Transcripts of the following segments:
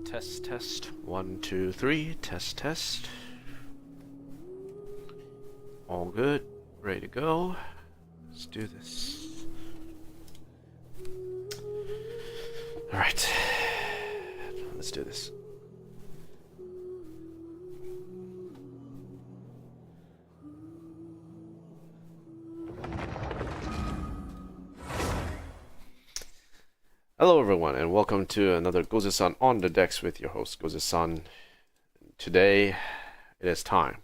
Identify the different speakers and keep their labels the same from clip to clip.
Speaker 1: Test, test. 1, 2, 3. Test, test. All good. Ready to go. Let's do this. Alright. Let's do this. Hello everyone, and welcome to another Gozu-san on the decks with your host Gozu-san. Today, it is time.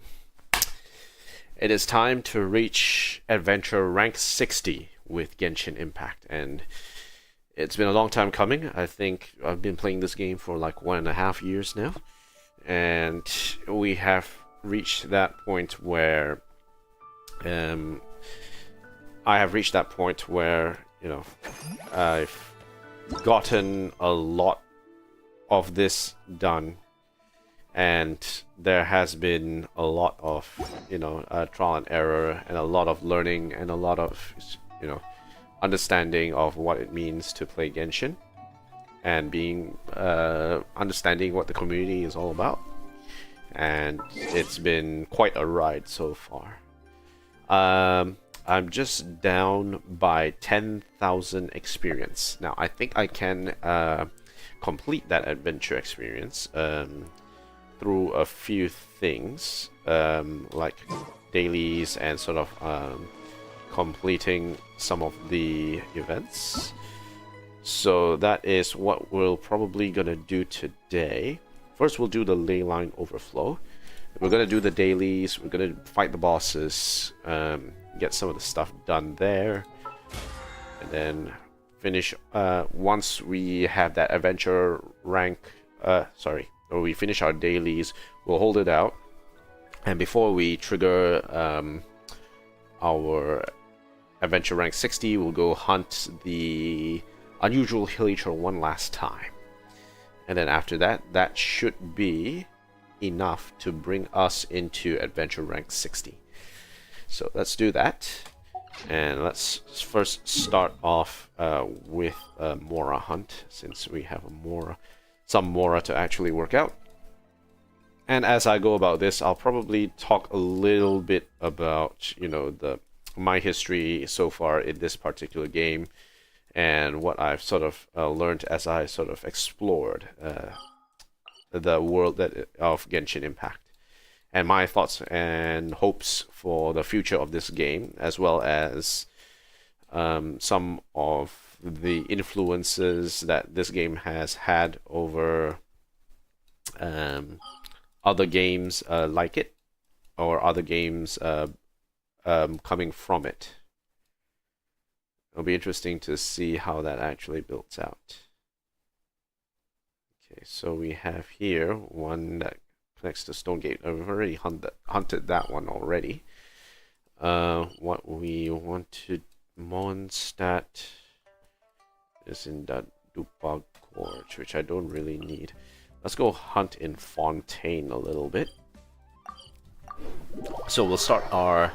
Speaker 1: It is time to reach adventure rank 60 with Genshin Impact, and it's been a long time coming. I think I've been playing this game for like 1.5 years now, and we have reached that point where I have reached that point where, you know, I've gotten a lot of this done, and there has been a lot of, you know, trial and error, and a lot of learning, and a lot of, you know, understanding of what it means to play Genshin, and being understanding what the community is all about. And it's been quite a ride so far. I'm just down by 10,000 experience. Now, I think I can complete that adventure experience through a few things, like dailies and sort of completing some of the events. So that is what we're probably gonna do today. First, we'll do the ley line overflow. We're gonna do the dailies. We're gonna fight the bosses, get some of the stuff done there, and then finish. Once we have that adventure rank, or we finish our dailies, we'll hold it out. And before we trigger our adventure rank 60, we'll go hunt the unusual villager one last time. And then after that, that should be enough to bring us into adventure rank 60. So let's do that, and let's first start off with a Mora hunt, since we have some Mora to actually work out. And as I go about this, I'll probably talk a little bit about, you know, my history so far in this particular game, and what I've sort of learned as I sort of explored the world of Genshin Impact, and my thoughts and hopes for the future of this game, as well as some of the influences that this game has had over other games like it, or other games coming from it. It'll be interesting to see how that actually builds out. Okay, so we have here one that connects to Stonegate. I've already hunted that one already. What we want to Mondstadt is in that Dupag Gorge, which I don't really need. Let's go hunt in Fontaine a little bit. So we'll start our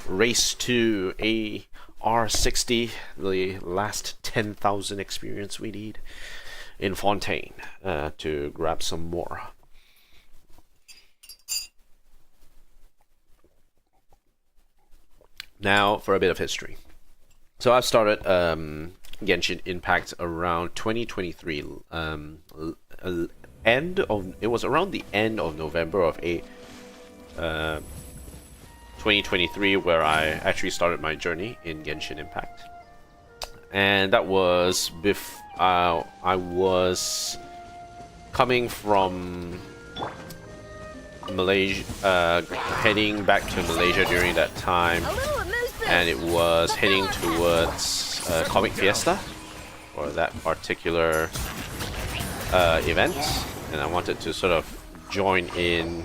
Speaker 1: race to AR60, the last 10,000 experience we need in Fontaine, to grab some more. Now for a bit of history. So I've started Genshin Impact around 2023. It was around the end of November of 2023 where I actually started my journey in Genshin Impact, and that was I was coming from Malaysia, heading back to Malaysia during that time, and it was heading towards Comic Fiesta for that particular event, and I wanted to sort of join in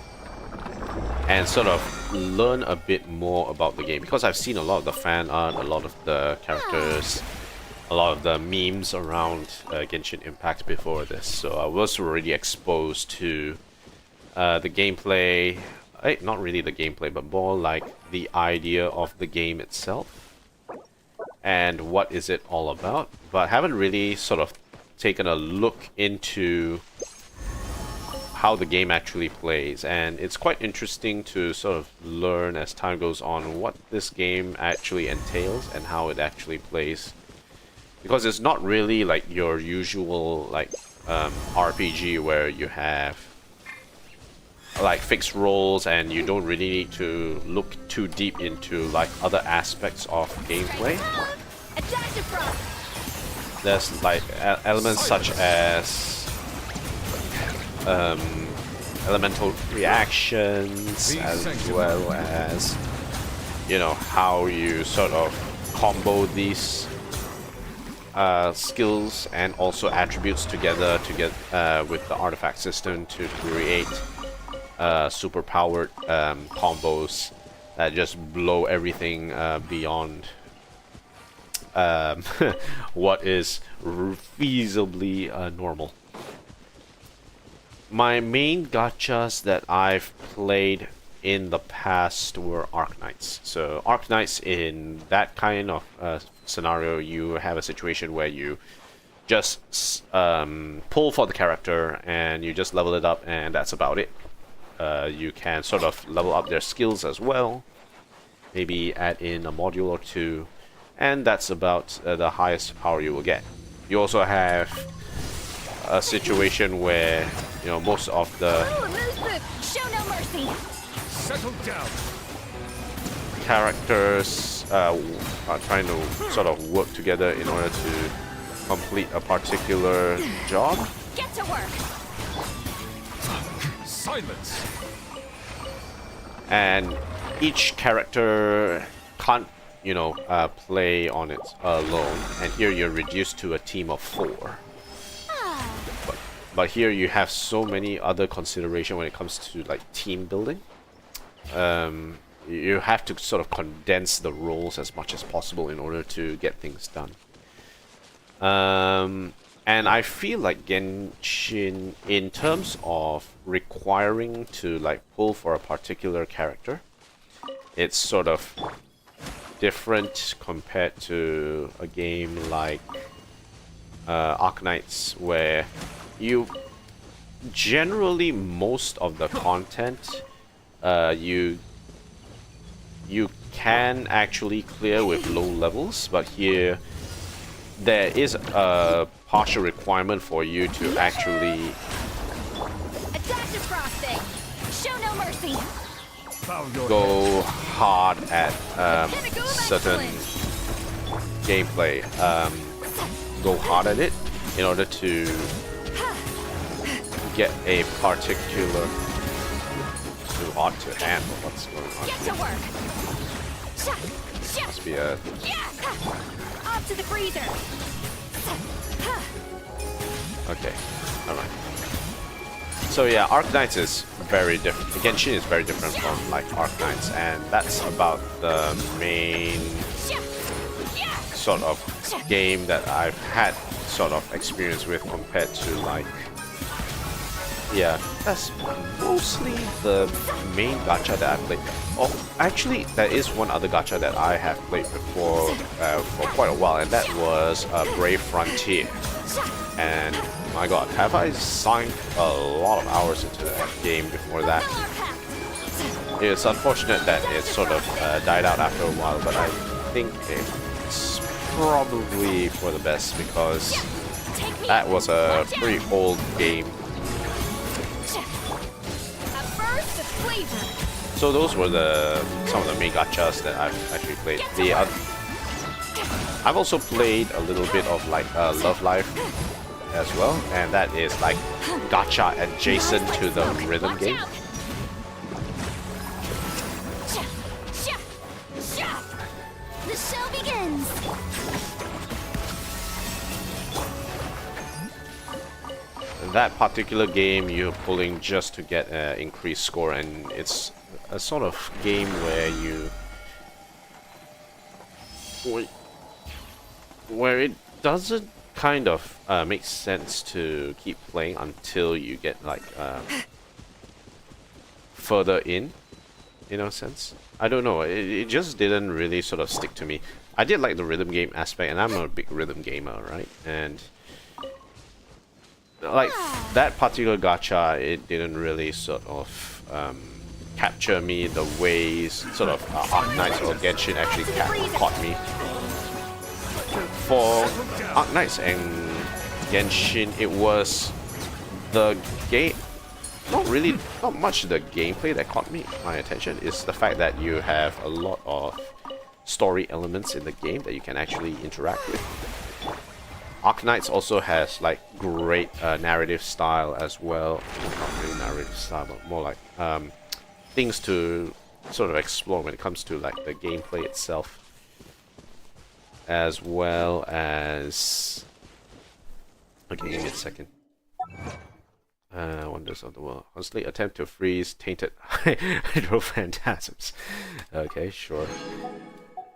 Speaker 1: and sort of learn a bit more about the game, because I've seen a lot of the fan art, a lot of the characters, a lot of the memes around Genshin Impact before this, so I was already exposed to the gameplay, not really the gameplay, but more like the idea of the game itself and what is it all about, but haven't really sort of taken a look into how the game actually plays, and it's quite interesting to sort of learn as time goes on what this game actually entails and how it actually plays, because it's not really like your usual like RPG where you have like fixed roles and you don't really need to look too deep into like other aspects of gameplay. There's like elements such as elemental reactions, as well as, you know, how you sort of combo these skills and also attributes together to get with the artifact system to create super powered combos that just blow everything beyond what is feasibly normal. My main gachas that I've played in the past were Arknights. So Arknights, in that kind of scenario, you have a situation where you just pull for the character and you just level it up, and that's about it. You can sort of level up their skills as well, maybe add in a module or two, and that's about the highest power you will get. You also have a situation where, you know, most of the characters are trying to sort of work together in order to complete a particular job.
Speaker 2: Get to work.
Speaker 3: Silence.
Speaker 1: And each character can't, you know, play on its alone. And here you're reduced to a team of 4. But here you have so many other considerations when it comes to like team building. You have to sort of condense the roles as much as possible in order to get things done. And I feel like Genshin, in terms of requiring to like pull for a particular character, it's sort of different compared to a game like Arknights, where you generally, most of the content you can actually clear with low levels, but here there is a partial requirement for you to actually
Speaker 2: Show no mercy.
Speaker 1: go hard at certain gameplay, go hard at it in order to get a particular too hard to handle. What's going on?
Speaker 2: Get to work.
Speaker 1: Must be a
Speaker 2: Off to the freezer.
Speaker 1: okay. All right. So yeah, Arknights is very different. Genshin is very different from like Arknights, and that's about the main sort of game that I've had sort of experience with compared to like, yeah, that's mostly the main gacha that I played. Oh, actually, there is one other gacha that I have played before for quite a while, and that was Brave Frontier. And my god, have I sunk a lot of hours into that game before that. It's unfortunate that it sort of died out after a while, but I think it's probably for the best, because that was a pretty old game. So those were some of the main gachas that I've actually played. I've also played a little bit of like Love Life as well, and that is like gacha adjacent to the rhythm game.
Speaker 2: The show begins.
Speaker 1: That particular game, you're pulling just to get an increased score, and it's a sort of game where it doesn't kind of make sense to keep playing until you get like further in a sense. I don't know, it just didn't really sort of stick to me. I did like the rhythm game aspect, and I'm a big rhythm gamer, right? And like that particular gacha, it didn't really sort of capture me the way sort of Arknights or Genshin actually caught me. For Arknights and Genshin, it was the game, not much the gameplay that caught my attention. It's the fact that you have a lot of story elements in the game that you can actually interact with. Arknights also has like great narrative style as well. Not really narrative style, but more like things to sort of explore when it comes to like the gameplay itself, as well as. Okay, give me a second. Wonders of the world. Honestly, attempt to freeze tainted hydro phantasms. Okay, sure.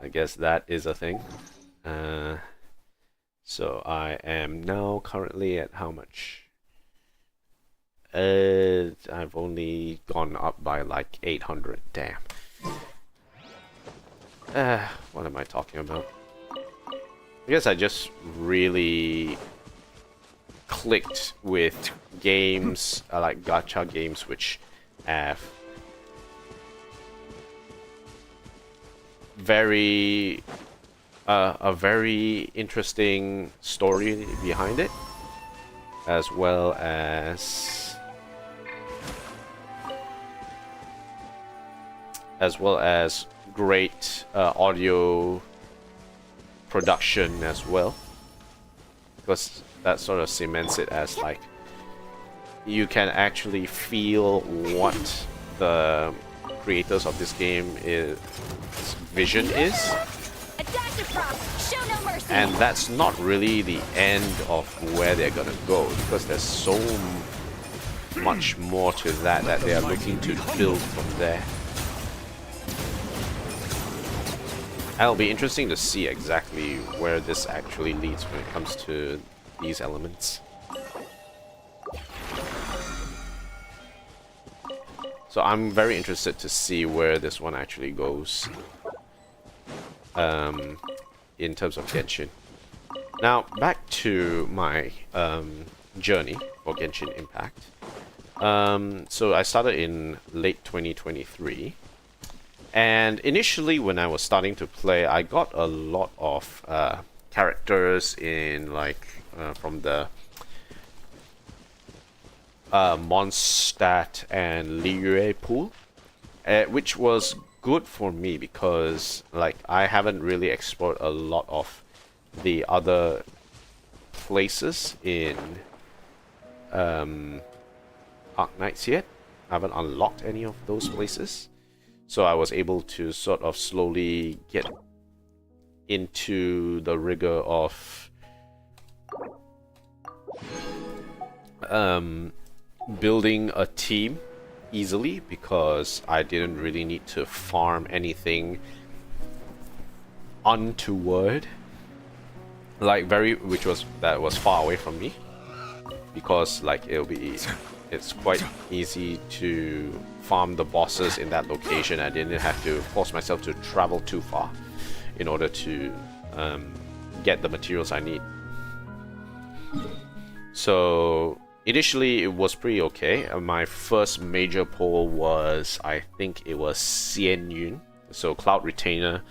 Speaker 1: I guess that is a thing. So I am now currently at how much? I've only gone up by like 800. Damn. What am I talking about? I guess I just really clicked with games like gacha games which have a very interesting story behind it, as well as great audio production as well, because that sort of cements it as like you can actually feel what the creators of this game vision is.
Speaker 2: Show no mercy.
Speaker 1: And that's not really the end of where they're gonna go, because there's so much more to that they are looking to build from there. It'll be interesting to see exactly where this actually leads when it comes to these elements. So I'm very interested to see where this one actually goes. In terms of Genshin. Now, back to my journey for Genshin Impact. So I started in late 2023. And initially, when I was starting to play, I got a lot of characters in like from the Mondstadt and Liyue pool, which was good for me because like I haven't really explored a lot of the other places in Arknights yet. I haven't unlocked any of those places, so I was able to sort of slowly get into the rigor of building a team easily, because I didn't really need to farm anything untoward, like that was far away from me, because like it's quite easy to farm the bosses in that location. I didn't have to force myself to travel too far in order to get the materials I need. So initially, it was pretty okay. My first major pull was, I think it was Xian Yun, so Cloud Retainer,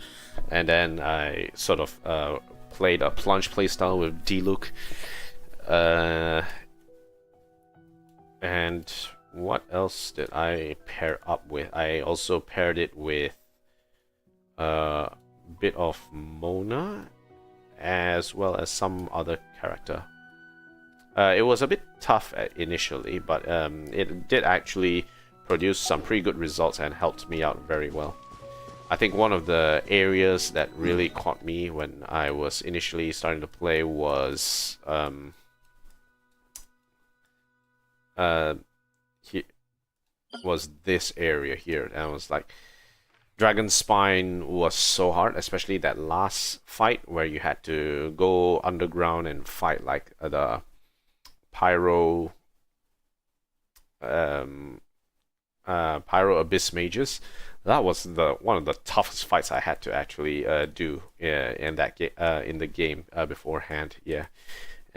Speaker 1: and then I sort of played a plunge playstyle with Diluc. And what else did I pair up with? I also paired it with a bit of Mona, as well as some other character. It was a bit tough initially, but it did actually produce some pretty good results and helped me out very well. I think one of the areas that really caught me when I was initially starting to play was this area here. And I was like, Dragon Spine was so hard, especially that last fight where you had to go underground and fight like the Pyro Abyss mages. That was one of the toughest fights I had to actually do in the game beforehand. Yeah,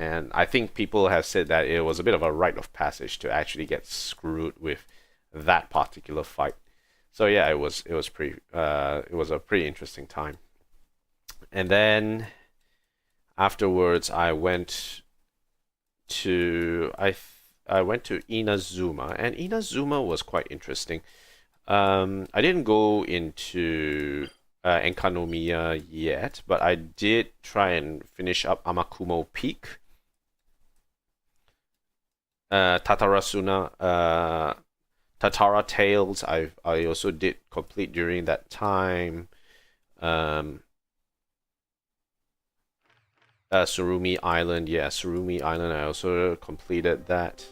Speaker 1: And I think people have said that it was a bit of a rite of passage to actually get screwed with that particular fight. So yeah, it was a pretty interesting time. And then afterwards, I went to Inazuma, and Inazuma was quite interesting. I didn't go into Enkanomiya yet, but I did try and finish up Amakumo Peak. Tatarasuna, Tatara Tales, I also did complete during that time. Surumi Island, Surumi Island, I also completed that.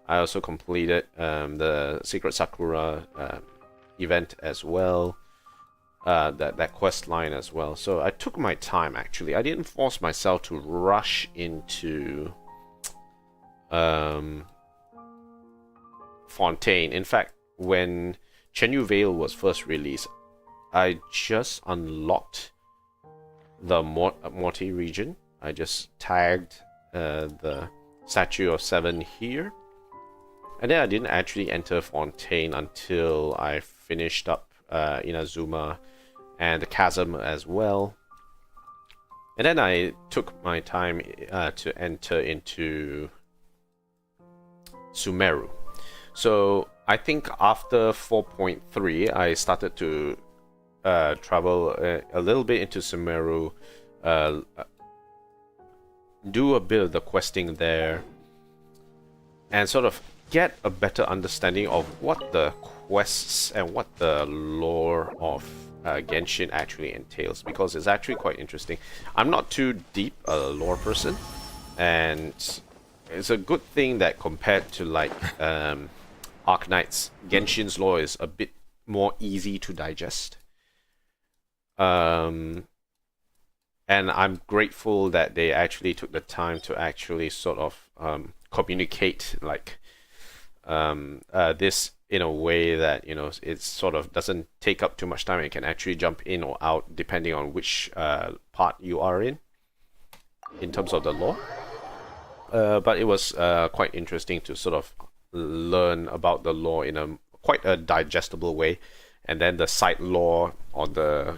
Speaker 1: I also completed the Secret Sakura event as well. That quest line as well. So I took my time actually. I didn't force myself to rush into Fontaine. In fact, when Chenyu Vale was first released, I just unlocked the Morty region. I just tagged the Statue of Seven here, and then I didn't actually enter Fontaine until I finished up Inazuma and the Chasm as well. And then I took my time to enter into Sumeru. So I think after 4.3, I started to travel a little bit into Sumeru, do a bit of the questing there, and sort of get a better understanding of what the quests and what the lore of Genshin actually entails, because it's actually quite interesting. I'm not too deep a lore person, and it's a good thing that compared to like Arknights, Genshin's lore is a bit more easy to digest. And I'm grateful that they actually took the time to actually sort of communicate like this in a way that, you know, it sort of doesn't take up too much time and can actually jump in or out depending on which part you are in terms of the lore. But it was quite interesting to sort of learn about the lore in a quite a digestible way, and then the side lore on the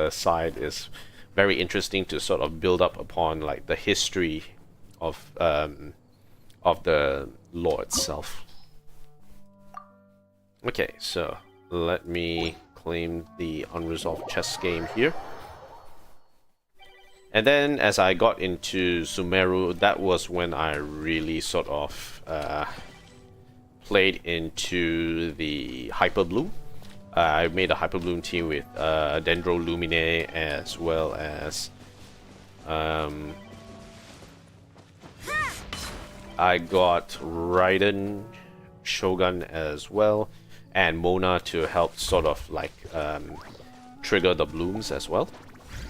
Speaker 1: side is very interesting to sort of build up upon, like the history of the lore itself. Okay, so let me claim the unresolved chess game here. And then as I got into Sumeru, that was when I really sort of played into the Hyper Bloom. I made a Hyper Bloom team with Dendro Lumine, as well as I got Raiden Shogun as well, and Mona to help sort of like trigger the blooms as well.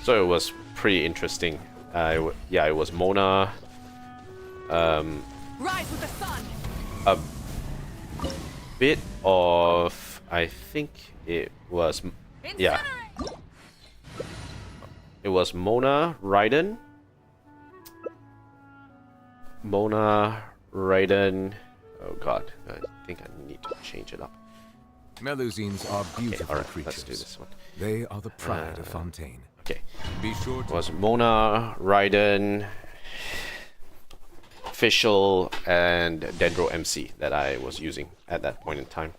Speaker 1: So it was pretty interesting. Yeah, it was Mona.
Speaker 2: Rise with the sun.
Speaker 1: A bit of, I think it was, yeah. It was Mona, Raiden. Oh god, I think I need to change it up.
Speaker 3: Melusines are beautiful
Speaker 1: alright,
Speaker 3: creatures.
Speaker 1: let's do this one.
Speaker 3: They are the pride of Fontaine.
Speaker 1: Okay.
Speaker 3: Be sure
Speaker 1: It
Speaker 3: to
Speaker 1: was Mona, Raiden, Fischl, and Dendro MC that I was using at that point in time.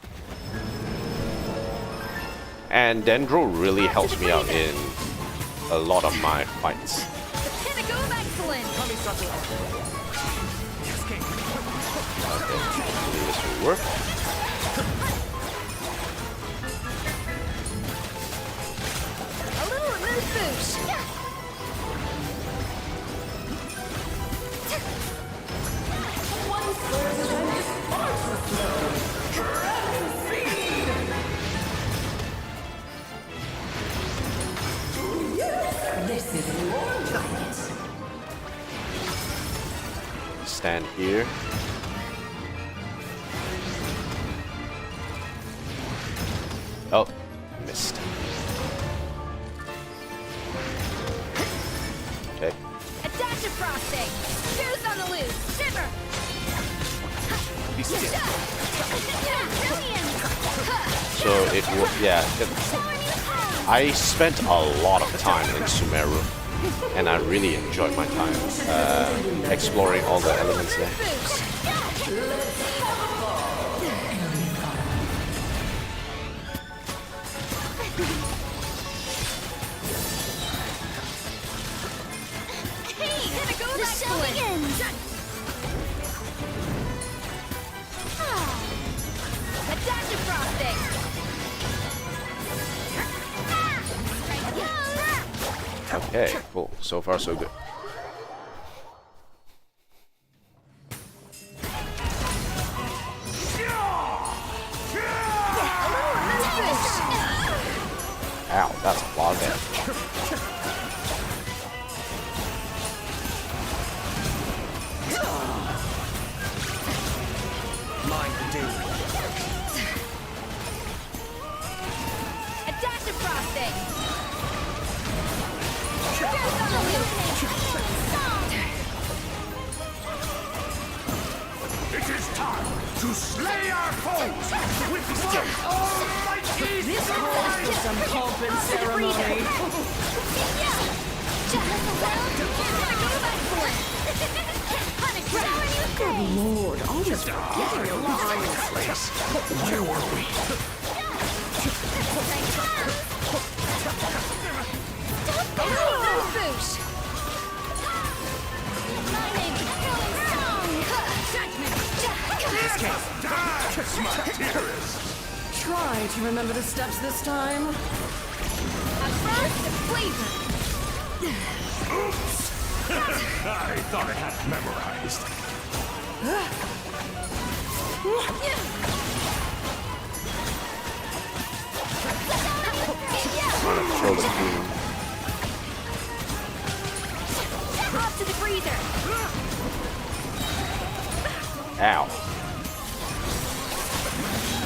Speaker 1: And Dendro really helps me out in a lot of my fights.
Speaker 2: The pinnacle of excellence.
Speaker 1: Okay, hopefully this will work.
Speaker 2: A little remove boost.
Speaker 4: This is more giant.
Speaker 1: Stand here. Oh, missed. Okay.
Speaker 2: A dash of frosting. Juice on the loose. Shiver.
Speaker 3: Be still.
Speaker 1: So it was, yeah. I spent a lot of time in Sumeru, and I really enjoyed my time exploring all the elements there.
Speaker 2: Hey, gonna go the show begins. A dash of frosting.
Speaker 1: Okay, cool. So far, so good. Ow, that's a lot of damage.
Speaker 3: Mind the danger.
Speaker 2: A dash of frosting.
Speaker 5: It is time to slay our foes with one almighty sword!
Speaker 4: Some pomp and ceremony. Good lord, always forgetting your lines.
Speaker 5: Where were we? Kiss my dearest!
Speaker 4: Try to remember the steps this time.
Speaker 5: Oops! I thought I had it memorized.
Speaker 1: Trying to throw the beam.
Speaker 2: Off to the freezer.
Speaker 1: Ow.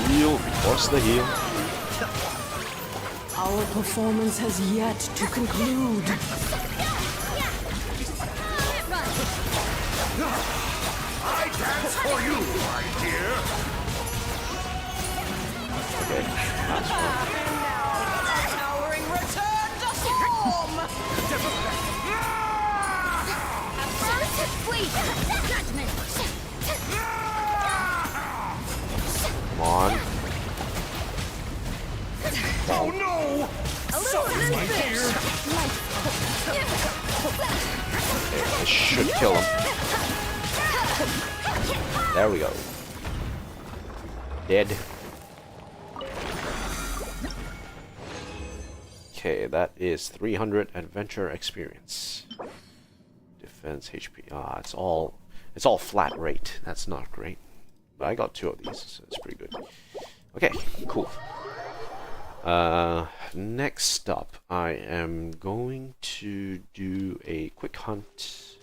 Speaker 1: Heal. What's the heal?
Speaker 4: Our performance has yet to conclude.
Speaker 5: I dance for you, my dear!
Speaker 1: Okay, that's fine.
Speaker 4: Towering return to form!
Speaker 1: Come on.
Speaker 5: Oh no! Sorry, my dear!
Speaker 1: Okay, this should kill him. There we go. Dead. Okay, that is 300 adventure experience. Defense HP. Ah, it's all flat rate. That's not great. But I got 2 of these, so it's pretty good. Okay, cool. Next up, I am going to do a quick hunt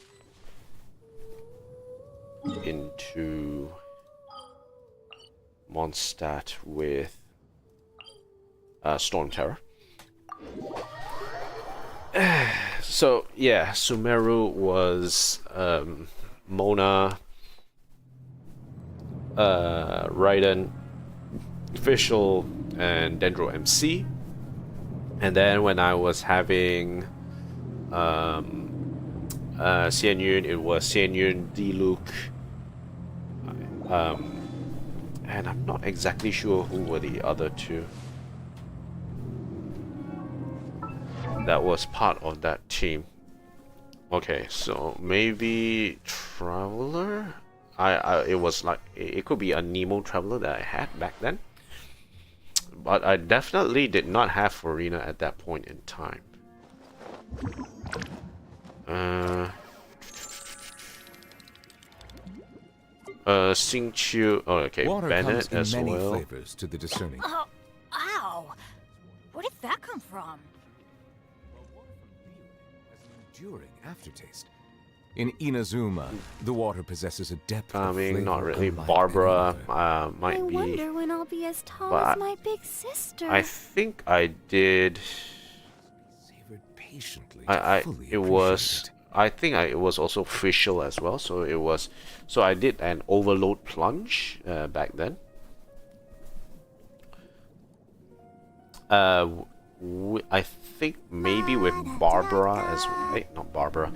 Speaker 1: into Mondstadt with Storm Terror. So yeah, Sumeru was Mona, Raiden, Official, and Dendro MC. And then when I was having Xian Yun, it was Xian Yun, Diluc, and I'm not exactly sure who were the other 2 that was part of that team. Okay, so maybe Traveler. It was like it could be a Nemo Traveler that I had back then, but I definitely did not have Farina at that point in time. Xingqiu. Oh, okay,
Speaker 3: Water
Speaker 1: Bennett
Speaker 3: comes
Speaker 1: as
Speaker 3: in many
Speaker 1: well.
Speaker 3: flavors to the discerning.
Speaker 2: Oh, ow! Where did that come from?
Speaker 3: Enduring aftertaste. In Inazuma, the water possesses a depth
Speaker 1: I
Speaker 3: of
Speaker 1: mean,
Speaker 3: flavor
Speaker 1: not really.
Speaker 3: unlike
Speaker 1: Barbara
Speaker 3: any other.
Speaker 1: might
Speaker 2: I
Speaker 1: be.
Speaker 2: wonder when I'll be as tall
Speaker 1: but
Speaker 2: as my big sister.
Speaker 1: I think I did.
Speaker 3: Savored patiently
Speaker 1: I
Speaker 3: to fully
Speaker 1: it was
Speaker 3: appreciate
Speaker 1: I think it was also official as well. So it was. So I did an overload plunge back then. I think maybe with Barbara as well. Hey, not Barbara.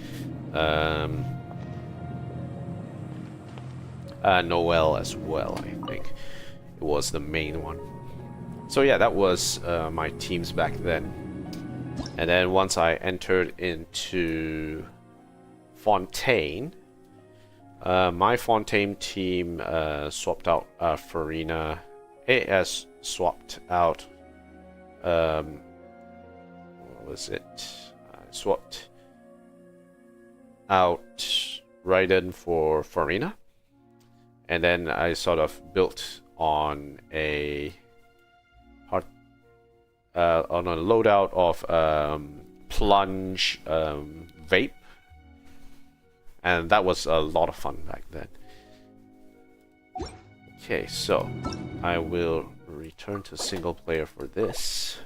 Speaker 1: Noel as well. I think it was the main one. So yeah, that was my teams back then. And then once I entered into Fontaine, my Fontaine team swapped out Farina. It has swapped out. What was it? I swapped out Raiden for Farina. And then I sort of built on a loadout of plunge vape, and that was a lot of fun back then. Okay, so I will return to single player for this.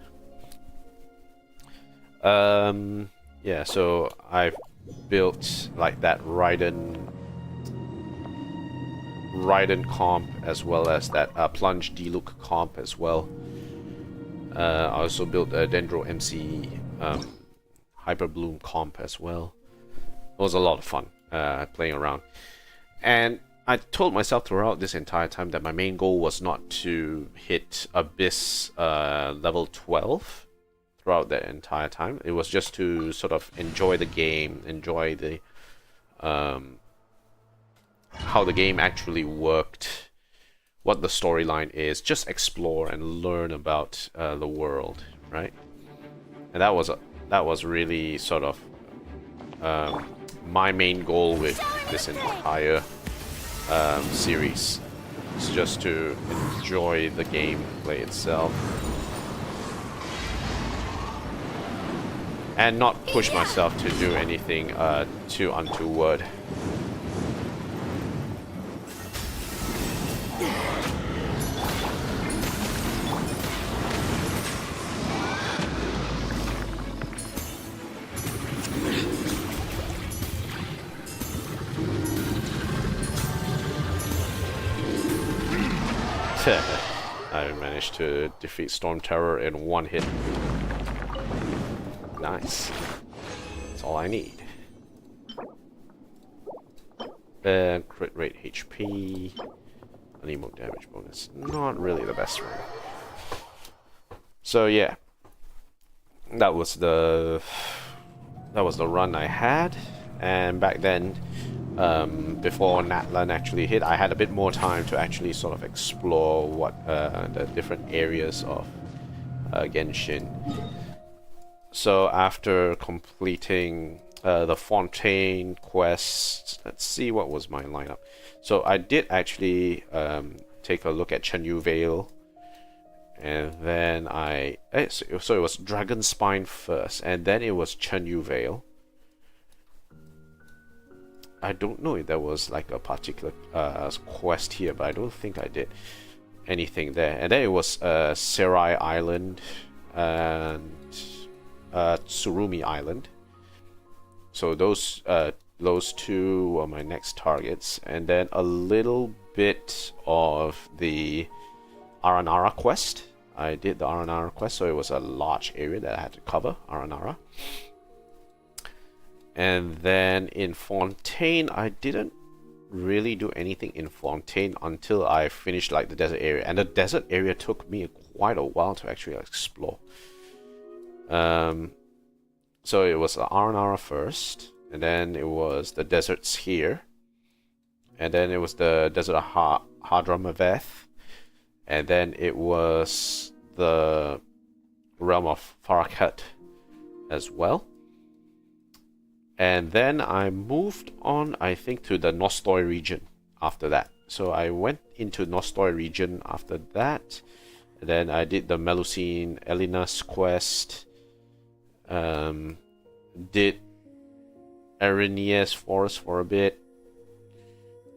Speaker 1: Yeah, so I've built like that Raiden comp, as well as that plunge Diluc comp as well. I also built a Dendro MC Hyper Bloom comp as well. It was a lot of fun playing around. And I told myself throughout this entire time that my main goal was not to hit Abyss level 12 throughout that entire time. It was just to sort of enjoy the game, enjoy the how the game actually worked, what the storyline is, just explore and learn about the world, right? And that was really sort of my main goal with this entire series. It's just to enjoy the gameplay itself and not push myself to do anything too untoward. I managed to defeat Storm Terror in one hit. Nice. That's all I need. Crit rate HP. Anemo damage bonus. Not really the best one. So yeah. That was the run I had. And back then, before Natlan actually hit, I had a bit more time to actually sort of explore what the different areas of Genshin. So after completing the Fontaine quest, let's see what was my lineup. So I did actually take a look at Chenyu Vale, and then so it was Dragon Spine first, and then it was Chenyu Vale. I don't know if there was like a particular quest here, but I don't think I did anything there. And then it was Serai Island and Tsurumi Island. So those two were my next targets, and then a little bit of the Aranara quest. I did the Aranara quest, so it was a large area that I had to cover, Aranara. And then in Fontaine, I didn't really do anything in Fontaine until I finished like the desert area, and the desert area took me quite a while to actually explore. So it was Aranara first, and then it was the deserts here, and then it was the desert of Hadramaveth, and then it was the realm of Farakat as well. And then I moved on, I think, to the Nostoi region after that. So I went into Nostoi region after that. And then I did the Melusine Elinas quest. Did Arenius Forest for a bit.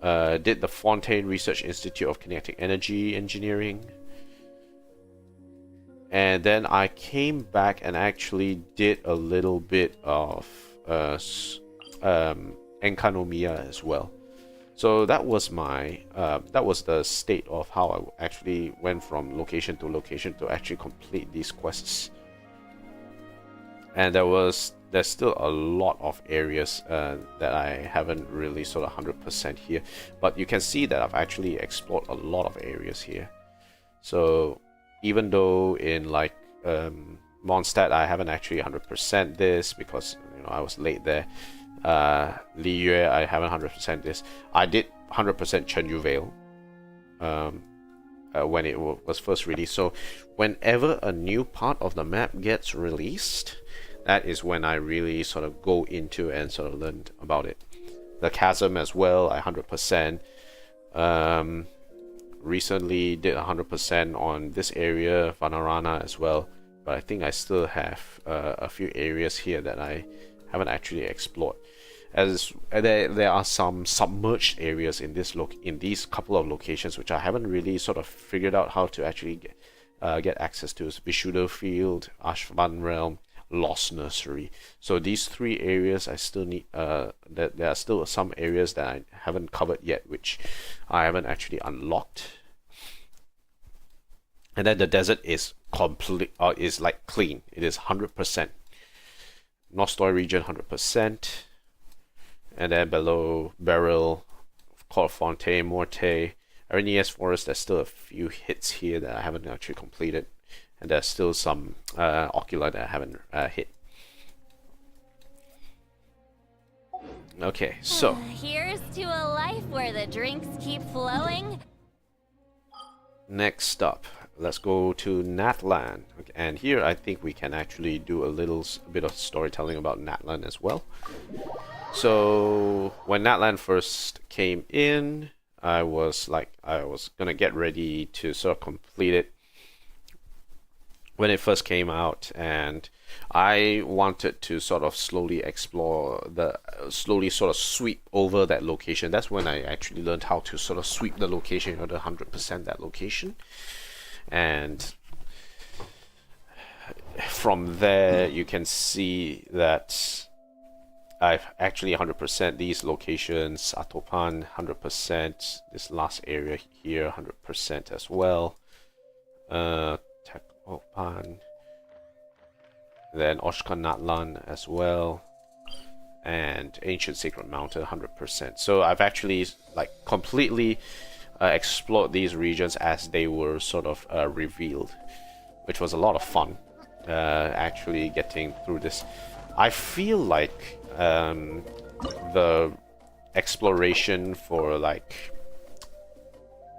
Speaker 1: Did the Fontaine Research Institute of Kinetic Energy Engineering. And then I came back and actually did a little bit of Enkanomiya as well. So that was my that was the state of how I actually went from location to location to actually complete these quests. And there's still a lot of areas that I haven't really sort of 100% here, but you can see that I've actually explored a lot of areas here. So even though in like Mondstadt I haven't actually 100% this because I was late there. Liyue I haven't 100% this. I did 100% Chenyu Vale when it was first released. So whenever a new part of the map gets released, that is when I really sort of go into and sort of learn about it. The Chasm as well, I 100%. Recently did 100% on this area, Vanarana as well. But I think I still have a few areas here that I haven't actually explored. As there are some submerged areas in these couple of locations which I haven't really sort of figured out how to actually get access to. Vishuddha Field, Ashvan Realm, Lost Nursery. So these three areas I still need. There are still some areas that I haven't covered yet, which I haven't actually unlocked. And then the desert is complete, is like clean. It is 100%. Nostoi region 100%. And then below Beryl, Court Fontaine, Morte, Arenias Forest. There's still a few hits here that I haven't actually completed. And there's still some Ocula that I haven't hit. Okay, so
Speaker 2: Here's to a life where the drinks keep flowing.
Speaker 1: next up, let's go to Natlan. Okay, and here I think we can actually do a bit of storytelling about Natlan as well. So when Natlan first came in, I was gonna get ready to sort of complete it when it first came out, and I wanted to sort of slowly sort of sweep over that location. That's when I actually learned how to sort of sweep the location in order to 100% that location. And from there you can see that I've actually 100% these locations. Atopan 100%, this last area here 100% as well. Opan, then Oshkan Natlan as well, and Ancient Sacred Mountain 100%. So I've actually like completely explored these regions as they were sort of revealed, which was a lot of fun. Actually getting through this, I feel like the exploration for like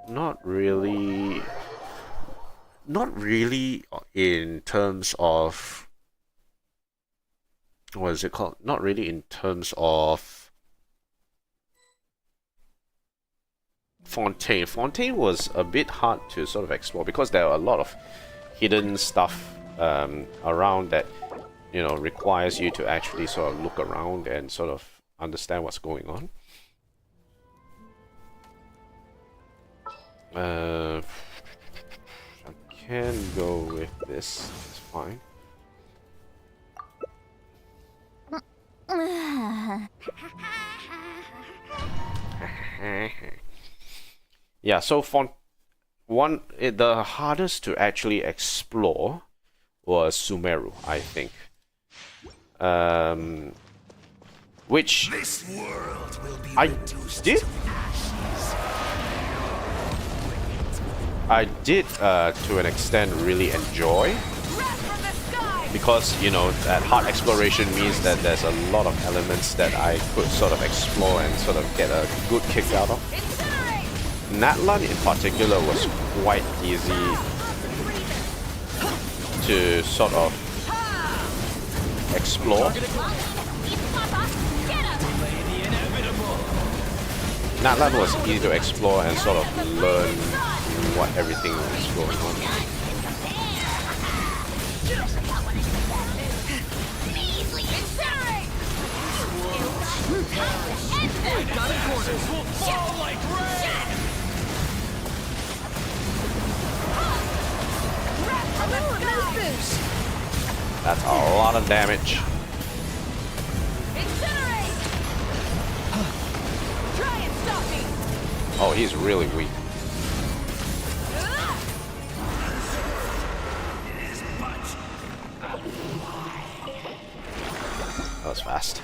Speaker 1: not really in terms of what is it called? Not really in terms of Fontaine. Fontaine was a bit hard to sort of explore because there are a lot of hidden stuff around that requires you to actually sort of look around and sort of understand what's going on. Can go with this, it's fine. Yeah, so the hardest to actually explore was Sumeru, I think. Which
Speaker 5: This world will be
Speaker 1: I
Speaker 5: reduced
Speaker 1: did.
Speaker 5: to ashes.
Speaker 1: I did, to an extent, really enjoy, because that hard exploration means that there's a lot of elements that I could sort of explore and sort of get a good kick out of. Natlan in particular was quite easy to sort of explore. Natlan was easy to explore and sort of learn what everything was going on. That's a lot of damage. Oh, he's really weak. That was fast.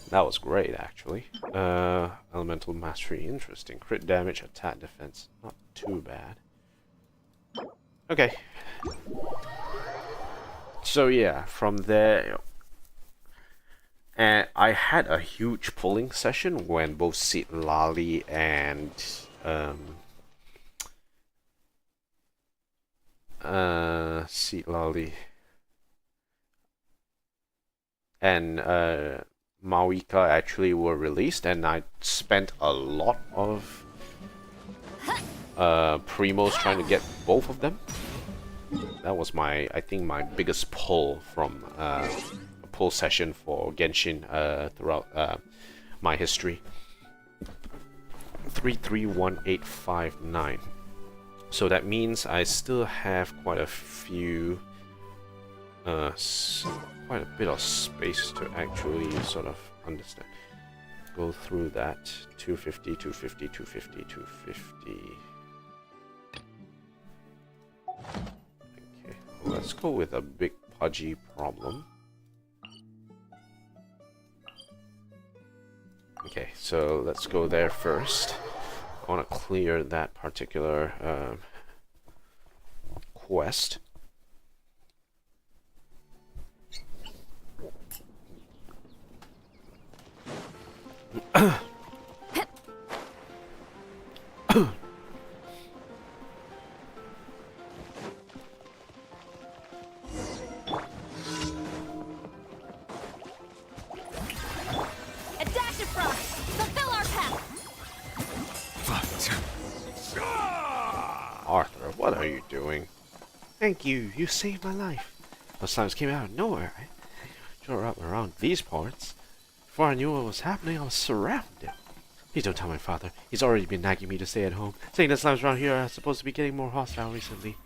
Speaker 1: That was great, actually. Elemental mastery, interesting. Crit damage, attack, defense, not too bad. Okay. So yeah, from there, and I had a huge pulling session when both Lali and Lali and Mawika actually were released, and I spent a lot of primos trying to get both of them. That was I think my biggest pull from a pull session for Genshin throughout my history. 331859. So that means I still have quite a few, quite a bit of space to actually sort of understand. Go through that. 250, 250, 250, 250. Okay, let's go with a big pudgy problem. Okay, so let's go there first. I want to clear that particular quest. Arthur, what are you doing? Thank you, you saved my life. Those slimes came out of nowhere. I drove up around these parts. Before I knew what was happening, I was surrounded. Please don't tell my father. He's already been nagging me to stay at home, saying that slimes around here are supposed to be getting more hostile recently.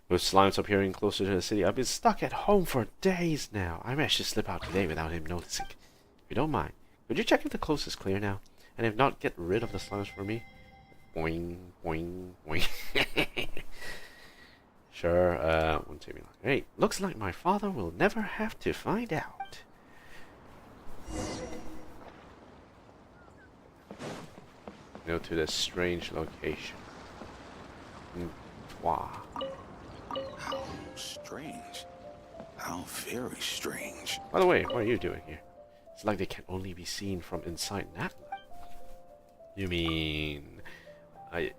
Speaker 1: With slimes appearing closer to the city, I've been stuck at home for days now. I managed to slip out today without him noticing. If you don't mind, could you check if the coast is clear now? And if not, get rid of the slimes for me? Boing, boing, boing. Sure, won't take me long. Hey, looks like my father will never have to find out. Go to this strange location. Wow.
Speaker 5: How strange. How very strange.
Speaker 1: By the way, what are you doing here? It's like they can only be seen from inside Natlan. You mean...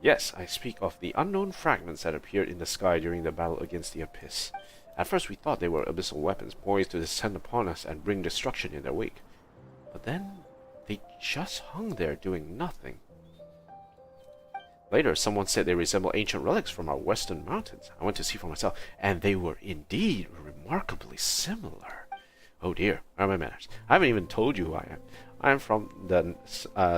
Speaker 1: yes, I speak of the unknown fragments that appeared in the sky during the battle against the Abyss. At first we thought they were abyssal weapons poised to descend upon us and bring destruction in their wake. But then, they just hung there doing nothing. Later, someone said they resemble ancient relics from our western mountains. I went to see for myself, and they were indeed remarkably similar. Oh dear, where are my manners? I haven't even told you who I am. I am from the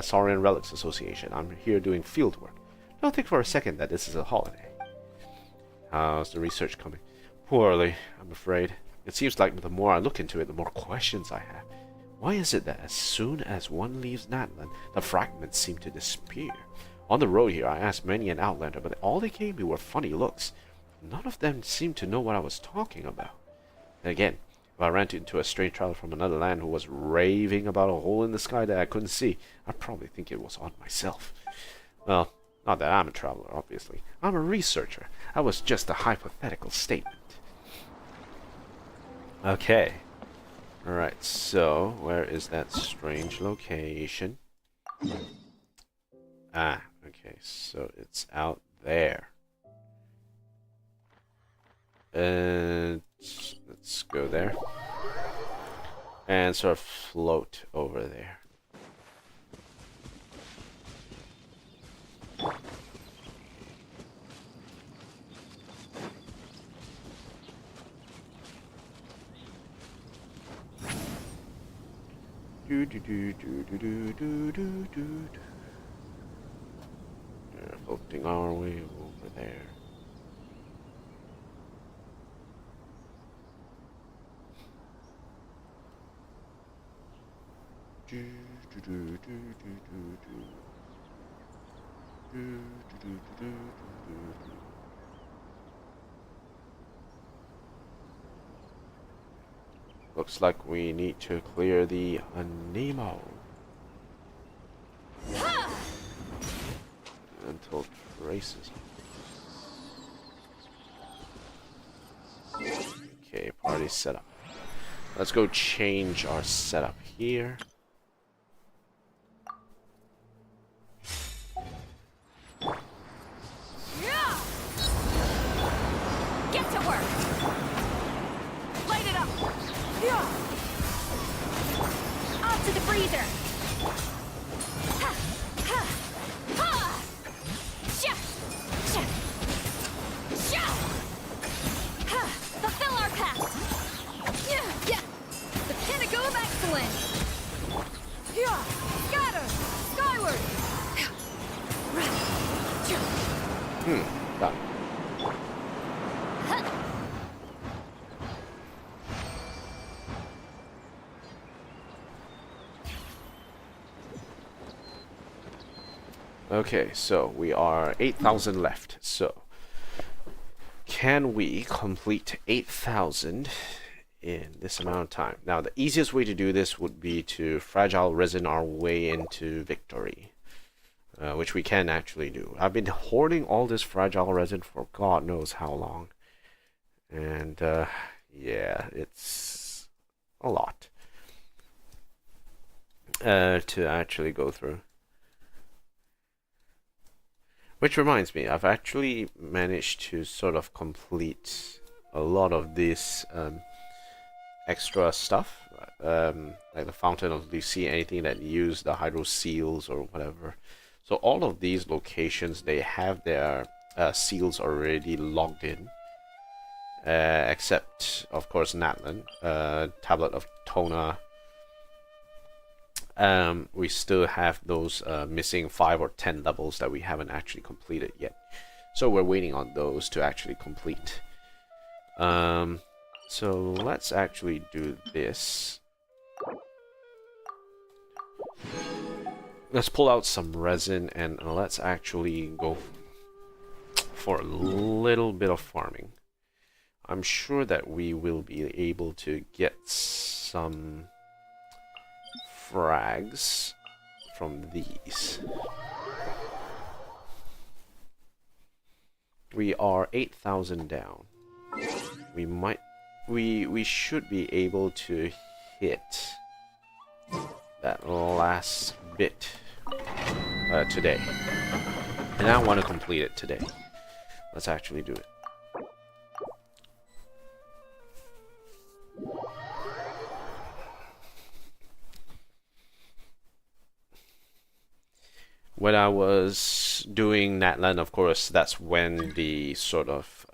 Speaker 1: Saurian Relics Association. I'm here doing field work. Don't think for a second that this is a holiday. How's the research coming? Poorly, I'm afraid. It seems like the more I look into it, the more questions I have. Why is it that as soon as one leaves Natlan, the fragments seem to disappear? On the road here, I asked many an outlander, but all they gave me were funny looks. None of them seemed to know what I was talking about. And again, if I ran into a strange traveler from another land who was raving about a hole in the sky that I couldn't see, I'd probably think it was odd myself. Well, not that I'm a traveler, obviously. I'm a researcher. That was just a hypothetical statement. Okay. Alright, so where is that strange location? Ah, okay, so it's out there. Let's go there. And sort of float over there. Do do do do do do do do do. We're floating our way over there. Do do do do do do do. Looks like we need to clear the Nemo until traces. Okay, party setup. Let's go change our setup here.
Speaker 2: Get to work. Light it up. Off to the freezer. Ha, ha, ha. Sha, sha, sha. Ha, fulfill our pact. Yeah. The pinnacle of excellence. Yeah. Scatter. Skyward.
Speaker 1: Done. Okay, so we are 8,000 left. So, can we complete 8,000 in this amount of time? Now, the easiest way to do this would be to fragile resin our way into victory, which we can actually do. I've been hoarding all this fragile resin for God knows how long, and yeah, it's a lot to actually go through. Which reminds me, I've actually managed to sort of complete a lot of this extra stuff, like the Fountain of Lucy, anything that use the hydro seals or whatever. So all of these locations, they have their seals already logged in, except of course Natlan, Tablet of Tona. We still have those missing 5 or 10 levels that we haven't actually completed yet. So we're waiting on those to actually complete. So let's actually do this. Let's pull out some resin and let's actually go for a little bit of farming. I'm sure that we will be able to get some frags from these. We are 8,000 down. We should be able to hit that last bit today, and I want to complete it today. Let's actually do it. When I was doing Natlan, of course, that's when the sort of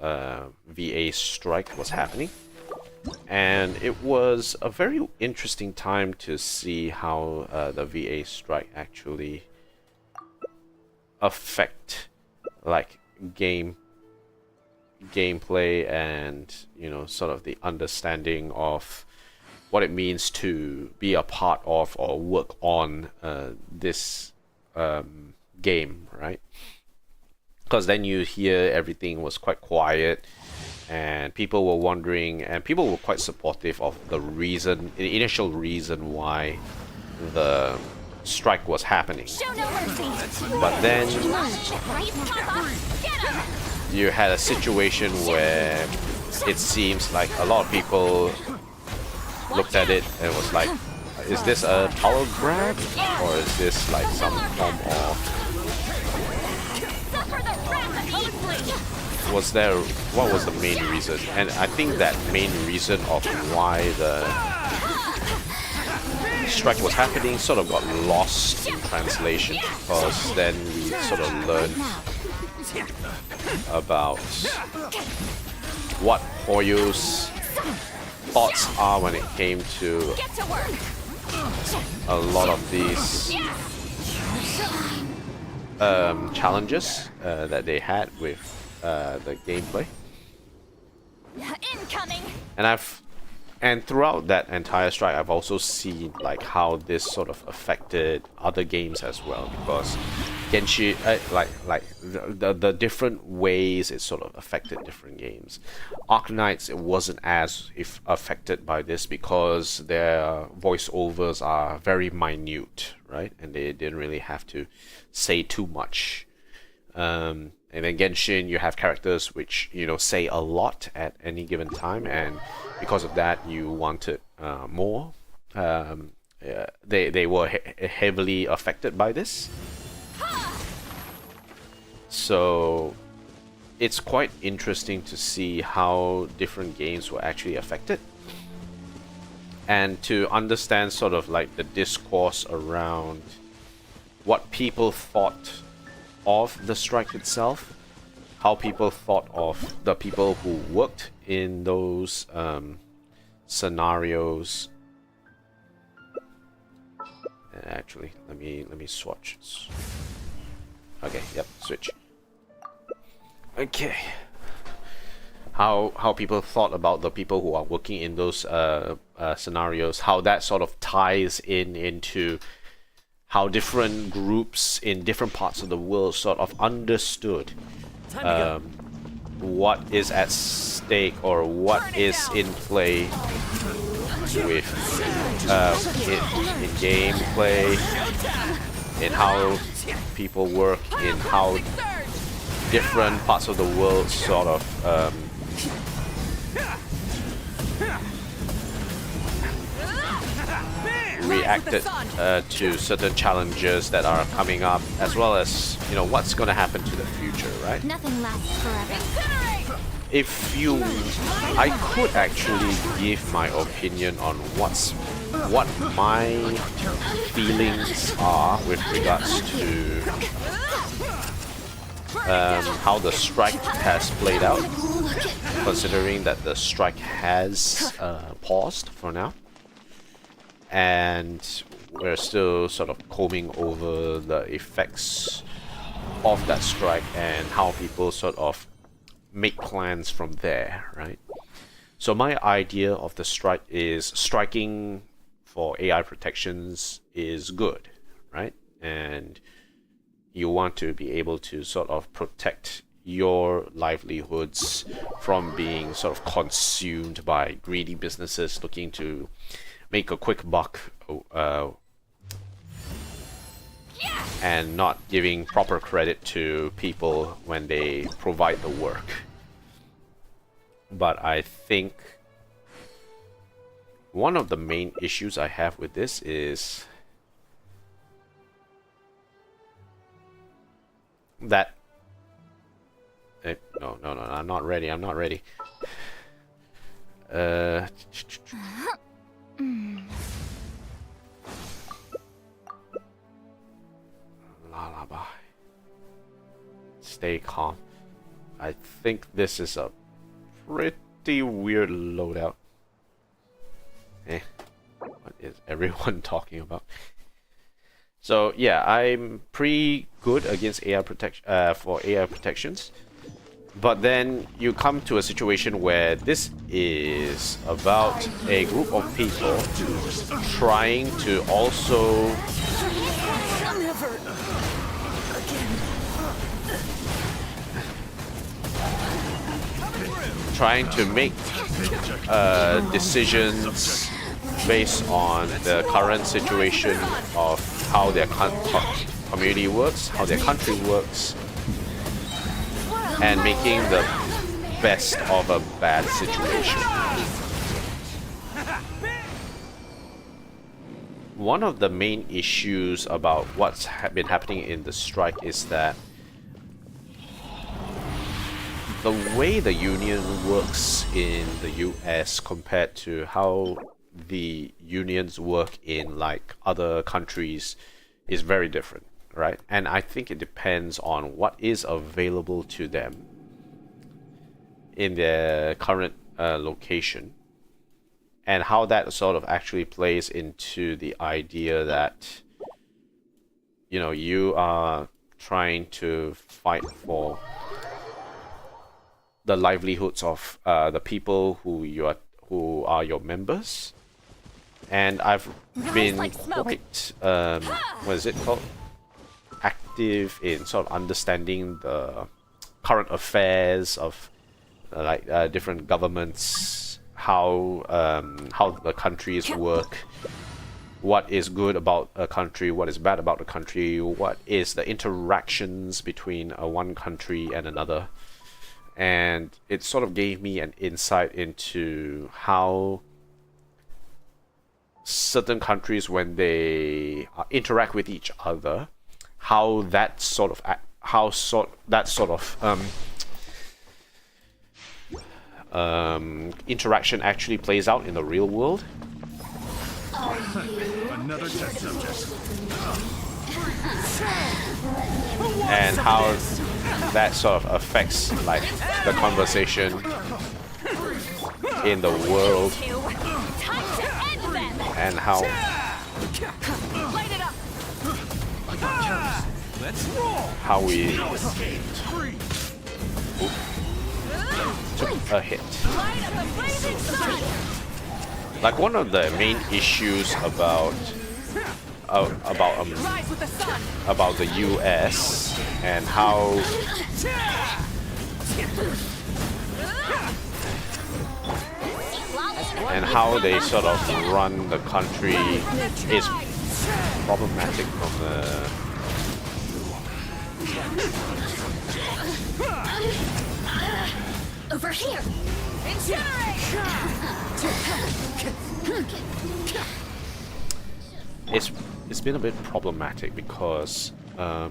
Speaker 1: VA strike was happening. And it was a very interesting time to see how the VA strike actually affect like gameplay and, you know, sort of the understanding of what it means to be a part of or work on this game, right? Because then you hear everything was quite quiet and people were wondering, and people were quite supportive of the reason, the initial reason why the strike was happening.
Speaker 2: Show no mercy.
Speaker 1: But then you had a situation where it seems like a lot of people looked at it and was like, is this a power grab, or is this like some form of... what was the main reason? And I think that main reason of why the strike was happening sort of got lost in translation, because then we sort of learned about what Hoyo's thoughts are when it came to a lot of these challenges that they had with the gameplay.
Speaker 2: Incoming.
Speaker 1: And throughout that entire strike, I've also seen like how this sort of affected other games as well, because Genshin, like the different ways it sort of affected different games. Arknights, it wasn't as if affected by this because their voiceovers are very minute, right? And they didn't really have to say too much. And then Genshin, you have characters which say a lot at any given time, and because of that, you wanted more. They were heavily affected by this. So it's quite interesting to see how different games were actually affected, and to understand sort of like the discourse around what people thought of the strike itself, how people thought of the people who worked in those scenarios. Actually, let me swatch. Okay, yep, switch. Okay. How people thought about the people who are working in those scenarios, how that sort of ties into how different groups in different parts of the world sort of understood what is at stake or what is in play with in gameplay, in how people work, in how different parts of the world sort of reacted to certain challenges that are coming up, as well as what's going to happen to the future, right?
Speaker 2: Nothing lasts forever.
Speaker 1: If I could actually give my opinion on what my feelings are with regards to how the strike has played out, considering that the strike has paused for now, and we're still sort of combing over the effects of that strike and how people sort of make plans from there, right? So my idea of the strike is striking for AI protections is good, right? And you want to be able to sort of protect your livelihoods from being sort of consumed by greedy businesses looking to make a quick buck and not giving proper credit to people when they provide the work. But I think one of the main issues I have with this is that no, I'm not ready. Lullaby. Stay calm. I think this is a pretty weird loadout. What is everyone talking about? So yeah, I'm pretty good against AI for AI protections, but then you come to a situation where this is about a group of people trying to also make decisions based on the current situation of how their community works, how their country works, and making the best of a bad situation. One of the main issues about what's been happening in the strike is that the way the union works in the US compared to how the unions work in like other countries is very different, right? And I think it depends on what is available to them in their current location, and how that sort of actually plays into the idea that you are trying to fight for the livelihoods of the people who are your members. And I've been quite what is it called? active in sort of understanding the current affairs of different governments, how the countries work, what is good about a country, what is bad about a country, what is the interactions between one country and another. And it sort of gave me an insight into how certain countries, when they interact with each other, how that sort of interaction actually plays out in the real world.
Speaker 5: Another test subject.
Speaker 1: And how that sort of affects like the conversation in the world,
Speaker 2: Time to end them!
Speaker 1: and how
Speaker 2: Light it up!
Speaker 5: Let's roll.
Speaker 1: how we took a hit.
Speaker 2: Light up the blazing sun!
Speaker 1: Like one of the main issues about
Speaker 2: Rise with the sun!
Speaker 1: about the US and how they sort of run the country is problematic from the
Speaker 2: Over here! Incinerate!
Speaker 1: it's been a bit problematic because the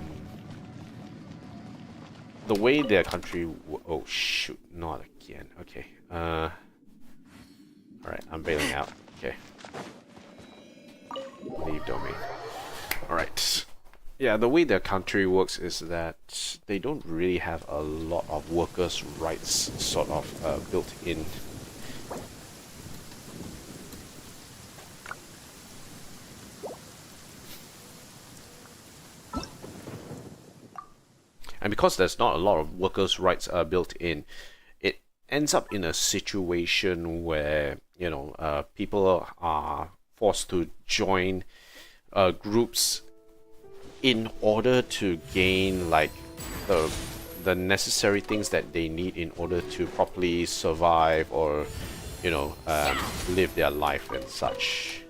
Speaker 1: way their country oh shoot, not again. Okay. Alright, I'm bailing out. Okay. Leave domain. Alright. Yeah, the way their country works is that they don't really have a lot of workers' rights sort of built in. And because there's not a lot of workers' rights built in, it ends up in a situation where, you know, people are forced to join groups in order to gain like the necessary things that they need in order to properly survive or, you know, live their life and such.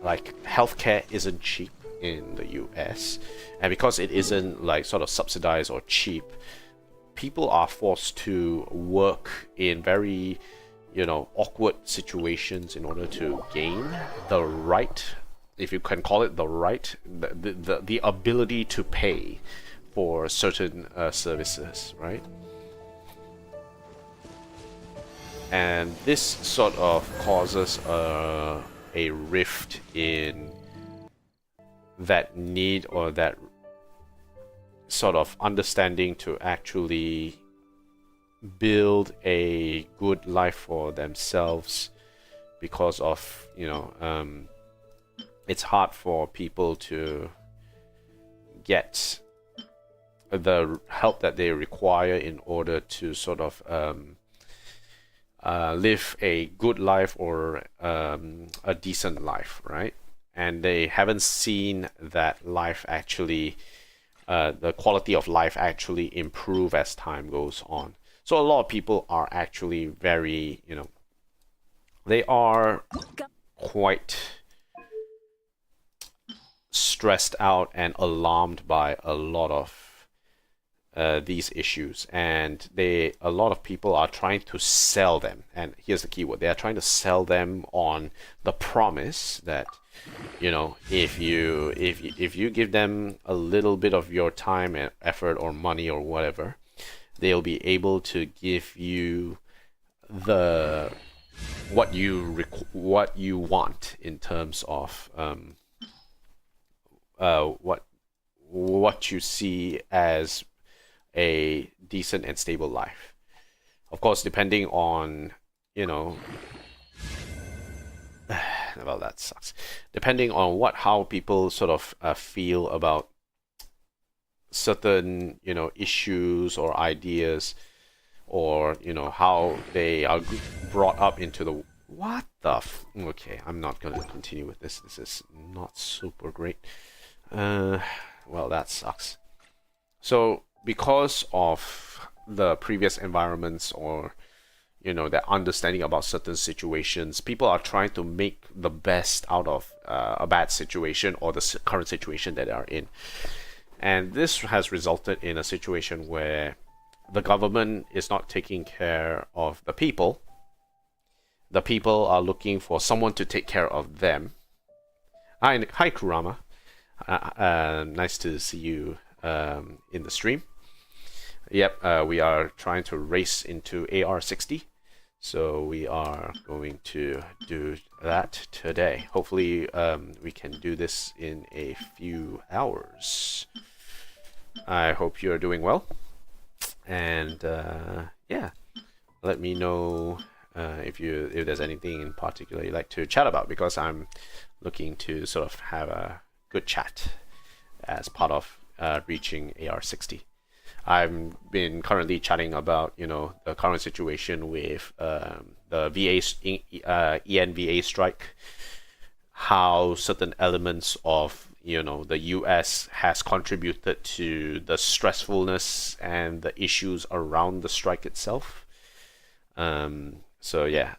Speaker 1: Like healthcare isn't cheap in the US, and because it isn't like sort of subsidized or cheap, people are forced to work in very, you know, awkward situations in order to gain the right, if you can call it the right, the ability to pay for certain services, right? And this sort of causes a rift in that need or that sort of understanding to actually build a good life for themselves, because of, you know, it's hard for people to get the help that they require in order to sort of live a good life or a decent life, right? And they haven't seen that life actually, the quality of life actually improve as time goes on. So a lot of people are actually very, you know, they are quite stressed out and alarmed by a lot of these issues, and a lot of people are trying to sell them, and here's the keyword, they are trying to sell them on the promise that, you know, if you give them a little bit of your time and effort or money or whatever, they'll be able to give you what you want in terms of what you see as a decent and stable life. Of course, depending on, you know, well, that sucks. Depending on how people sort of feel about certain, you know, issues or ideas, or, you know, how they are brought up into the okay, I'm not going to continue with this. This is not super great. well, that sucks. So because of the previous environments, or that understanding about certain situations, people are trying to make the best out of a bad situation or the current situation that they are in. And this has resulted in a situation where the government is not taking care of the people. The people are looking for someone to take care of them. Hi Kurama. Nice to see you in the stream. Yep, we are trying to race into AR60. So we are going to do that today. Hopefully we can do this in a few hours. I hope you're doing well. And yeah, let me know if there's anything in particular you'd like to chat about, because I'm looking to sort of have a good chat as part of reaching AR60. I've been currently chatting about the current situation with the ENVA strike, how certain elements of the US has contributed to the stressfulness and the issues around the strike itself. So yeah,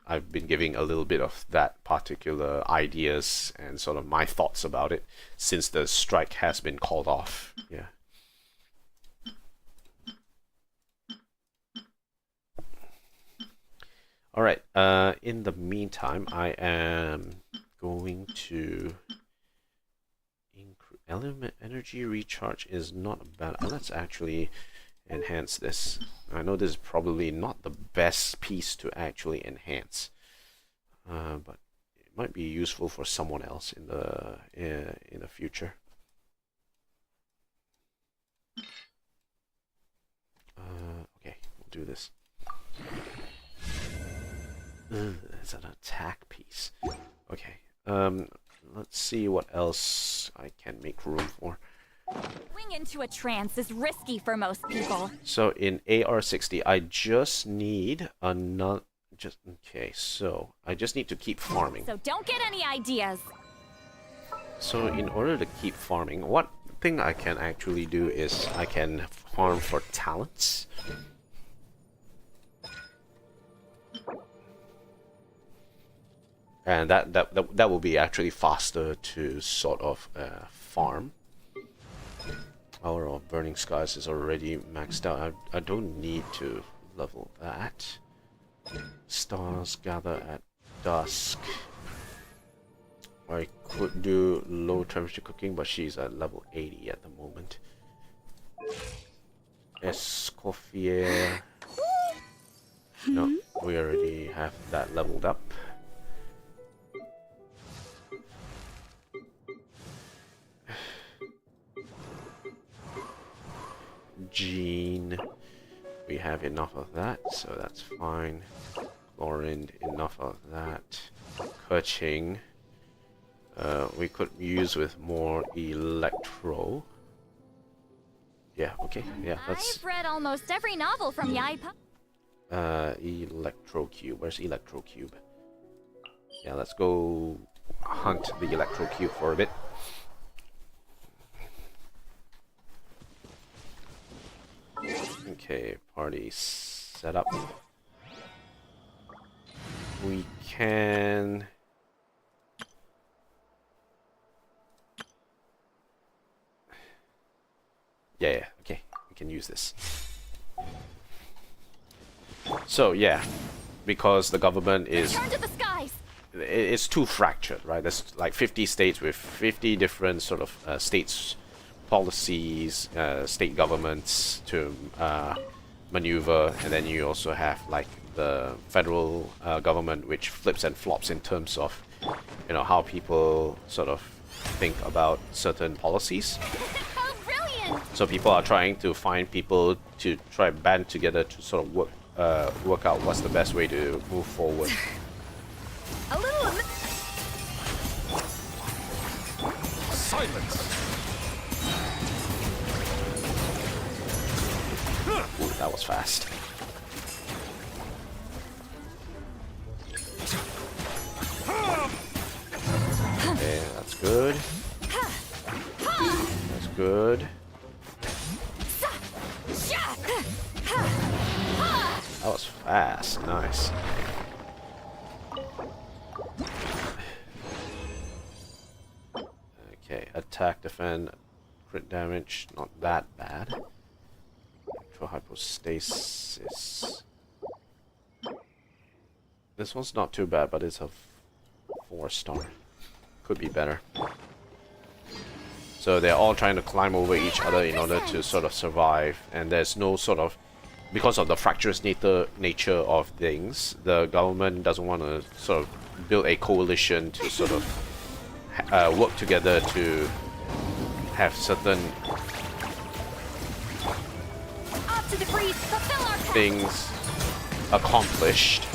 Speaker 1: I've been giving a little bit of that particular ideas and sort of my thoughts about it since the strike has been called off. Yeah. All right. In the meantime, I am going to element energy recharge is not bad. Let's actually enhance this. I know this is probably not the best piece to actually enhance, but it might be useful for someone else in the future. Okay, we'll do this. It's an attack piece. Okay. Let's see what else I can make room for.
Speaker 2: Going into a trance is risky for most people.
Speaker 1: So in AR60, I just need another. Okay. So I just need to keep farming.
Speaker 2: So don't get any ideas.
Speaker 1: So in order to keep farming, one thing I can actually do is I can farm for talents. And that will be actually faster to sort of farm. Hour of Burning Skies is already maxed out. I don't need to level that. Stars gather at dusk. I could do low temperature cooking, but she's at level 80 at the moment. Escoffier. No, we already have that leveled up. Gene, we have enough of that, so that's fine. Chlorine, enough of that. Kerching, we could use with more electro. Yeah, okay, yeah, that's...
Speaker 2: I've read almost every novel from Yaipa.
Speaker 1: Electro Cube, where's Electro Cube? Yeah, let's go hunt the Electro Cube for a bit. Okay, party set up. We can... Yeah, okay, we can use this. So yeah, because the government is...
Speaker 2: Return to the skies.
Speaker 1: It's too fractured, right? There's like 50 states with 50 different sort of states policies, state governments to maneuver, and then you also have like the federal government, which flips and flops in terms of how people sort of think about certain policies.
Speaker 2: How brilliant!
Speaker 1: So people are trying to find people to try and band together to sort of work out what's the best way to move forward.
Speaker 2: A little.
Speaker 5: Silence!
Speaker 1: Ooh, that was fast. Okay, that's good. Let's good. That was fast. Nice. Okay, attack, defend, crit damage, not that bad. For hypostasis. This one's not too bad, but it's a 4-star. Could be better. So they're all trying to climb over each other in order to sort of survive, and there's no sort of, because of the fractious nature of things, the government doesn't want to sort of build a coalition to sort of work together to have certain things accomplished.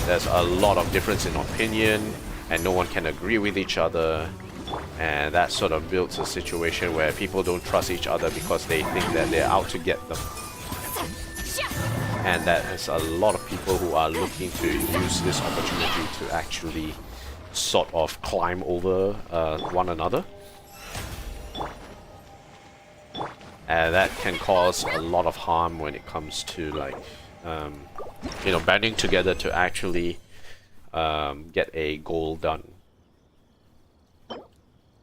Speaker 1: There's a lot of difference in opinion, and no one can agree with each other. And that sort of builds a situation where people don't trust each other because they think that they're out to get them. And that is a lot of people who are looking to use this opportunity to actually sort of climb over one another. And that can cause a lot of harm when it comes to, like, you know, banding together to actually get a goal done.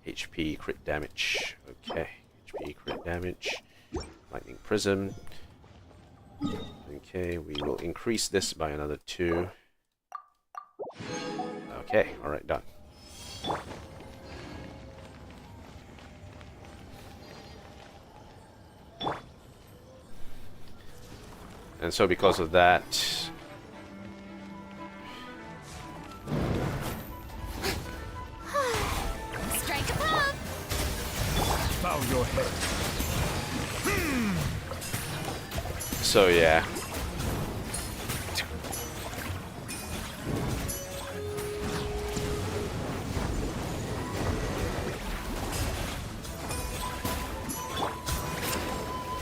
Speaker 1: HP crit damage. Okay, HP crit damage. Lightning prism. Okay, we will increase this by another 2. Okay, alright, done. And so because of that,
Speaker 5: Bow your head.
Speaker 1: so yeah.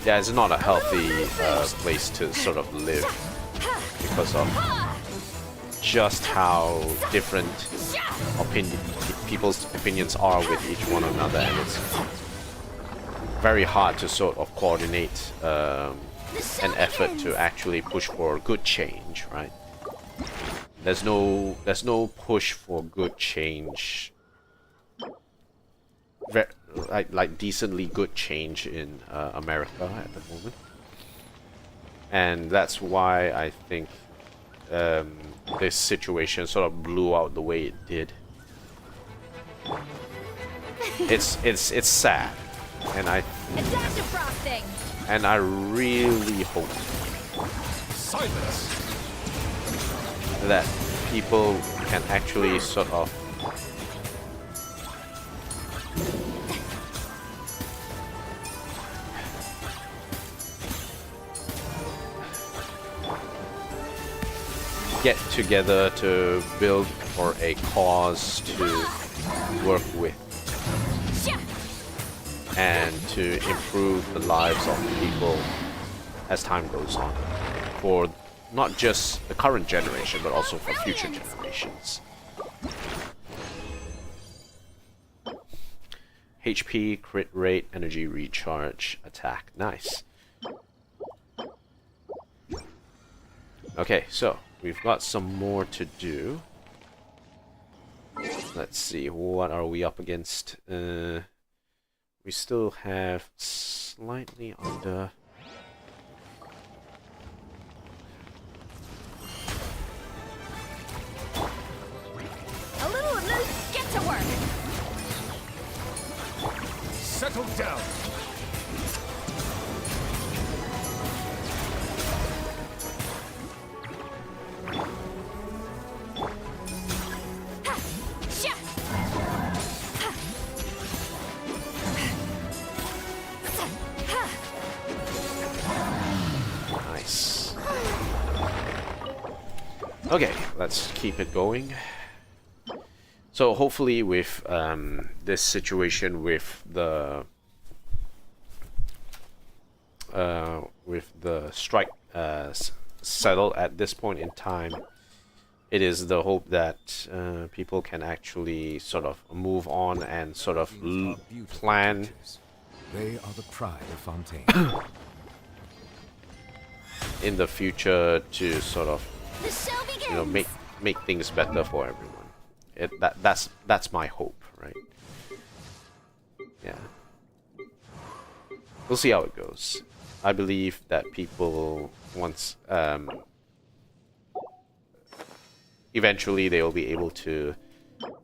Speaker 1: Yeah, it's not a healthy place to sort of live because of just how different people's opinions are with each one another, and it's very hard to sort of coordinate an effort to actually push for good change, right? There's no push for good change, like decently good change in America at the moment, and that's why I think this situation sort of blew out the way it did. It's sad, and I really hope
Speaker 5: Silence.
Speaker 1: that people can actually sort of get together to build for a cause to work with and to improve the lives of people as time goes on, for not just the current generation but also for future generations. HP, crit rate, energy recharge, attack. Nice. Okay, so we've got some more to do. Let's see, what are we up against? We still have slightly under...
Speaker 2: A little loose, get to work.
Speaker 5: Settle down.
Speaker 1: Nice. Okay, let's keep it going. So hopefully with this situation with the strike settled at this point in time, it is the hope that people can actually sort of move on and sort of plan
Speaker 3: They are the pride of Fontaine.
Speaker 1: In the future, to sort of,
Speaker 2: The show begins.
Speaker 1: you know, make things better for everyone. That's my hope, right? Yeah. We'll see how it goes. I believe that people once eventually they will be able to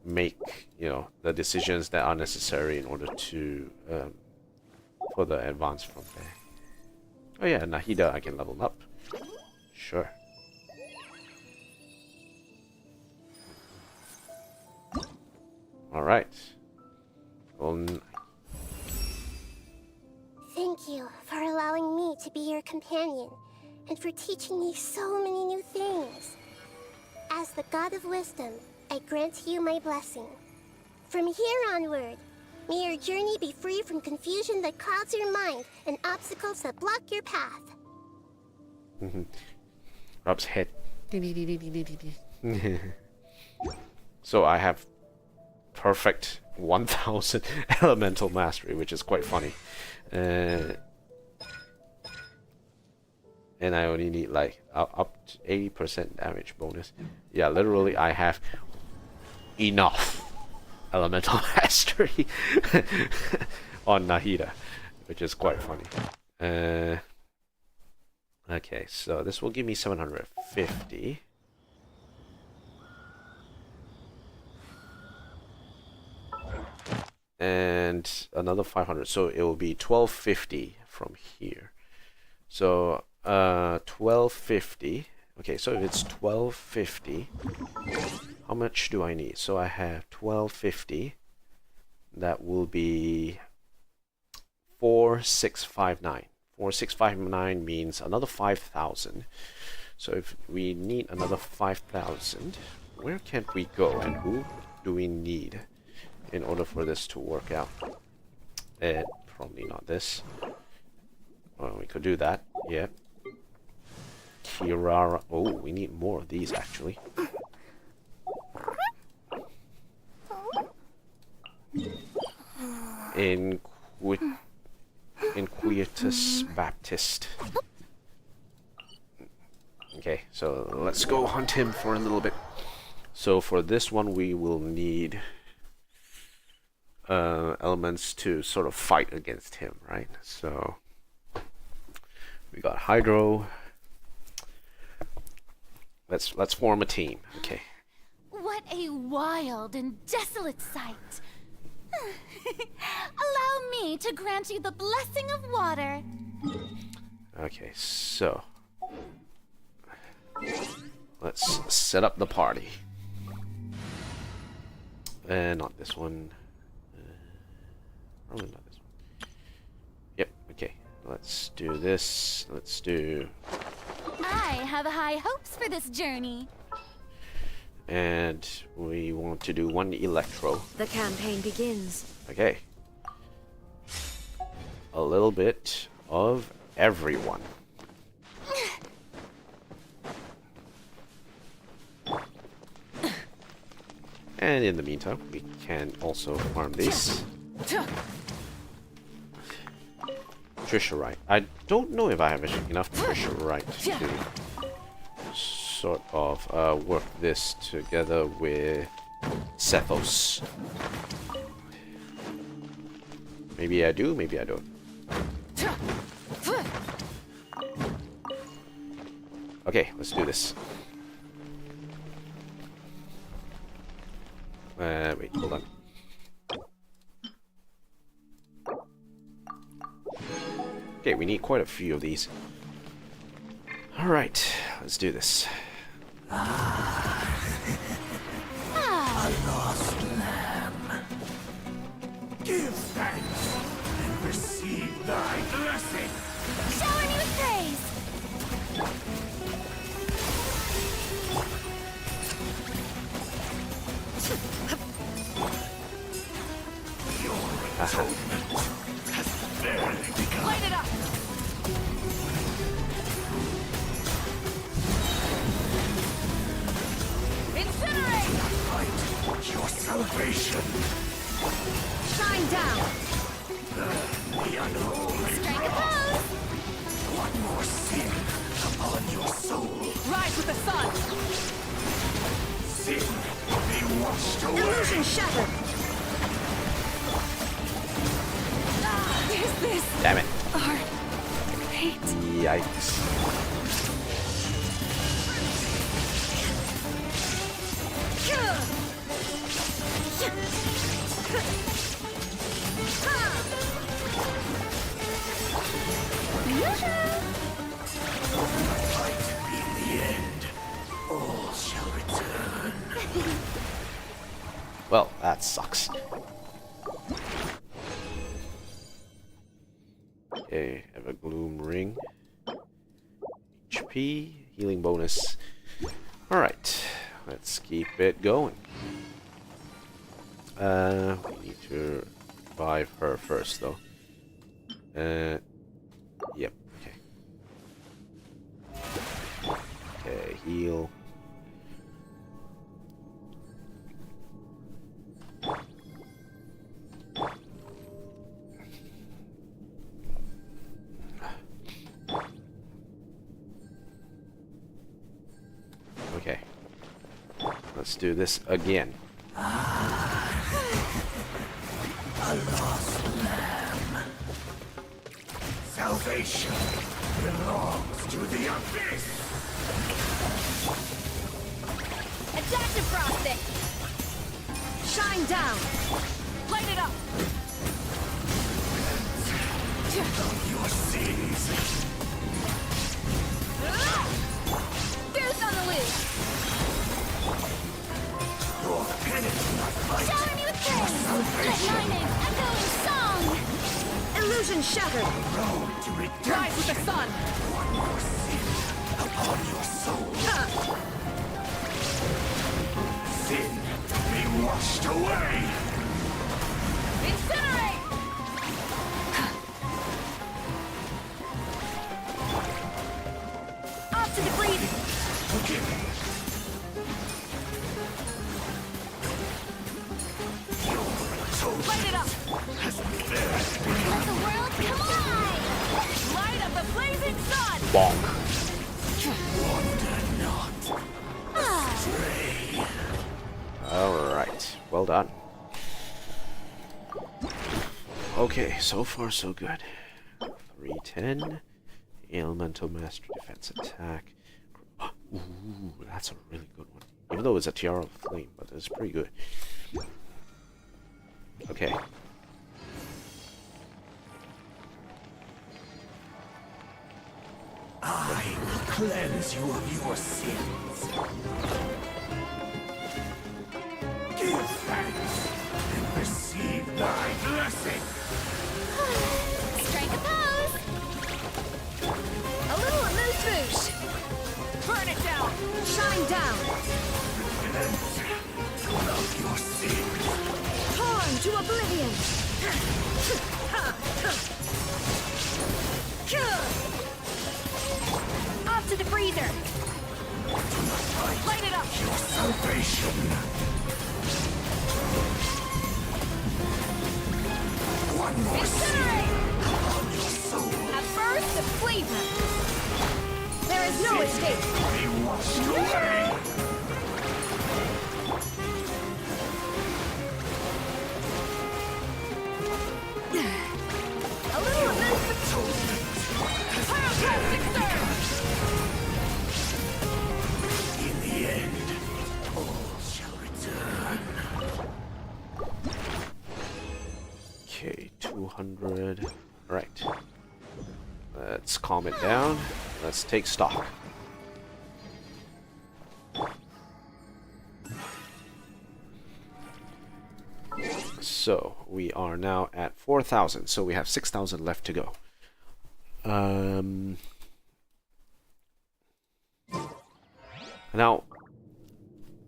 Speaker 1: make, you know, the decisions that are necessary in order to further advance from there. Oh yeah, Nahida I can level up. Sure. Alright. Well,
Speaker 6: Thank you for allowing me to be your companion, and for teaching me so many new things. As the God of Wisdom, I grant you my blessing. From here onward, may your journey be free from confusion that clouds your mind and obstacles that block your path.
Speaker 1: Rob's head. So I have perfect 1000 elemental mastery, which is quite funny. And I only need like up to 80% damage bonus. Yeah, literally I have enough elemental mastery on Nahida, which is quite funny. Okay, so this will give me 750. And another 500, so it will be 1250 from here. So 1250. Okay, so if it's 1250, how much do I need? So I have 1250. That will be 4659. 4659 means another 5,000. So if we need another 5,000, where can we go and who do we need in order for this to work out? Probably not this. Well, we could do that. Yep. Kirara. Oh, we need more of these actually. Inquietus Baptist. Okay, so let's go hunt him for a little bit. So for this one, we will need elements to sort of fight against him, right? So we got Hydro. Let's form a team. Okay.
Speaker 2: What a wild and desolate sight. Allow me to grant you the blessing of water.
Speaker 1: Okay, so let's set up the party. Not this one. Probably not this one. Yep, okay. Let's do this. Let's do...
Speaker 2: I have high hopes for this journey.
Speaker 1: And we want to do one Electro.
Speaker 4: The campaign begins.
Speaker 1: Okay. A little bit of everyone. And in the meantime, we can also farm these. Trisharite. I don't know if I have enough Trisharite to sort of work this together with Sethos. Maybe I do, maybe I don't. Okay, let's do this. Wait, hold on. Okay, we need quite a few of these. Alright, let's do this.
Speaker 5: A lost lamb. Give thanks and receive thy blessing.
Speaker 2: Shower me with praise.
Speaker 5: Has barely begun.
Speaker 2: Light it up. Incinerate.
Speaker 5: Fight your salvation.
Speaker 4: Shine down!
Speaker 5: The unholy.
Speaker 2: Strike a pose!
Speaker 5: One more sin upon your soul.
Speaker 2: Rise with the sun!
Speaker 5: Sin be washed away.
Speaker 2: Illusion shattered! Is this
Speaker 1: Damn it.
Speaker 2: our fate?
Speaker 1: Yikes.
Speaker 5: In the end, all shall return.
Speaker 1: Well, that sucks. Okay, have a gloom ring. HP, healing bonus. Alright, let's keep it going. We need to revive her first though. Yep, okay. Okay, heal. Okay. Let's do this again.
Speaker 5: A lost lamb. Salvation belongs to the abyss.
Speaker 2: Adaptive frosting! Shine down! Light it up!
Speaker 5: Of your sins.
Speaker 2: Deuce on the loose!
Speaker 5: Your penitent fight.
Speaker 2: Shower me with praise! Let my name echo in song! Illusion shattered!
Speaker 5: Road to redemption.
Speaker 2: Rise with the sun!
Speaker 5: One more sin upon your soul. Sin be washed away.
Speaker 2: Incinerate! Off to the breathing!
Speaker 5: Forgive me. Your atonement
Speaker 2: Light it up!
Speaker 5: has barely
Speaker 2: Let the world come alive! Light up the blazing sun!
Speaker 1: Bonk.
Speaker 5: wander not. Stray.
Speaker 1: Alright, well done. Okay, so far so good. 310. Elemental Master Defense Attack. Ooh, that's a really good one. Even though it's a Tiara of Flame, but it's pretty good. Okay.
Speaker 5: I will cleanse you of your sins. Give thanks and receive thy blessing.
Speaker 2: Strike a pose! A little amuse-bouche! Burn it down! Shine down!
Speaker 5: Repent of your sins.
Speaker 2: Torn to oblivion! Off to the freezer! Light it up!
Speaker 5: Your salvation. One more sin
Speaker 2: Incinerate!
Speaker 5: upon your soul.
Speaker 2: A burst of flavor! There is no escape!
Speaker 5: Be washed away.
Speaker 2: A little amuse-bouche! Pyroclastic surge!
Speaker 5: In the end, all shall return.
Speaker 1: Okay, 200. Alright. Let's calm it down. Let's take stock. So, we are now at 4,000. So, we have 6,000 left to go. Now,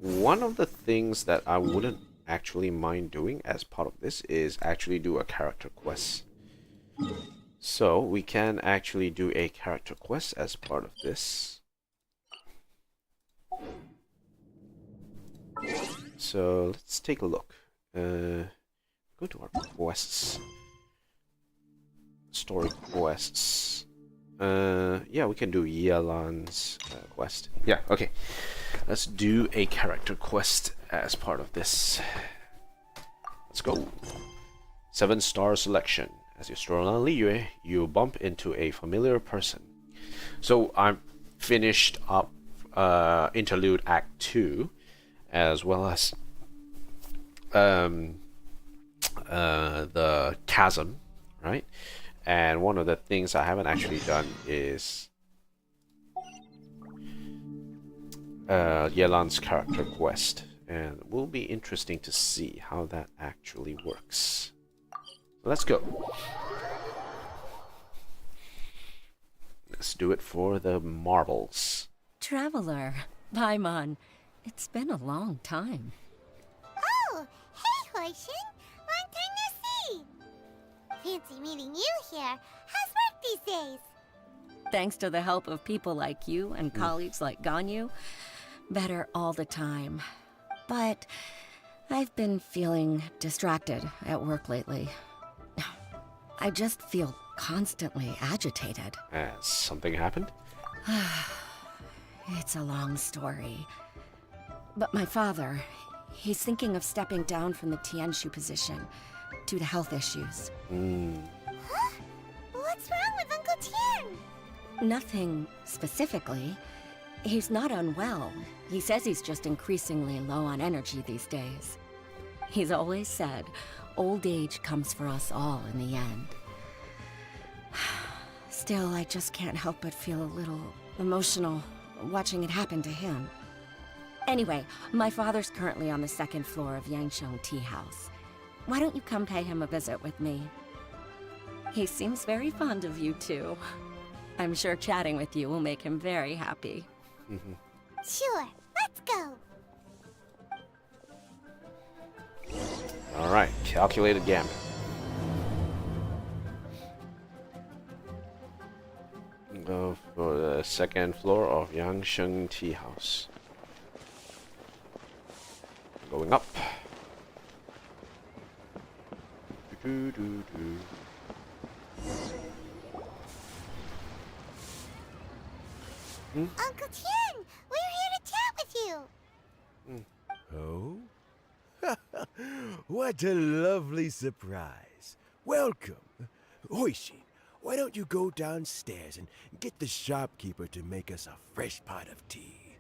Speaker 1: one of the things that I wouldn't actually mind doing as part of this is actually do a character quest. So we can actually do a character quest as part of this. So let's take a look. Go to our quests. Story Quests. Yeah, we can do Yelan's quest. Yeah, okay. Let's do a character quest as part of this. Let's go. 7-star selection. As you stroll on Liyue, you bump into a familiar person. So I finished up Interlude Act 2, as well as the Chasm, right? And one of the things I haven't actually done is Yelan's character quest, and it will be interesting to see how that actually works. So let's go. Let's do it for the marbles.
Speaker 7: Traveler, Paimon, it's been a long time.
Speaker 6: Oh, hey, Hoishin. Long time no see. Fancy meeting you here. How's work these days?
Speaker 7: Thanks to the help of people like you and colleagues like Ganyu, better all the time. But I've been feeling distracted at work lately. I just feel constantly agitated.
Speaker 1: Has something happened?
Speaker 7: It's a long story. But my father, he's thinking of stepping down from the Tianshu position due to health issues.
Speaker 6: Huh? What's wrong with Uncle Tian?
Speaker 7: Nothing specifically. He's not unwell. He says he's just increasingly low on energy these days. He's always said, old age comes for us all in the end. Still, I just can't help but feel a little emotional watching it happen to him. Anyway, my father's currently on the 2nd floor of Yangsheng Tea House. Why don't you come pay him a visit with me? He seems very fond of you too. I'm sure chatting with you will make him very happy.
Speaker 6: Sure, let's go.
Speaker 1: Alright, calculated gambit. Go for the 2nd floor of Yangsheng Tea House. Going up.
Speaker 6: Uncle Tian, we're here to chat with you.
Speaker 8: Oh? What a lovely surprise. Welcome. Hoishin, why don't you go downstairs and get the shopkeeper to make us a fresh pot of tea?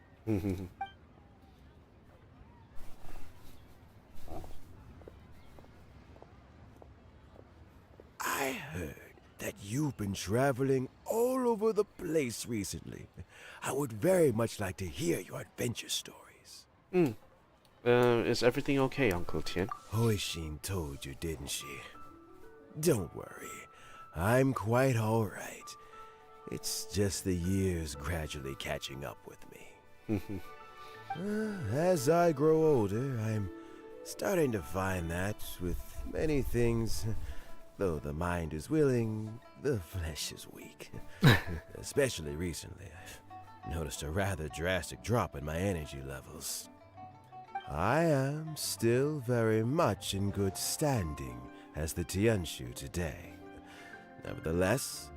Speaker 8: I heard that you've been traveling all over the place recently. I would very much like to hear your adventure stories.
Speaker 1: Is everything okay, Uncle Tian?
Speaker 8: Hoishin told you, didn't she? Don't worry. I'm quite all right. It's just the years gradually catching up with me. As I grow older, I'm starting to find that with many things, though the mind is willing, the flesh is weak. Especially recently, I've noticed a rather drastic drop in my energy levels. I am still very much in good standing as the Tianshu today. Nevertheless,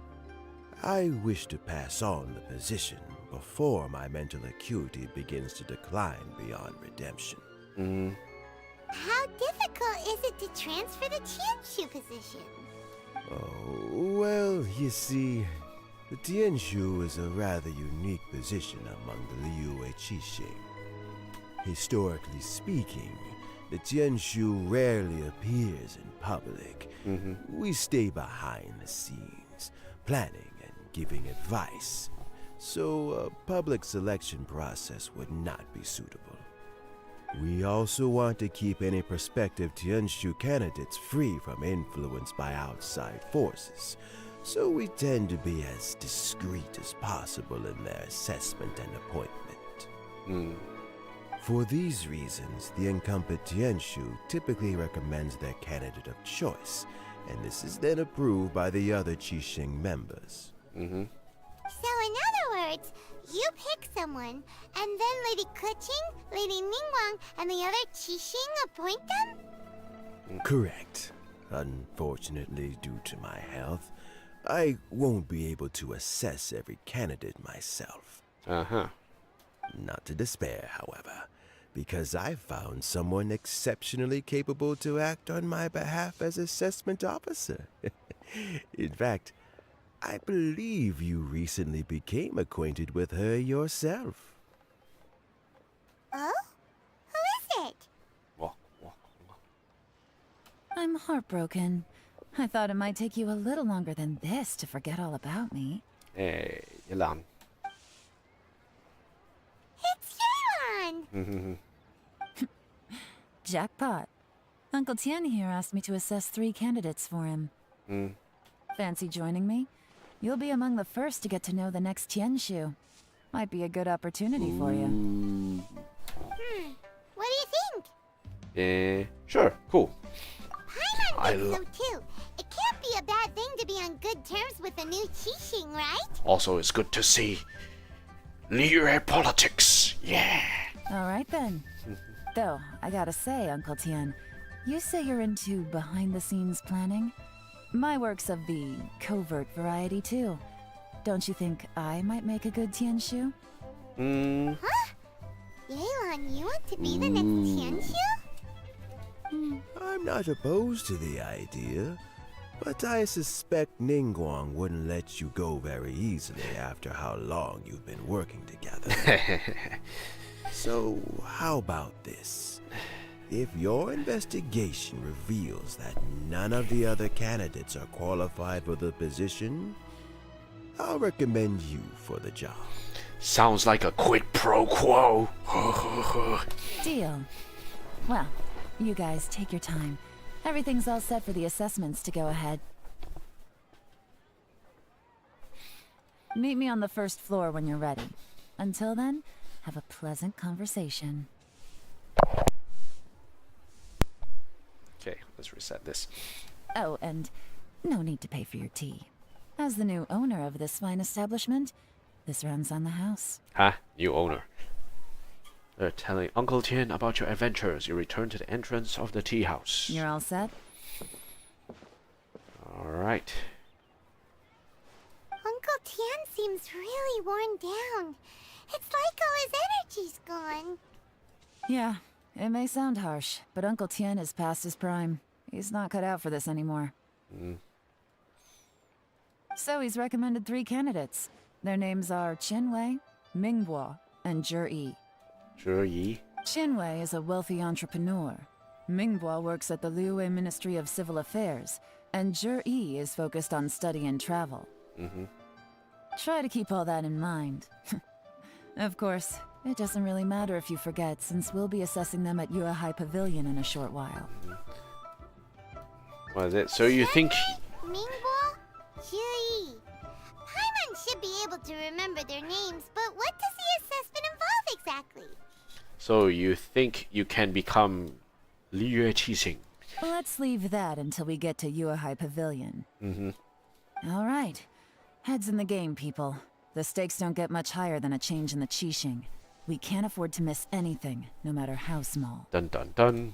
Speaker 8: I wish to pass on the position before my mental acuity begins to decline beyond redemption.
Speaker 6: How difficult is it to transfer the Tianshu position?
Speaker 8: Oh, well, you see, the Tianshu is a rather unique position among the Liyue Qixing. Historically speaking, the Tianshu rarely appears in public. We stay behind the scenes, planning and giving advice, so a public selection process would not be suitable. We also want to keep any prospective Tianshu candidates free from influence by outside forces, so we tend to be as discreet as possible in their assessment and appointment. For these reasons, the incumbent Tianshu typically recommends their candidate of choice, and this is then approved by the other Qixing members.
Speaker 6: So in other words, you pick someone, and then Lady Keqing, Lady Ningguang, and the other Qixing appoint them?
Speaker 8: Correct. Unfortunately, due to my health, I won't be able to assess every candidate myself.
Speaker 1: Uh-huh.
Speaker 8: Not to despair, however, because I found someone exceptionally capable to act on my behalf as assessment officer. In fact, I believe you recently became acquainted with her yourself.
Speaker 6: Oh? Who is it?
Speaker 1: Walk, walk, walk.
Speaker 2: I'm heartbroken. I thought it might take you a little longer than this to forget all about me.
Speaker 1: Hey, Yelan.
Speaker 6: It's Yelan!
Speaker 2: Jackpot. Uncle Tien here asked me to assess 3 candidates for him. Fancy joining me? You'll be among the first to get to know the next Tianshu. Might be a good opportunity for you.
Speaker 6: What do you think?
Speaker 1: Sure, cool.
Speaker 6: Paimon
Speaker 1: I
Speaker 6: thinks so too. It can't be a bad thing to be on good terms with a new Qixing, right?
Speaker 1: Also, it's good to see Liyue politics. Yeah.
Speaker 2: Alright then. Though, I gotta say, Uncle Tien, you say you're into behind-the-scenes planning? My work's of the covert variety too. Don't you think I might make a good Tianshu?
Speaker 6: Yelan, you want to be the next Tianshu?
Speaker 8: I'm not opposed to the idea, but I suspect Ningguang wouldn't let you go very easily after how long you've been working together. So, how about this? If your investigation reveals that none of the other candidates are qualified for the position, I'll recommend you for the job.
Speaker 1: Sounds like a quid pro quo.
Speaker 2: Deal. Well, you guys take your time. Everything's all set for the assessments to go ahead. Meet me on the first floor when you're ready. Until then, have a pleasant conversation.
Speaker 1: Okay, let's reset this.
Speaker 2: Oh, and no need to pay for your tea. As the new owner of this fine establishment, this runs on the house.
Speaker 1: Huh? New owner. They're telling Uncle Tien about your adventures. You return to the entrance of the tea house.
Speaker 2: You're all set?
Speaker 1: Alright.
Speaker 6: Uncle Tien seems really worn down. It's like all his energy's gone.
Speaker 2: Yeah, it may sound harsh, but Uncle Tien is past his prime. He's not cut out for this anymore. So he's recommended 3 candidates. Their names are Qinwei, Mingguo, and Zhi.
Speaker 1: Zhi.
Speaker 2: Qinwei is a wealthy entrepreneur. Mingguo works at the Liyue Ministry of Civil Affairs, and Zhi is focused on study and travel. Try to keep all that in mind. Of course, it doesn't really matter if you forget, since we'll be assessing them at Yuehai Pavilion in a short while.
Speaker 1: What is it? So you think...
Speaker 6: Mingguo? Zhi. Paimon should be able to remember their names, but what does the assessment involve exactly?
Speaker 1: So you think you can become Liyue Qixing?
Speaker 2: Let's leave that until we get to Yuehai Pavilion. All right. Heads in the game, people. The stakes don't get much higher than a change in the Qixing. We can't afford to miss anything, no matter how small.
Speaker 1: Dun dun dun.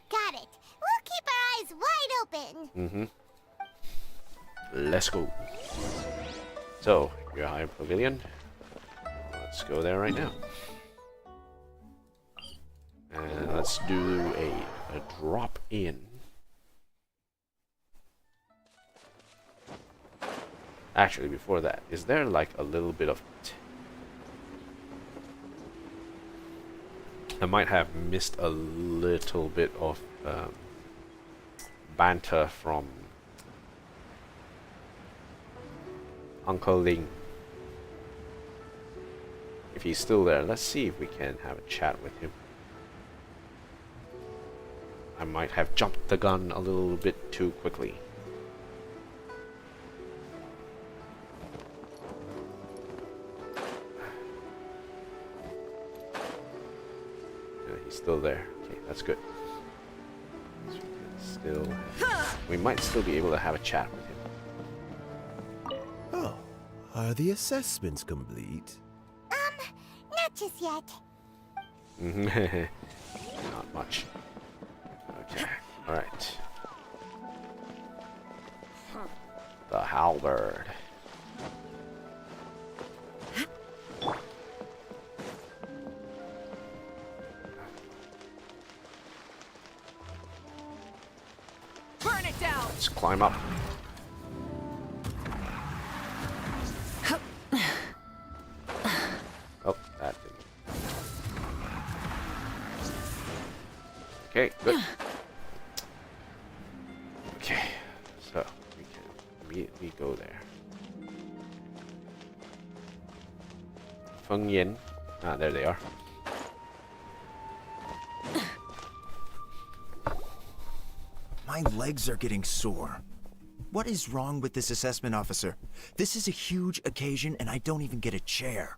Speaker 6: Got it. We'll keep our eyes wide open.
Speaker 1: Let's go. So, Yuehai Pavilion. Let's go there right now. And let's do a drop in. Actually, before that, is there like a little bit of... I might have missed a little bit of banter from Uncle Ling. If he's still there, let's see if we can have a chat with him. I might have jumped the gun a little bit too quickly. He's still there. Okay, that's good. So we might still be able to have a chat with him.
Speaker 8: Oh, are the assessments complete?
Speaker 6: Not just yet.
Speaker 1: Not much. Okay, alright. The halberd.
Speaker 2: Burn it down!
Speaker 1: Let's climb up. Oh, that didn't. Okay, good. Okay, so we can immediately go there. Feng Yin. Ah, there they are.
Speaker 9: My legs are getting sore. What is wrong with this assessment officer? This is a huge occasion and I don't even get a chair.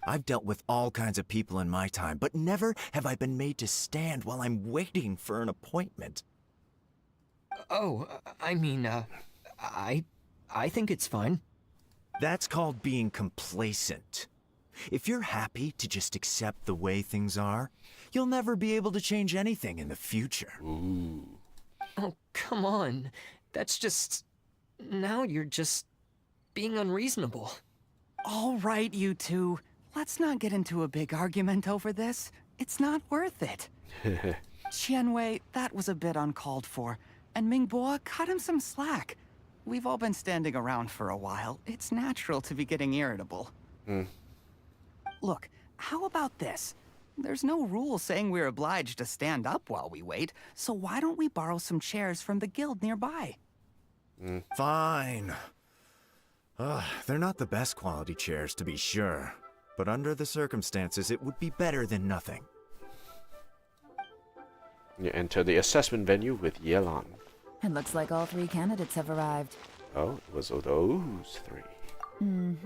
Speaker 9: I've dealt with all kinds of people in my time, but never have I been made to stand while I'm waiting for an appointment.
Speaker 10: Oh, I mean, I think it's fine.
Speaker 9: That's called being complacent. If you're happy to just accept the way things are, you'll never be able to change anything in the future.
Speaker 1: Ooh.
Speaker 10: Oh, come on. That's just... Now you're just being unreasonable.
Speaker 11: All right, you two. Let's not get into a big argument over this. It's not worth it. Qianwei, that was a bit uncalled for. And Mingbo, cut him some slack. We've all been standing around for a while. It's natural to be getting irritable. Look, how about this? There's no rule saying we're obliged to stand up while we wait, so why don't we borrow some chairs from the guild nearby?
Speaker 9: Fine. They're not the best quality chairs, to be sure. But under the circumstances, it would be better than nothing.
Speaker 1: You enter the assessment venue with Yelan.
Speaker 2: It looks like all 3 candidates have arrived.
Speaker 1: Oh, it was those 3.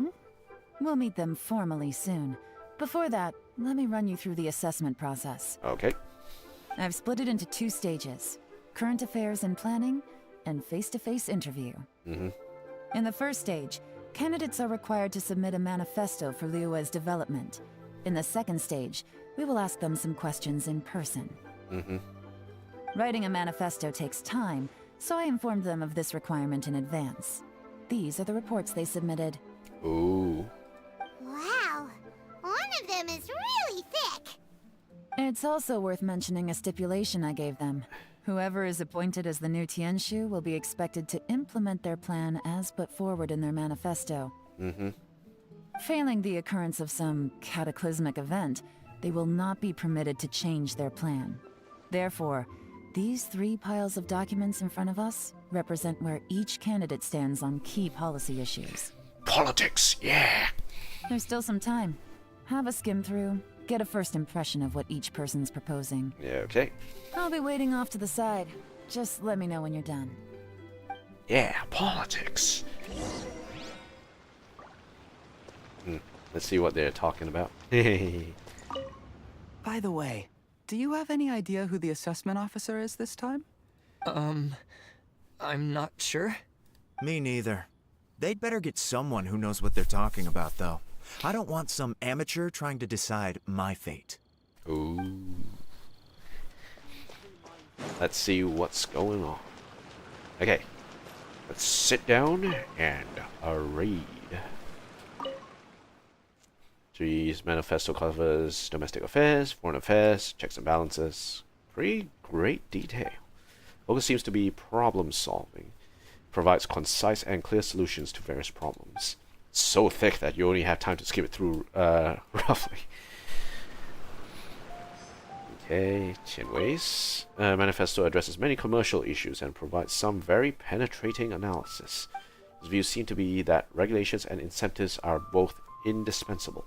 Speaker 2: We'll meet them formally soon. Before that, let me run you through the assessment process.
Speaker 1: Okay.
Speaker 2: I've split it into 2 stages: current affairs and planning, and face-to-face interview. In the first stage, candidates are required to submit a manifesto for Liyue's development. In the second stage, we will ask them some questions in person. Writing a manifesto takes time, so I informed them of this requirement in advance. These are the reports they submitted.
Speaker 1: Ooh.
Speaker 6: Wow, one of them is really thick.
Speaker 2: It's also worth mentioning a stipulation I gave them. Whoever is appointed as the new Tianshu will be expected to implement their plan as put forward in their manifesto. Failing the occurrence of some cataclysmic event, they will not be permitted to change their plan. Therefore, these 3 piles of documents in front of us represent where each candidate stands on key policy issues.
Speaker 1: Politics, yeah.
Speaker 2: There's still some time. Have a skim through, get a first impression of what each person's proposing.
Speaker 1: Yeah, okay.
Speaker 2: I'll be waiting off to the side. Just let me know when you're done.
Speaker 1: Yeah, politics. Let's see what they're talking about.
Speaker 11: By the way, do you have any idea who the assessment officer is this time?
Speaker 10: I'm not sure.
Speaker 9: Me neither. They'd better get someone who knows what they're talking about, though. I don't want some amateur trying to decide my fate.
Speaker 1: Ooh. Let's see what's going on. Okay. Let's sit down and read. Tree's manifesto covers domestic affairs, foreign affairs, checks and balances. Pretty great detail. Focus seems to be problem solving. Provides concise and clear solutions to various problems. It's so thick that you only have time to skip it through roughly. Okay, Qianwei's manifesto addresses many commercial issues and provides some very penetrating analysis. His views seem to be that regulations and incentives are both indispensable.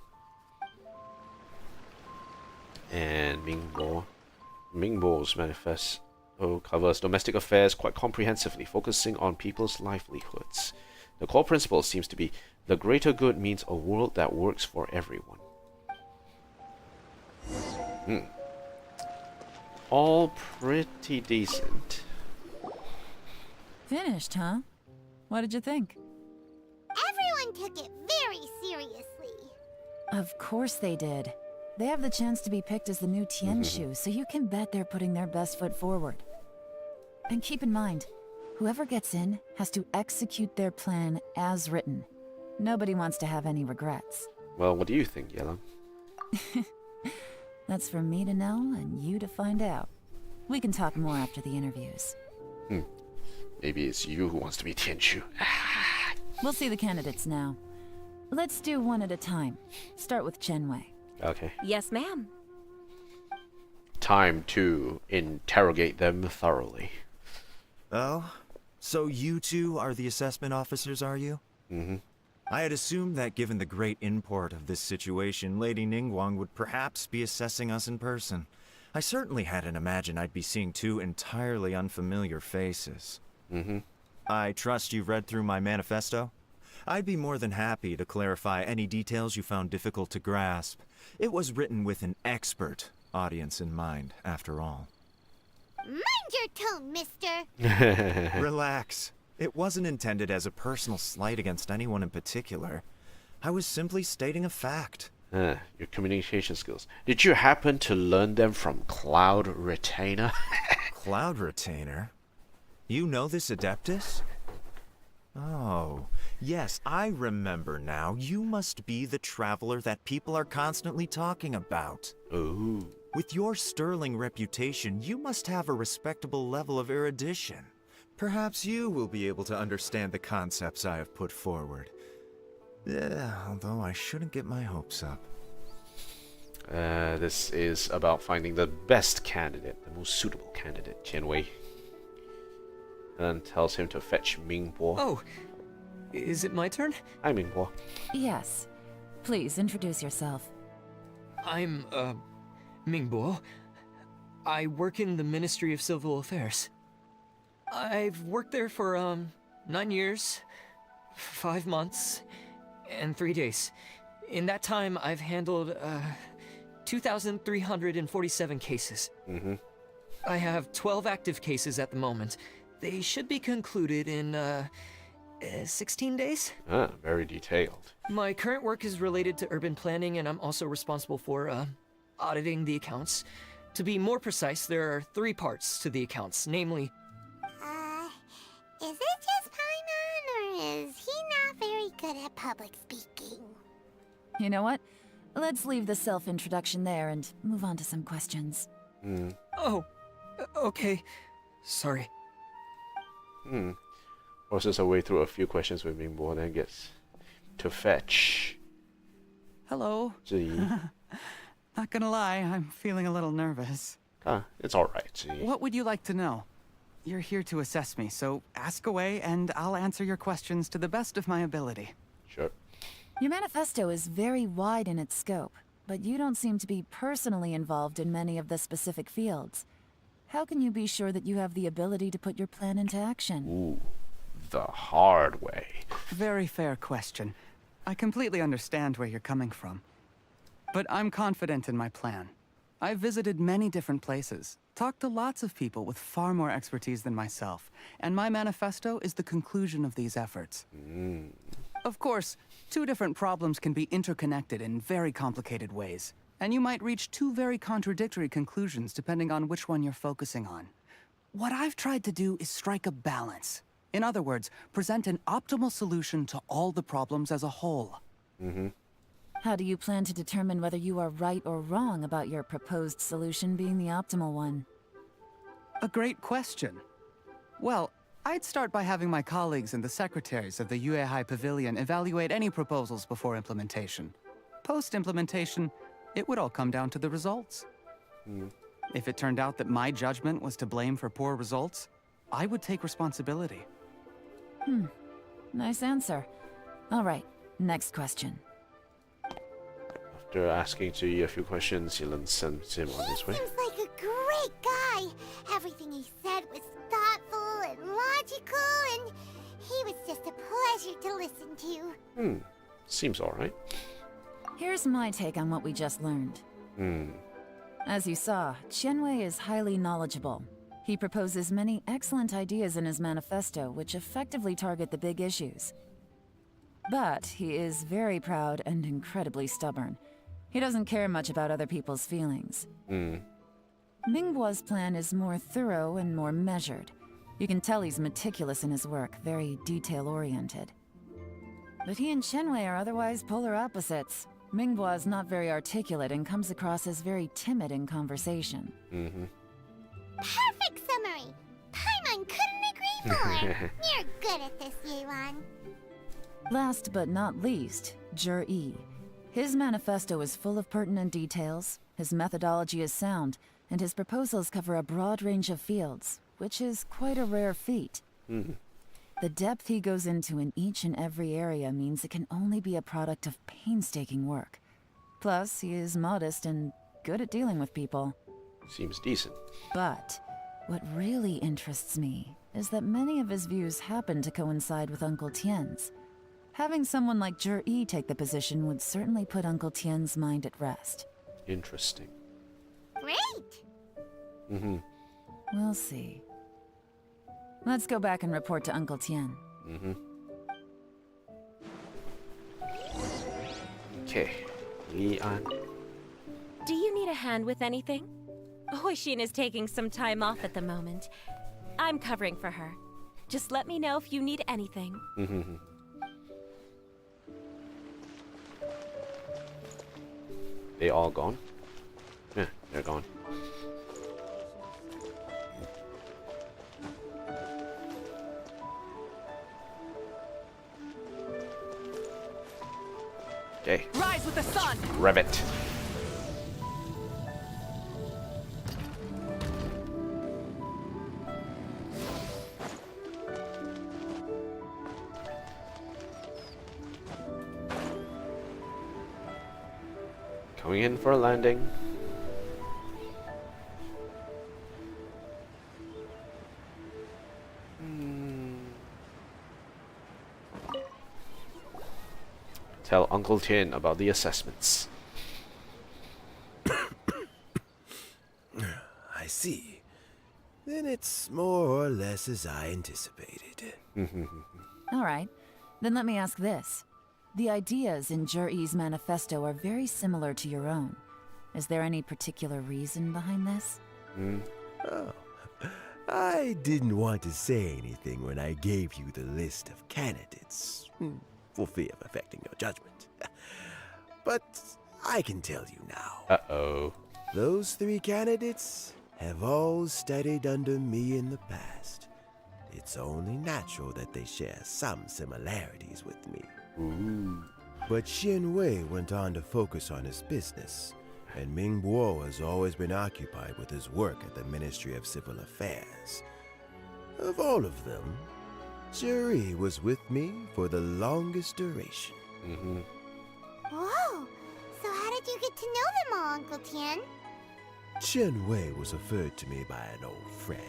Speaker 1: And Mingbo's manifesto covers domestic affairs quite comprehensively, focusing on people's livelihoods. The core principle seems to be the greater good means a world that works for everyone. All pretty decent.
Speaker 2: Finished, huh? What did you think?
Speaker 6: Everyone took it very seriously.
Speaker 2: Of course they did. They have the chance to be picked as the new Tianshu, so you can bet they're putting their best foot forward. And keep in mind, Whoever gets in has to execute their plan as written. Nobody wants to have any regrets.
Speaker 1: Well, what do you think, Yelan?
Speaker 2: That's for me to know and you to find out. We can talk more after the interviews.
Speaker 1: Maybe it's you who wants to be Tianshu.
Speaker 2: We'll see the candidates now. Let's do one at a time. Start with Chenwei.
Speaker 1: Okay.
Speaker 7: Yes, ma'am.
Speaker 1: Time to interrogate them thoroughly.
Speaker 9: Oh? So you two are the assessment officers, are you?
Speaker 1: Mm-hmm.
Speaker 9: I had assumed that given the great import of this situation, Lady Ningguang would perhaps be assessing us in person. I certainly hadn't imagined I'd be seeing two entirely unfamiliar faces.
Speaker 1: Mm-hmm.
Speaker 9: I trust you've read through my manifesto? I'd be more than happy to clarify any details you found difficult to grasp. It was written with an expert audience in mind, after all.
Speaker 6: Mind your tone, mister!
Speaker 9: Relax. It wasn't intended as a personal slight against anyone in particular. I was simply stating a fact.
Speaker 1: Your communication skills. Did you happen to learn them from Cloud Retainer?
Speaker 9: Cloud Retainer? You know this Adeptus? Oh, yes, I remember now. You must be the traveler that people are constantly talking about.
Speaker 1: Ooh.
Speaker 9: With your sterling reputation, you must have a respectable level of erudition. Perhaps you will be able to understand the concepts I have put forward. Although I shouldn't get my hopes up.
Speaker 1: This is about finding the best candidate, the most suitable candidate, Tianwei. And tells him to fetch Mingbo.
Speaker 10: Oh, is it my turn?
Speaker 1: Hi, Mingbo.
Speaker 2: Yes. Please introduce yourself.
Speaker 10: I'm, Mingbo. I work in the Ministry of Civil Affairs. I've worked there for, 9 years, 5 months, and 3 days. In that time, I've handled, 2,347 cases.
Speaker 1: Mm-hmm.
Speaker 10: I have 12 active cases at the moment. They should be concluded in, 16 days?
Speaker 1: Very detailed.
Speaker 10: My current work is related to urban planning, and I'm also responsible for, auditing the accounts. To be more precise, there are 3 parts to the accounts, namely...
Speaker 6: Is it just Paimon, or is he not very good at public speaking?
Speaker 2: You know what? Let's leave the self-introduction there and move on to some questions.
Speaker 10: Oh, okay. Sorry.
Speaker 1: Forces our way through a few questions with Mingbo and then gets to fetch
Speaker 11: Hello.
Speaker 1: Ziyi.
Speaker 11: Not gonna lie, I'm feeling a little nervous.
Speaker 1: It's alright, Ziyi.
Speaker 11: What would you like to know? You're here to assess me, so ask away and I'll answer your questions to the best of my ability.
Speaker 1: Sure.
Speaker 2: Your manifesto is very wide in its scope, but you don't seem to be personally involved in many of the specific fields. How can you be sure that you have the ability to put your plan into action?
Speaker 1: Ooh, the hard way.
Speaker 11: Very fair question. I completely understand where you're coming from. But I'm confident in my plan. I've visited many different places, talked to lots of people with far more expertise than myself, and my manifesto is the conclusion of these efforts. Of course, 2 different problems can be interconnected in very complicated ways, and you might reach 2 very contradictory conclusions depending on which one you're focusing on. What I've tried to do is strike a balance. In other words, present an optimal solution to all the problems as a whole.
Speaker 2: How do you plan to determine whether you are right or wrong about your proposed solution being the optimal one?
Speaker 11: A great question. Well, I'd start by having my colleagues and the secretaries of the Yuehai Pavilion evaluate any proposals before implementation. Post-implementation, it would all come down to the results. If it turned out that my judgment was to blame for poor results, I would take responsibility.
Speaker 2: Nice answer. All right, next question.
Speaker 1: After asking Ziyi a few questions, Yelan sends him on his way.
Speaker 6: Seems like a great guy. Everything he said was thoughtful and logical, and he was just a pleasure to listen to.
Speaker 1: Seems alright.
Speaker 2: Here's my take on what we just learned. As you saw, Qianwei is highly knowledgeable. He proposes many excellent ideas in his manifesto which effectively target the big issues. But he is very proud and incredibly stubborn. He doesn't care much about other people's feelings. Mingbo's plan is more thorough and more measured. You can tell he's meticulous in his work, very detail-oriented. But he and Shenwei are otherwise polar opposites. Minghua is not very articulate and comes across as very timid in conversation.
Speaker 6: Perfect summary! Paimon couldn't agree more! You're good at this, Yelan.
Speaker 2: Last but not least, Zhi. His manifesto is full of pertinent details, his methodology is sound, and his proposals cover a broad range of fields, which is quite a rare feat. The depth he goes into in each and every area means it can only be a product of painstaking work. Plus, he is modest and good at dealing with people.
Speaker 1: Seems decent.
Speaker 2: But what really interests me is that many of his views happen to coincide with Uncle Tien's. Having someone like Zhi take the position would certainly put Uncle Tien's mind at rest.
Speaker 1: Interesting.
Speaker 6: Great!
Speaker 2: We'll see. Let's go back and report to Uncle Tien.
Speaker 1: Okay. Yelan.
Speaker 7: Do you need a hand with anything? Huixin is taking some time off at the moment. I'm covering for her. Just let me know if you need anything.
Speaker 1: They all gone? Yeah, they're gone. Okay.
Speaker 11: Rise with the sun!
Speaker 1: Rev it. Coming in for a landing. Tell Uncle Tien about the assessments.
Speaker 8: I see. Then it's more or less as I anticipated.
Speaker 2: All right, then let me ask this. The ideas in Zhi's manifesto are very similar to your own. Is there any particular reason behind this?
Speaker 8: Oh, I didn't want to say anything when I gave you the list of candidates, for fear of affecting your judgment. But I can tell you now.
Speaker 1: Uh-oh.
Speaker 8: Those 3 candidates have all studied under me in the past. It's only natural that they share some similarities with me. But Xianwei went on to focus on his business, and Mingbo has always been occupied with his work at the Ministry of Civil Affairs. Of all of them, Zhi was with me for the longest duration.
Speaker 6: Whoa! So how did you get to know them all, Uncle Tien?
Speaker 8: Qianwei was referred to me by an old friend.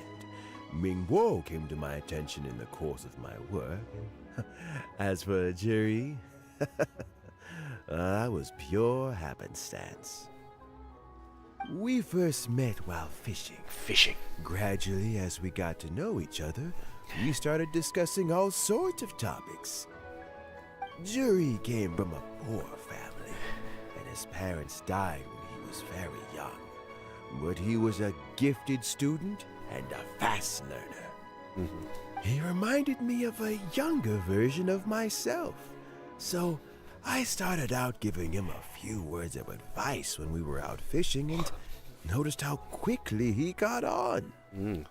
Speaker 8: Mingbo came to my attention in the course of my work. As for Zhi, that was pure happenstance. We first met while fishing. Gradually, as we got to know each other, we started discussing all sorts of topics. Zhi came from a poor family, and his parents died when he was very young. But he was a gifted student and a fast learner. He reminded me of a younger version of myself. So I started out giving him a few words of advice when we were out fishing and noticed how quickly he caught on.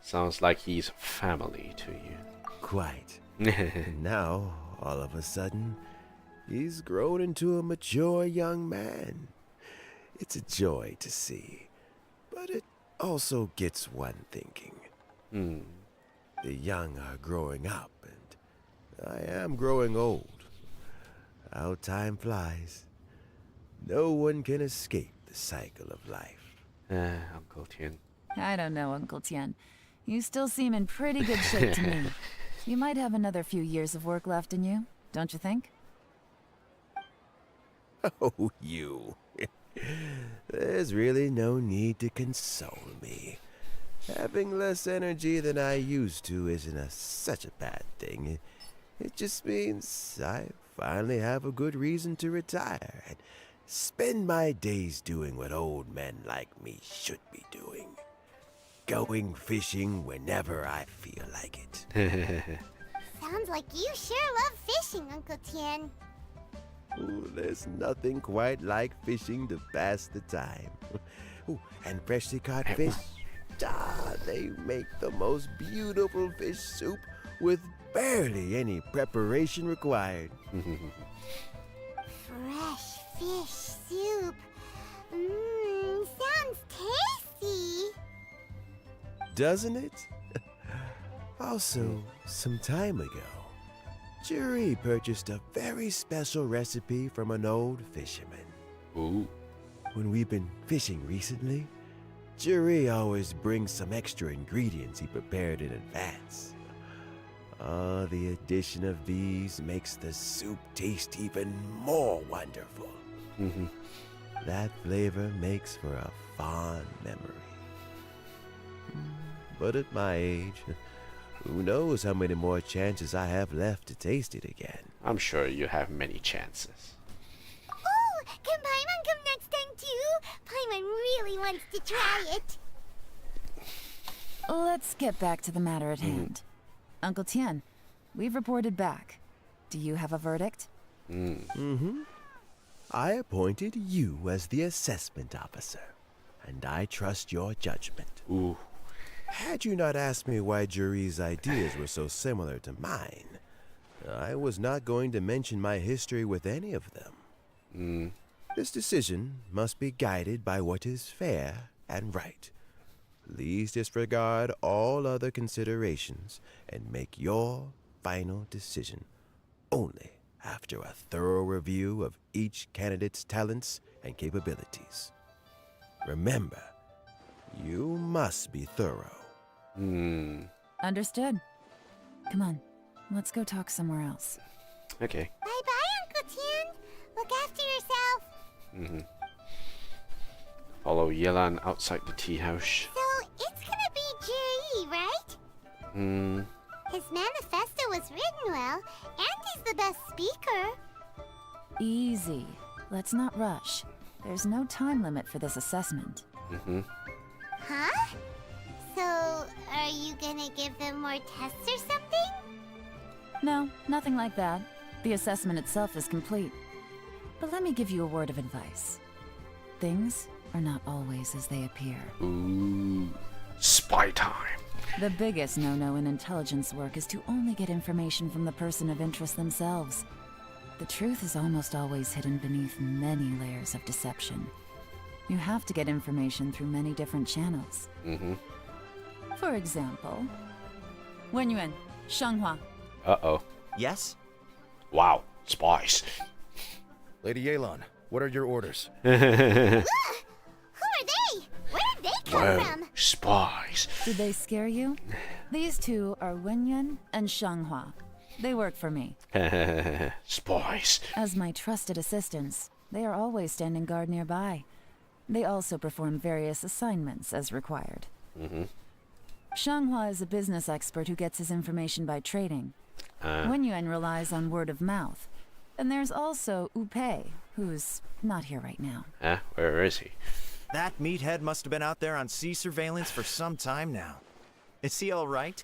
Speaker 1: Sounds like he's family to you.
Speaker 8: Quite. And now, all of a sudden, he's grown into a mature young man. It's a joy to see, but it also gets one thinking. The young are growing up, and I am growing old. How time flies. No one can escape the cycle of life.
Speaker 1: Uncle Tien.
Speaker 2: I don't know, Uncle Tien. You still seem in pretty good shape to me. You might have another few years of work left in you, don't you think?
Speaker 8: Oh, you. There's really no need to console me. Having less energy than I used to isn't such a bad thing. It just means I finally have a good reason to retire and spend my days doing what old men like me should be doing. going fishing whenever I feel like it.
Speaker 6: Sounds like you sure love fishing, Uncle Tian.
Speaker 8: Ooh, there's nothing quite like fishing to pass the time. Ooh, and freshly caught fish, they make the most beautiful fish soup with barely any preparation required.
Speaker 6: Fresh fish soup. Sounds tasty.
Speaker 8: Doesn't it? Also, some time ago, Juri purchased a very special recipe from an old fisherman.
Speaker 1: Ooh.
Speaker 8: When we've been fishing recently, Juri always brings some extra ingredients he prepared in advance. The addition of these makes the soup taste even more wonderful. That flavor makes for a fond memory. But at my age, who knows how many more chances I have left to taste it again.
Speaker 1: I'm sure you have many chances.
Speaker 6: Oh, can Paimon come next time too? Paimon really wants to try it.
Speaker 2: Let's get back to the matter at hand. Uncle Tian, we've reported back. Do you have a verdict?
Speaker 8: I appointed you as the assessment officer, and I trust your judgment.
Speaker 1: Ooh.
Speaker 8: Had you not asked me why Juri's ideas were so similar to mine, I was not going to mention my history with any of them. This decision must be guided by what is fair and right. Please disregard all other considerations and make your final decision only after a thorough review of each candidate's talents and capabilities. Remember, you must be thorough.
Speaker 2: Understood. Come on, let's go talk somewhere else.
Speaker 1: Okay.
Speaker 6: Bye-bye, Uncle Tian. Look after yourself.
Speaker 1: Follow Yelan outside the tea house.
Speaker 6: So, it's gonna be Juri, right? His manifesto was written well, and he's the best speaker.
Speaker 2: Easy. Let's not rush. There's no time limit for this assessment.
Speaker 6: Huh? So, are you gonna give them more tests or something?
Speaker 2: No, nothing like that. The assessment itself is complete. But let me give you a word of advice. Things are not always as they appear.
Speaker 1: Ooh. Spy time.
Speaker 2: The biggest no-no in intelligence work is to only get information from the person of interest themselves. The truth is almost always hidden beneath many layers of deception. You have to get information through many different channels. For example, Wenyuan, Shanghua.
Speaker 1: Uh-oh.
Speaker 9: Yes?
Speaker 1: Wow. Spies.
Speaker 3: Lady Yelan, what are your orders?
Speaker 6: Who are they? Where did they come from?
Speaker 1: Spies.
Speaker 2: Did they scare you? These two are Wenyuan and Shanghua. They work for me.
Speaker 1: Spies.
Speaker 2: As my trusted assistants, they are always standing guard nearby. They also perform various assignments as required. Shanghua is a business expert who gets his information by trading. Wenyuan relies on word of mouth. And there's also Upei, who's not here right now.
Speaker 1: Where is he?
Speaker 9: That meathead must have been out there on sea surveillance for some time now. Is he all right?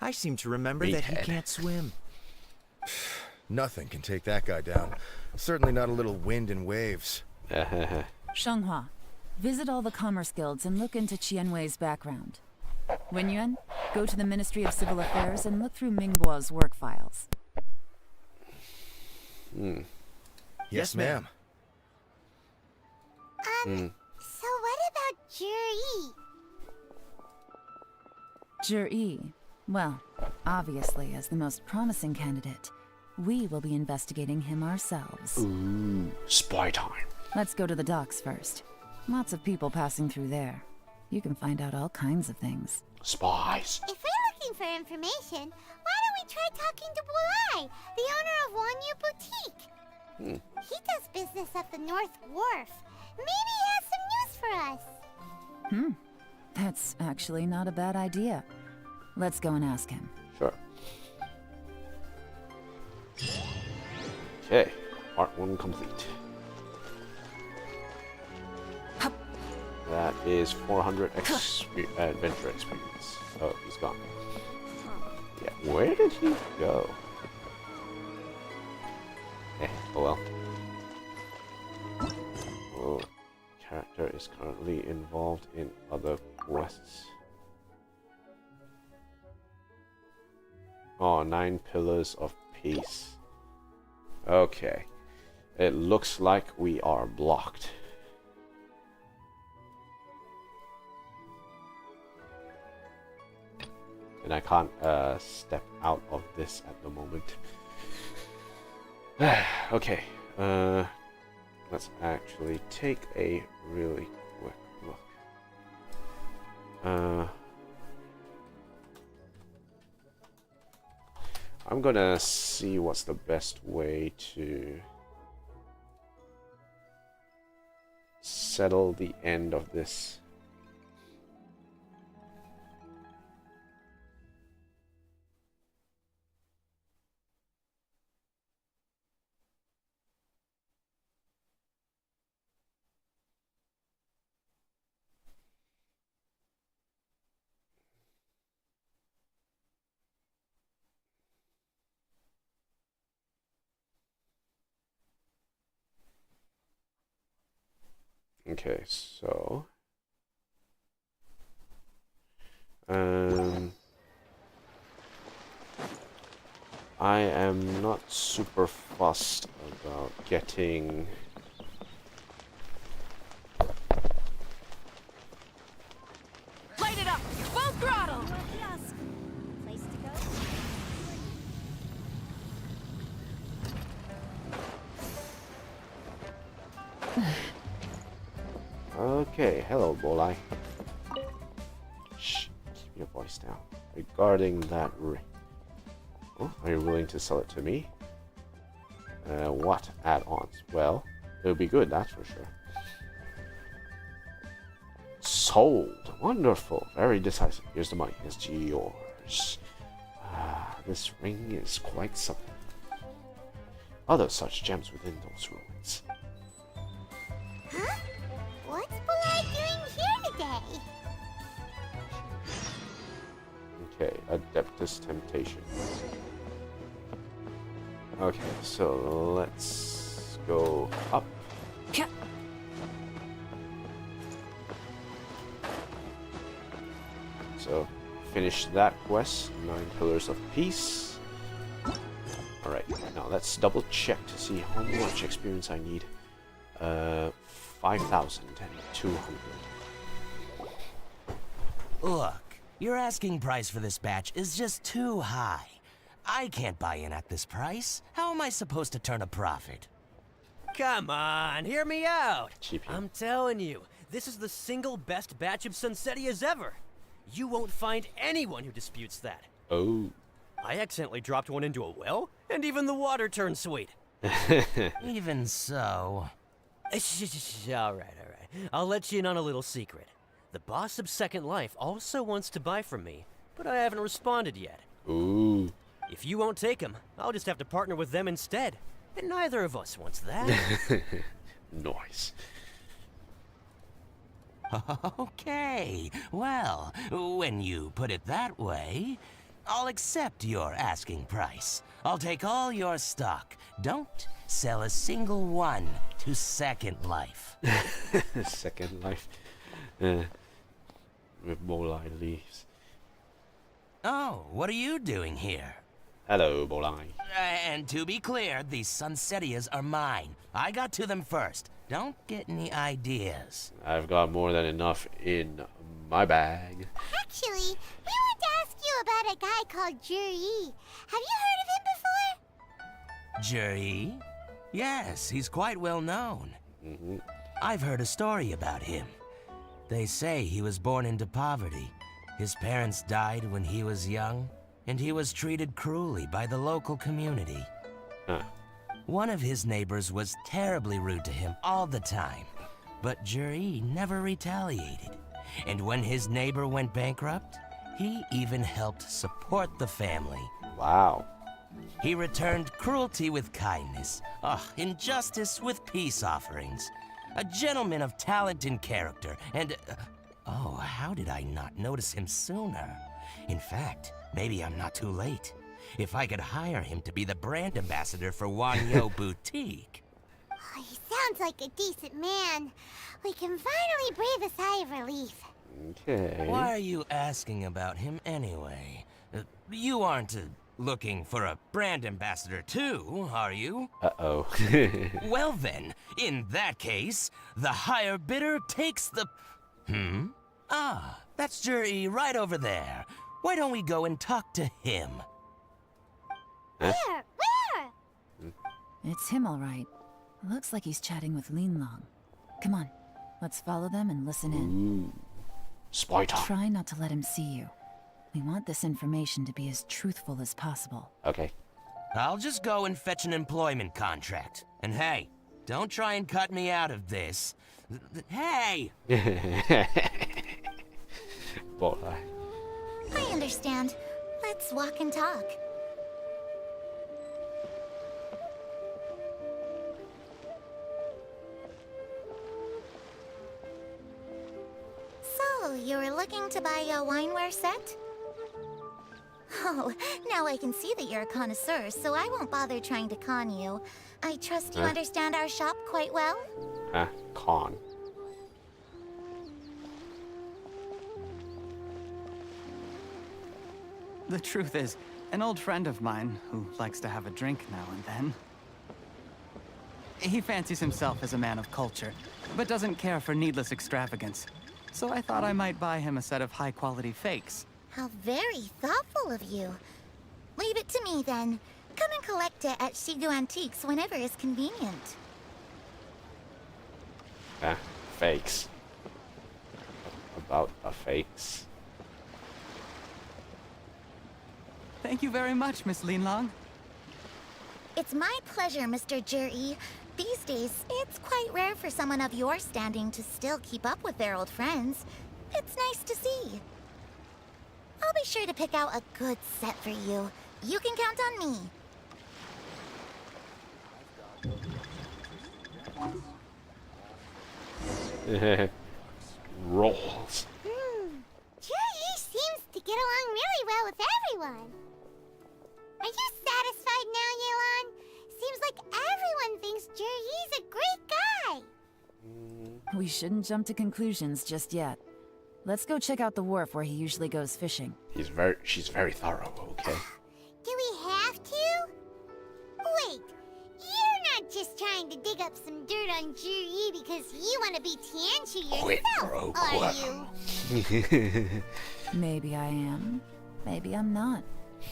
Speaker 9: I seem to remember that he can't swim.
Speaker 3: Nothing can take that guy down. Certainly not a little wind and waves.
Speaker 2: Shanghua, visit all the commerce guilds and look into Qianwei's background. Wenyuan, go to the Ministry of Civil Affairs and look through Mingbo's work files.
Speaker 3: Yes, ma'am.
Speaker 6: So what about Juri?
Speaker 2: Juri, well, obviously as the most promising candidate, we will be investigating him ourselves.
Speaker 1: Ooh. Spy time.
Speaker 2: Let's go to the docks first. Lots of people passing through there. You can find out all kinds of things.
Speaker 1: Spies.
Speaker 6: If we're looking for information, why don't we try talking to Bulai, the owner of Wanyu Boutique? He does business at the North Wharf. Maybe he has some news for us.
Speaker 2: That's actually not a bad idea. Let's go and ask him.
Speaker 1: Sure. Okay. Part 1 complete. That is 400 adventure experience. Oh, he's gone. Yeah, where did he go? Oh well. Oh, character is currently involved in other quests. Oh, 9 pillars of peace. Okay. It looks like we are blocked. And I can't step out of this at the moment. Okay. Let's actually take a really quick look. I'm gonna see what's the best way to settle the end of this. Okay, so I am not super fussed about getting
Speaker 7: Light it up! Full throttle!
Speaker 6: Place to go?
Speaker 1: Okay, hello, Bolai. Shh, keep your voice down. Regarding that ring. Oh, are you willing to sell it to me? What add-ons? Well, it'll be good, that's for sure. Sold! Wonderful! Very decisive. Here's the money. It's yours. This ring is quite something. Other such gems within those ruins.
Speaker 6: Huh? What's Polite doing here today?
Speaker 1: Okay, Adeptus Temptation. Okay, so let's go up. So, finish that quest. 9 Pillars of Peace. Alright, now let's double check to see how much experience I need. 5,200.
Speaker 12: Look, your asking price for this batch is just too high. I can't buy in at this price. How am I supposed to turn a profit?
Speaker 13: Come on, hear me out.
Speaker 1: Cheap.
Speaker 13: I'm telling you, this is the single best batch of Sunsetias ever. You won't find anyone who disputes that.
Speaker 1: Oh.
Speaker 13: I accidentally dropped one into a well, and even the water turned sweet.
Speaker 12: Even so.
Speaker 13: All right. I'll let you in on a little secret. The boss of Second Life also wants to buy from me, but I haven't responded yet.
Speaker 1: Ooh.
Speaker 13: If you won't take him, I'll just have to partner with them instead. And neither of us wants that.
Speaker 1: Nice.
Speaker 12: Okay, well, when you put it that way, I'll accept your asking price. I'll take all your stock. Don't sell a single one to Second Life.
Speaker 1: Second Life. With Bolai leaves.
Speaker 12: Oh, what are you doing here?
Speaker 1: Hello, Bolai.
Speaker 12: And to be clear, these Sunsetias are mine. I got to them first. Don't get any ideas.
Speaker 1: I've got more than enough in my bag.
Speaker 6: Actually, we want to ask you about a guy called Juri. Have you heard of him before?
Speaker 12: Juri? Yes, he's quite well known. I've heard a story about him. They say he was born into poverty. His parents died when he was young, and he was treated cruelly by the local community.
Speaker 1: Huh.
Speaker 12: One of his neighbors was terribly rude to him all the time, but Juri never retaliated. And when his neighbor went bankrupt, he even helped support the family.
Speaker 1: Wow.
Speaker 12: He returned cruelty with kindness, injustice with peace offerings. A gentleman of talent and character, and... oh, how did I not notice him sooner? In fact, maybe I'm not too late. If I could hire him to be the brand ambassador for Wanyo Boutique.
Speaker 6: Oh, he sounds like a decent man. We can finally breathe a sigh of relief.
Speaker 1: Okay.
Speaker 12: Why are you asking about him anyway? You aren't looking for a brand ambassador too, are you?
Speaker 1: Uh-oh.
Speaker 12: Well then, in that case, the higher bidder takes the... Ah, that's Juri right over there. Why don't we go and talk to him?
Speaker 6: Where? Where?
Speaker 2: It's him, all right. Looks like he's chatting with Linlong. Come on, let's follow them and listen in.
Speaker 1: Spy time.
Speaker 2: Try not to let him see you. We want this information to be as truthful as possible.
Speaker 1: Okay.
Speaker 12: I'll just go and fetch an employment contract. And hey, don't try and cut me out of this. Hey!
Speaker 1: Boy.
Speaker 6: I understand. Let's walk and talk. So, you were looking to buy a wineware set? Oh, now I can see that you're a connoisseur, so I won't bother trying to con you. I trust you understand our shop quite well?
Speaker 1: Con.
Speaker 11: The truth is, an old friend of mine who likes to have a drink now and then. He fancies himself as a man of culture, but doesn't care for needless extravagance. So I thought I might buy him a set of high-quality fakes.
Speaker 6: How very thoughtful of you. Leave it to me, then. Come and collect it at Shigu Antiques whenever is convenient.
Speaker 1: Fakes. About fakes.
Speaker 11: Thank you very much, Miss Linlong.
Speaker 6: It's my pleasure, Mr. Juri. These days, it's quite rare for someone of your standing to still keep up with their old friends. It's nice to see. I'll be sure to pick out a good set for you. You can count on me.
Speaker 1: Rolls.
Speaker 6: Juri seems to get along really well with everyone. Are you satisfied now, Yelan? Seems like everyone thinks Juri's a great guy.
Speaker 2: We shouldn't jump to conclusions just yet. Let's go check out the wharf where he usually goes fishing.
Speaker 1: She's very thorough, okay?
Speaker 6: Do we have to? Wait, you're not just trying to dig up some dirt on Juri because you want to be Tianchi yourself, are you?
Speaker 2: Maybe I am. Maybe I'm not.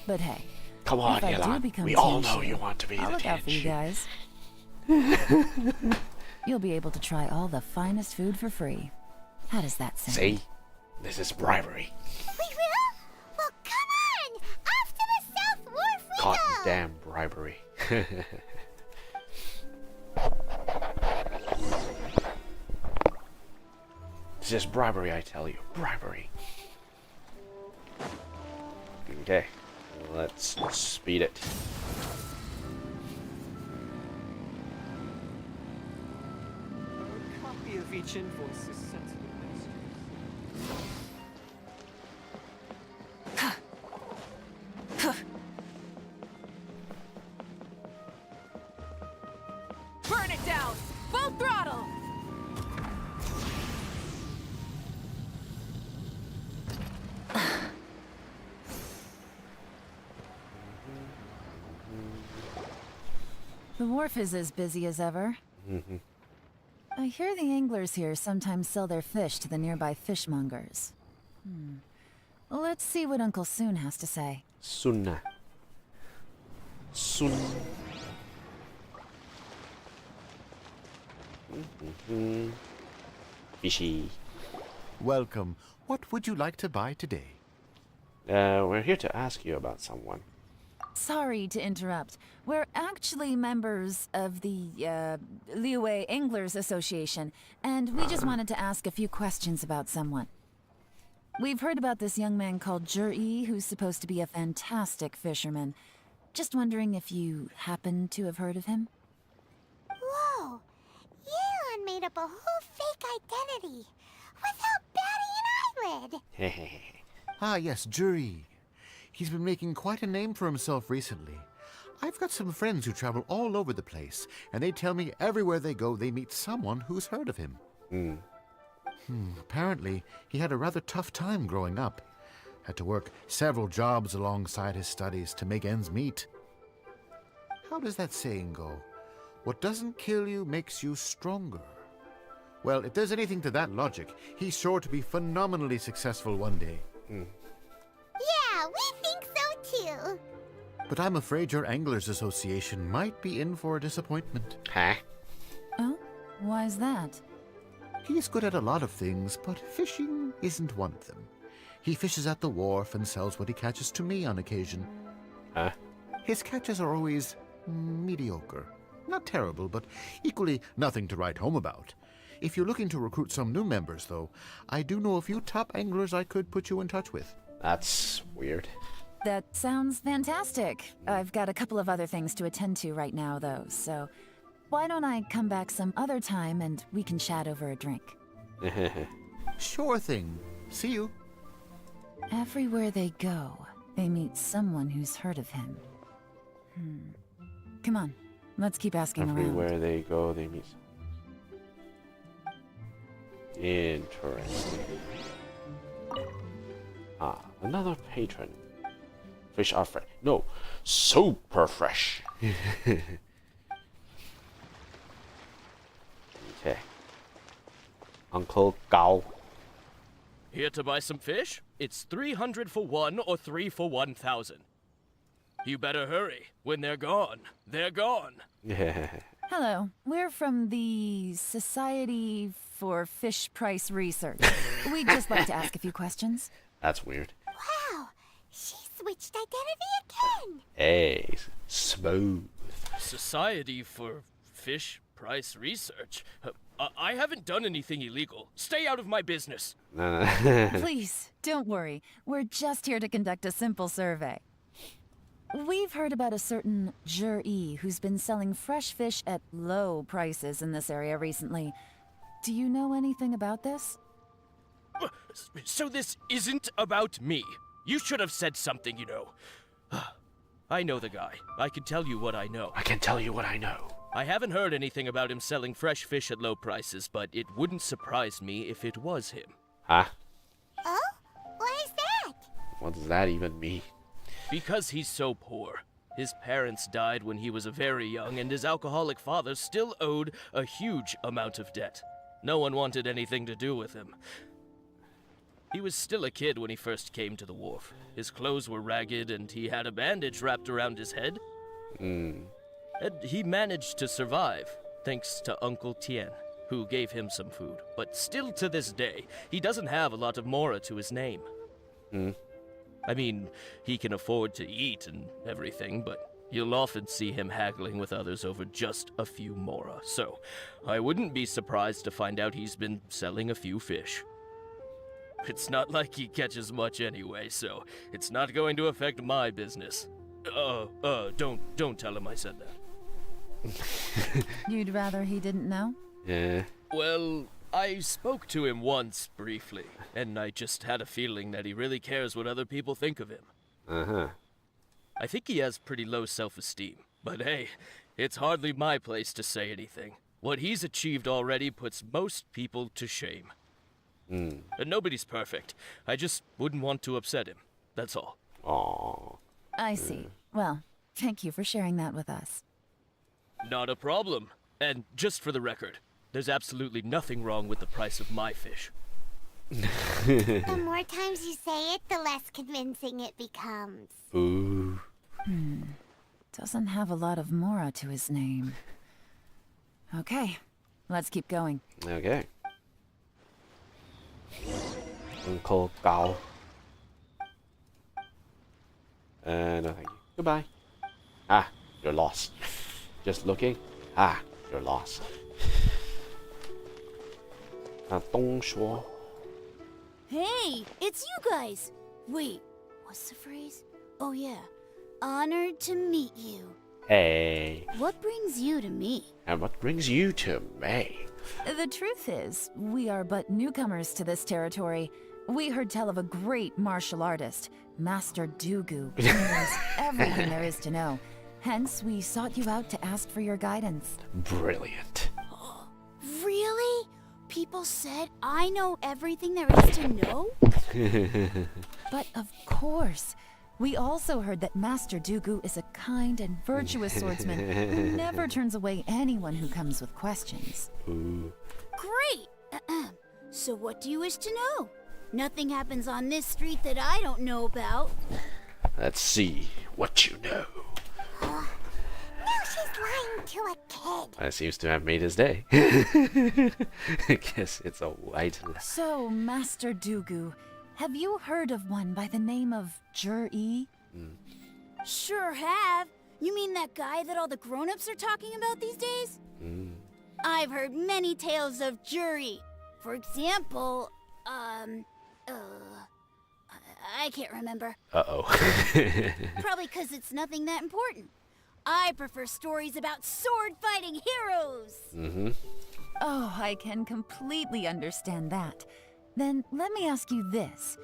Speaker 2: But hey,
Speaker 1: come on,
Speaker 2: if I do
Speaker 1: Yelan.
Speaker 2: become
Speaker 1: We all
Speaker 2: Tianchi,
Speaker 1: know you want to be
Speaker 2: I'll
Speaker 1: the
Speaker 2: look out for you
Speaker 1: Tianchi.
Speaker 2: guys. You'll be able to try all the finest food for free. How does that sound?
Speaker 1: See? This is bribery.
Speaker 6: We will? Well, come on! Off to the South Wharf we go!
Speaker 1: Goddamn bribery. This is bribery, I tell you. Bribery. Okay. Let's speed it.
Speaker 10: A copy of each invoice is sent to the ministry.
Speaker 2: Burn it down! Full throttle! The wharf is as busy as ever. I hear the anglers here sometimes sell their fish to the nearby fishmongers. Let's see what Uncle Soon has to say.
Speaker 1: Sun. Fishy.
Speaker 14: Welcome. What would you like to buy today?
Speaker 1: We're here to ask you about someone.
Speaker 2: Sorry to interrupt. We're actually members of the, Liyue Anglers Association, and we just wanted to ask a few questions about someone. We've heard about this young man called Juri, who's supposed to be a fantastic fisherman. Just wondering if you happen to have heard of him?
Speaker 6: Whoa! Yelan made up a whole fake identity without batting an eyelid.
Speaker 14: Ah, yes, Juri. He's been making quite a name for himself recently. I've got some friends who travel all over the place, and they tell me everywhere they go they meet someone who's heard of him. Apparently, he had a rather tough time growing up. Had to work several jobs alongside his studies to make ends meet. How does that saying go? What doesn't kill you makes you stronger. Well, if there's anything to that logic, he's sure to be phenomenally successful one day.
Speaker 6: Yeah, we think so too.
Speaker 14: But I'm afraid your Anglers Association might be in for a disappointment.
Speaker 1: Huh?
Speaker 2: Oh? Why's that?
Speaker 14: He's good at a lot of things, but fishing isn't one of them. He fishes at the wharf and sells what he catches to me on occasion.
Speaker 1: Huh?
Speaker 14: His catches are always mediocre. Not terrible, but equally nothing to write home about. If you're looking to recruit some new members, though, I do know a few top anglers I could put you in touch with.
Speaker 1: That's weird.
Speaker 2: That sounds fantastic. I've got a couple of other things to attend to right now, though, so why don't I come back some other time and we can chat over a drink?
Speaker 14: Sure thing. See you.
Speaker 2: Everywhere they go, they meet someone who's heard of him. Come on, let's keep asking around.
Speaker 1: Everywhere they go, they meet. Interesting. Ah, another patron. Fish are fresh. No, super fresh. Okay. Uncle Gao.
Speaker 15: Here to buy some fish? It's 300 for one or 3 for 1,000. You better hurry. When they're gone, they're gone.
Speaker 2: Hello, we're from the Society for Fish Price Research. We'd just like to ask a few questions.
Speaker 1: That's weird.
Speaker 6: Wow, she switched identity again.
Speaker 1: Hey, smooth.
Speaker 15: Society for Fish Price Research? I haven't done anything illegal. Stay out of my business.
Speaker 2: Please, don't worry. We're just here to conduct a simple survey. We've heard about a certain Juri who's been selling fresh fish at low prices in this area recently. Do you know anything about this?
Speaker 15: So this isn't about me. You should have said something, you know. I know the guy. I can tell you what I know.
Speaker 1: I can tell you what I know.
Speaker 15: I haven't heard anything about him selling fresh fish at low prices, but it wouldn't surprise me if it was him.
Speaker 1: Huh?
Speaker 6: Oh? Why is that?
Speaker 1: What does that even mean?
Speaker 15: Because he's so poor. His parents died when he was very young, and his alcoholic father still owed a huge amount of debt. No one wanted anything to do with him. He was still a kid when he first came to the wharf. His clothes were ragged, and he had a bandage wrapped around his head. And he managed to survive, thanks to Uncle Tien, who gave him some food. But still to this day, he doesn't have a lot of mora to his name. I mean, he can afford to eat and everything, but you'll often see him haggling with others over just a few mora. So, I wouldn't be surprised to find out he's been selling a few fish. It's not like he catches much anyway, so it's not going to affect my business. Don't tell him I said that.
Speaker 2: You'd rather he didn't know?
Speaker 1: Yeah.
Speaker 15: Well, I spoke to him once, briefly, and I just had a feeling that he really cares what other people think of him. I think he has pretty low self-esteem, but hey, it's hardly my place to say anything. What he's achieved already puts most people to shame. And nobody's perfect. I just wouldn't want to upset him, that's all.
Speaker 1: Aww.
Speaker 2: I see. Well, thank you for sharing that with us.
Speaker 15: Not a problem. And just for the record, there's absolutely nothing wrong with the price of my fish.
Speaker 6: The more times you say it, the less convincing it becomes.
Speaker 1: Ooh.
Speaker 2: Doesn't have a lot of mora to his name. Okay, let's keep going.
Speaker 1: Okay. Uncle Gao. No thank you. Goodbye. Ah, you're lost. Just looking. Ah, you're lost. 东说.
Speaker 16: Hey, it's you guys. Wait, what's the phrase? Oh yeah, honored to meet you.
Speaker 1: Hey.
Speaker 16: What brings you to me?
Speaker 1: And what brings you to me?
Speaker 2: The truth is, we are but newcomers to this territory. We heard tell of a great martial artist, Master Dugu, who knows everything there is to know. Hence, we sought you out to ask for your guidance.
Speaker 1: Brilliant.
Speaker 16: Really? People said I know everything there is to know?
Speaker 2: But of course, we also heard that Master Dugu is a kind and virtuous swordsman who never turns away anyone who comes with questions.
Speaker 1: Ooh.
Speaker 16: Great! So what do you wish to know? Nothing happens on this street that I don't know about.
Speaker 1: Let's see what you know.
Speaker 6: Now she's lying to a kid.
Speaker 1: That seems to have made his day. I guess it's a white lie.
Speaker 2: So, Master Dugu, have you heard of one by the name of Jur-E?
Speaker 16: Sure have. You mean that guy that all the grown-ups are talking about these days? I've heard many tales of Juri. For example, I can't remember.
Speaker 1: Uh-oh.
Speaker 16: Probably because it's nothing that important. I prefer stories about sword-fighting heroes.
Speaker 2: Oh, I can completely understand that. Then let me ask you this.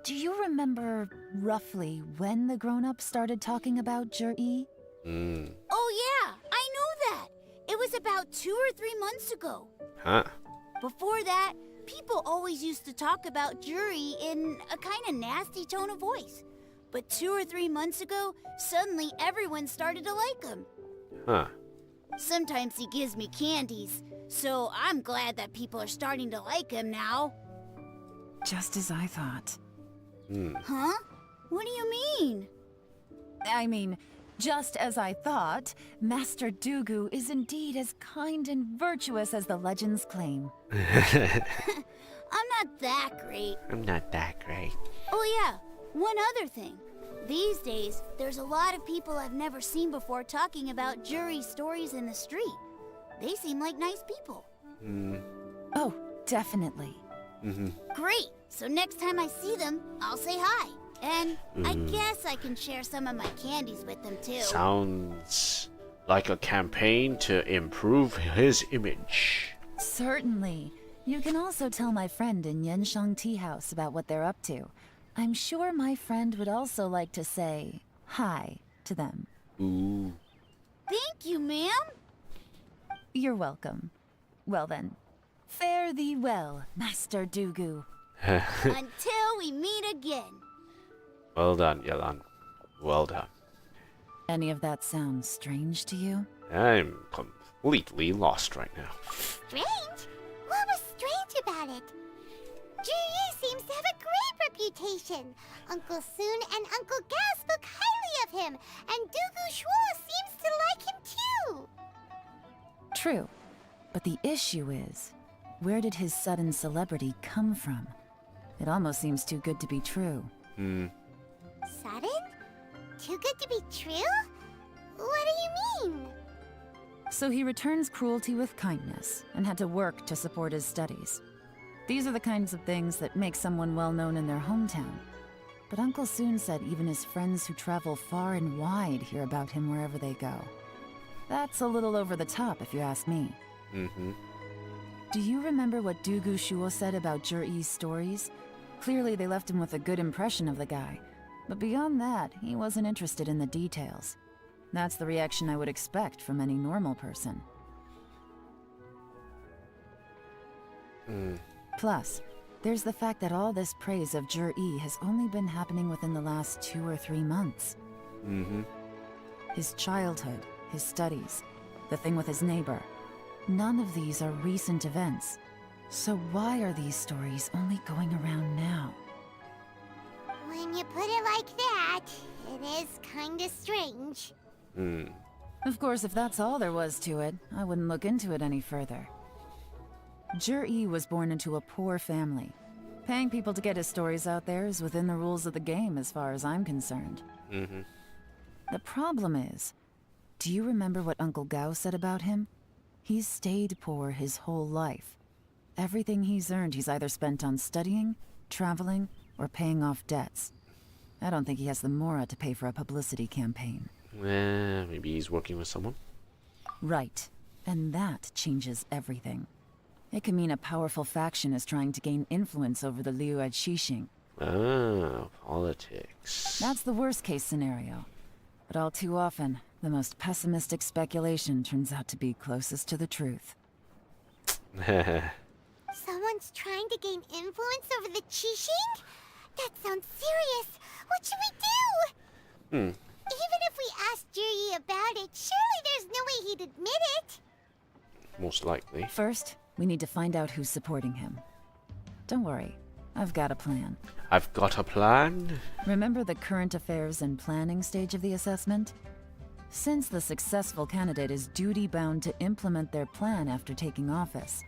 Speaker 2: Do you remember roughly when the grown-ups started talking about Jur-E?
Speaker 16: Oh yeah, I know that. It was about 2 or 3 months ago.
Speaker 1: Huh.
Speaker 16: Before that, people always used to talk about Juri in a kind of nasty tone of voice. But 2 or 3 months ago, suddenly everyone started to like him.
Speaker 1: Huh.
Speaker 16: Sometimes he gives me candies, so I'm glad that people are starting to like him now.
Speaker 2: Just as I thought.
Speaker 16: Huh? What do you mean?
Speaker 2: I mean, just as I thought, Master Dugu is indeed as kind and virtuous as the legends claim.
Speaker 16: I'm not that great.
Speaker 1: I'm not that great.
Speaker 16: Oh yeah, one other thing. These days, there's a lot of people I've never seen before talking about Juri stories in the street. They seem like nice people.
Speaker 2: Oh, definitely.
Speaker 16: Great! So next time I see them, I'll say hi. And I guess I can share some of my candies with them too.
Speaker 1: Sounds like a campaign to improve his image.
Speaker 2: Certainly. You can also tell my friend in Yenshang Tea House about what they're up to. I'm sure my friend would also like to say hi to them.
Speaker 1: Ooh.
Speaker 16: Thank you, ma'am.
Speaker 2: You're welcome. Well then, fare thee well, Master Dugu.
Speaker 16: Until we meet again.
Speaker 1: Well done, Yelan. Well done.
Speaker 2: Any of that sound strange to you?
Speaker 1: I'm completely lost right now.
Speaker 6: Strange? What was strange about it? Juri seems to have a great reputation. Uncle Soon and Uncle Gao spoke highly of him, and Dugu Shuo seems to like him too.
Speaker 2: True. But the issue is, where did his sudden celebrity come from? It almost seems too good to be true.
Speaker 6: Sudden? Too good to be true? What do you mean?
Speaker 2: So he returns cruelty with kindness, and had to work to support his studies. These are the kinds of things that make someone well known in their hometown. But Uncle Soon said even his friends who travel far and wide hear about him wherever they go. That's a little over the top, if you ask me. Do you remember what Dugu Shuo said about Jur-E's stories? Clearly they left him with a good impression of the guy. But beyond that, he wasn't interested in the details. That's the reaction I would expect from any normal person. Plus, there's the fact that all this praise of Jur-E has only been happening within the last 2 or 3 months. His childhood, his studies, the thing with his neighbor. None of these are recent events. So why are these stories only going around now?
Speaker 6: When you put it like that, it is kinda strange.
Speaker 2: Of course, if that's all there was to it, I wouldn't look into it any further. Jur-E was born into a poor family. Paying people to get his stories out there is within the rules of the game as far as I'm concerned. The problem is, do you remember what Uncle Gao said about him? He's stayed poor his whole life. Everything he's earned he's either spent on studying, traveling, or paying off debts. I don't think he has the mora to pay for a publicity campaign.
Speaker 1: Maybe he's working with someone.
Speaker 2: Right. And that changes everything. It can mean a powerful faction is trying to gain influence over the Liu Xixing.
Speaker 1: Oh, politics.
Speaker 2: That's the worst case scenario. But all too often, the most pessimistic speculation turns out to be closest to the truth.
Speaker 6: Someone's trying to gain influence over the Qixing? That sounds serious. What should we do? Even if we asked Jiri about it, surely there's no way he'd admit it.
Speaker 1: Most likely.
Speaker 2: First, we need to find out who's supporting him. Don't worry, I've got a plan.
Speaker 1: I've got a plan?
Speaker 2: Remember the current affairs and planning stage of the assessment? Since the successful candidate is duty-bound to implement their plan after taking office,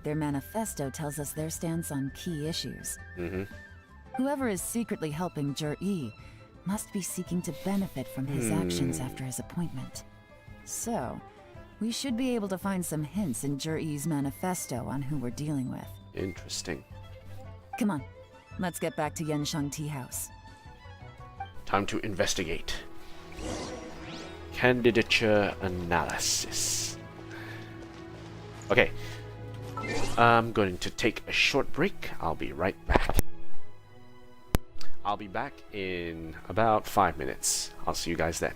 Speaker 2: their manifesto tells us their stance on key issues. Whoever is secretly helping Jur-E must be seeking to benefit from his actions after his appointment. So, we should be able to find some hints in Jur-E's manifesto on who we're dealing with.
Speaker 1: Interesting.
Speaker 2: Come on, let's get back to Yenshang Tea House.
Speaker 1: Time to investigate. Candidature analysis. Okay. I'm going to take a short break. I'll be right back. I'll be back in about 5 minutes. I'll see you guys then.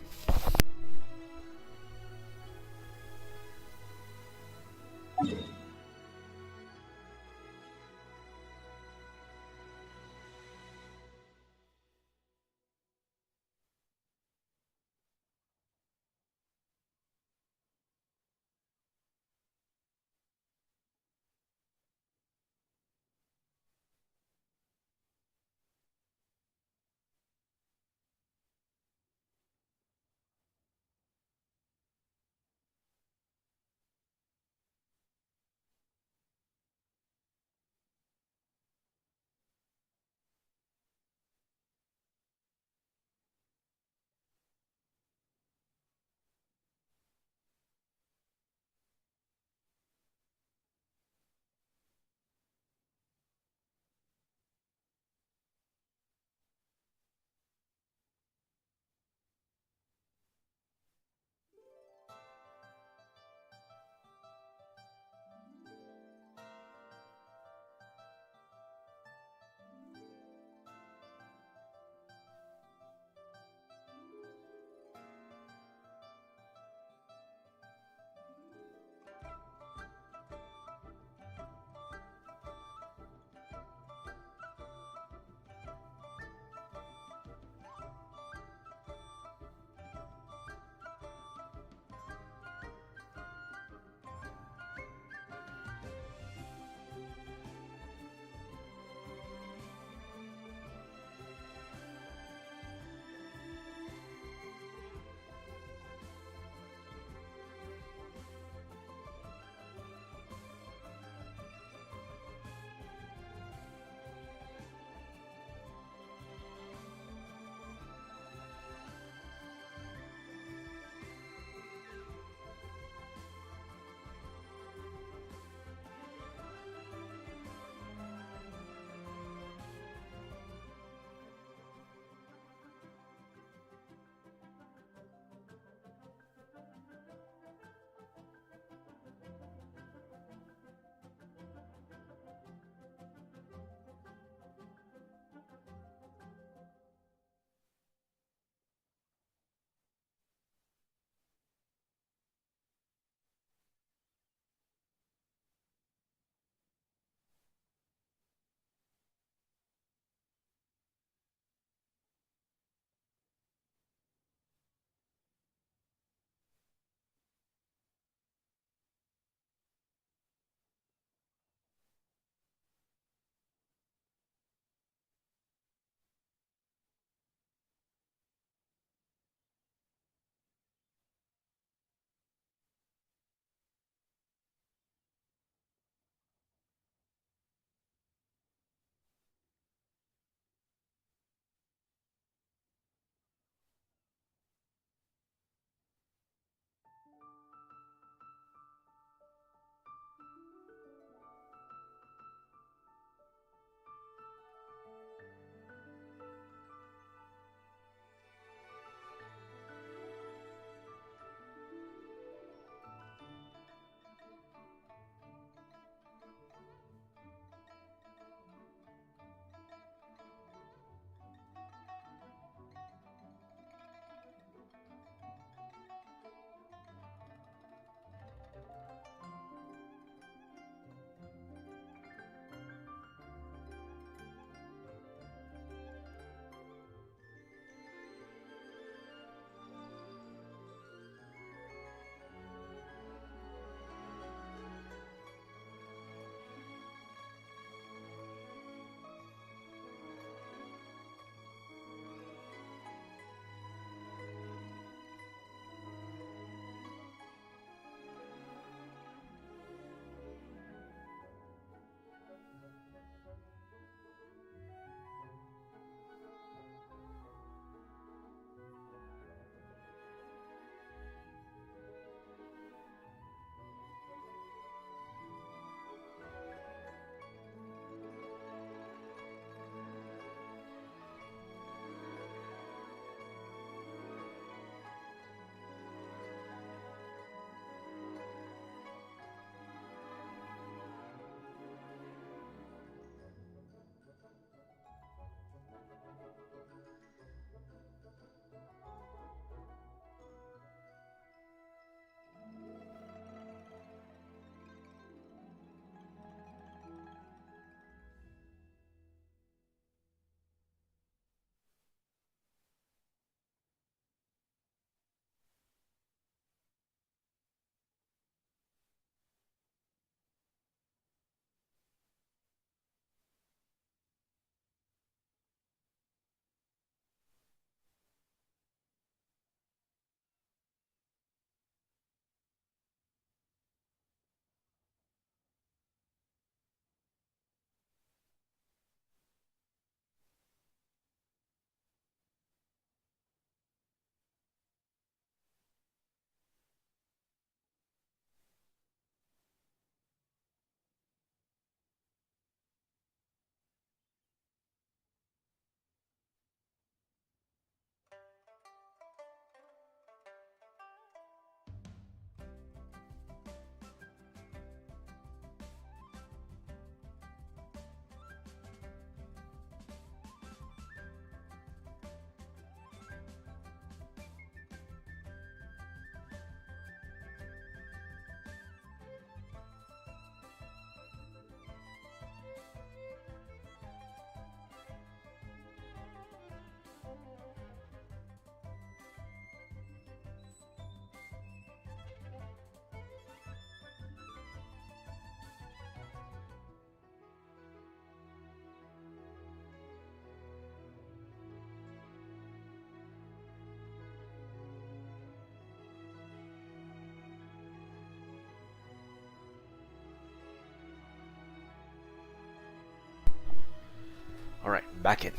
Speaker 1: Alright, back in.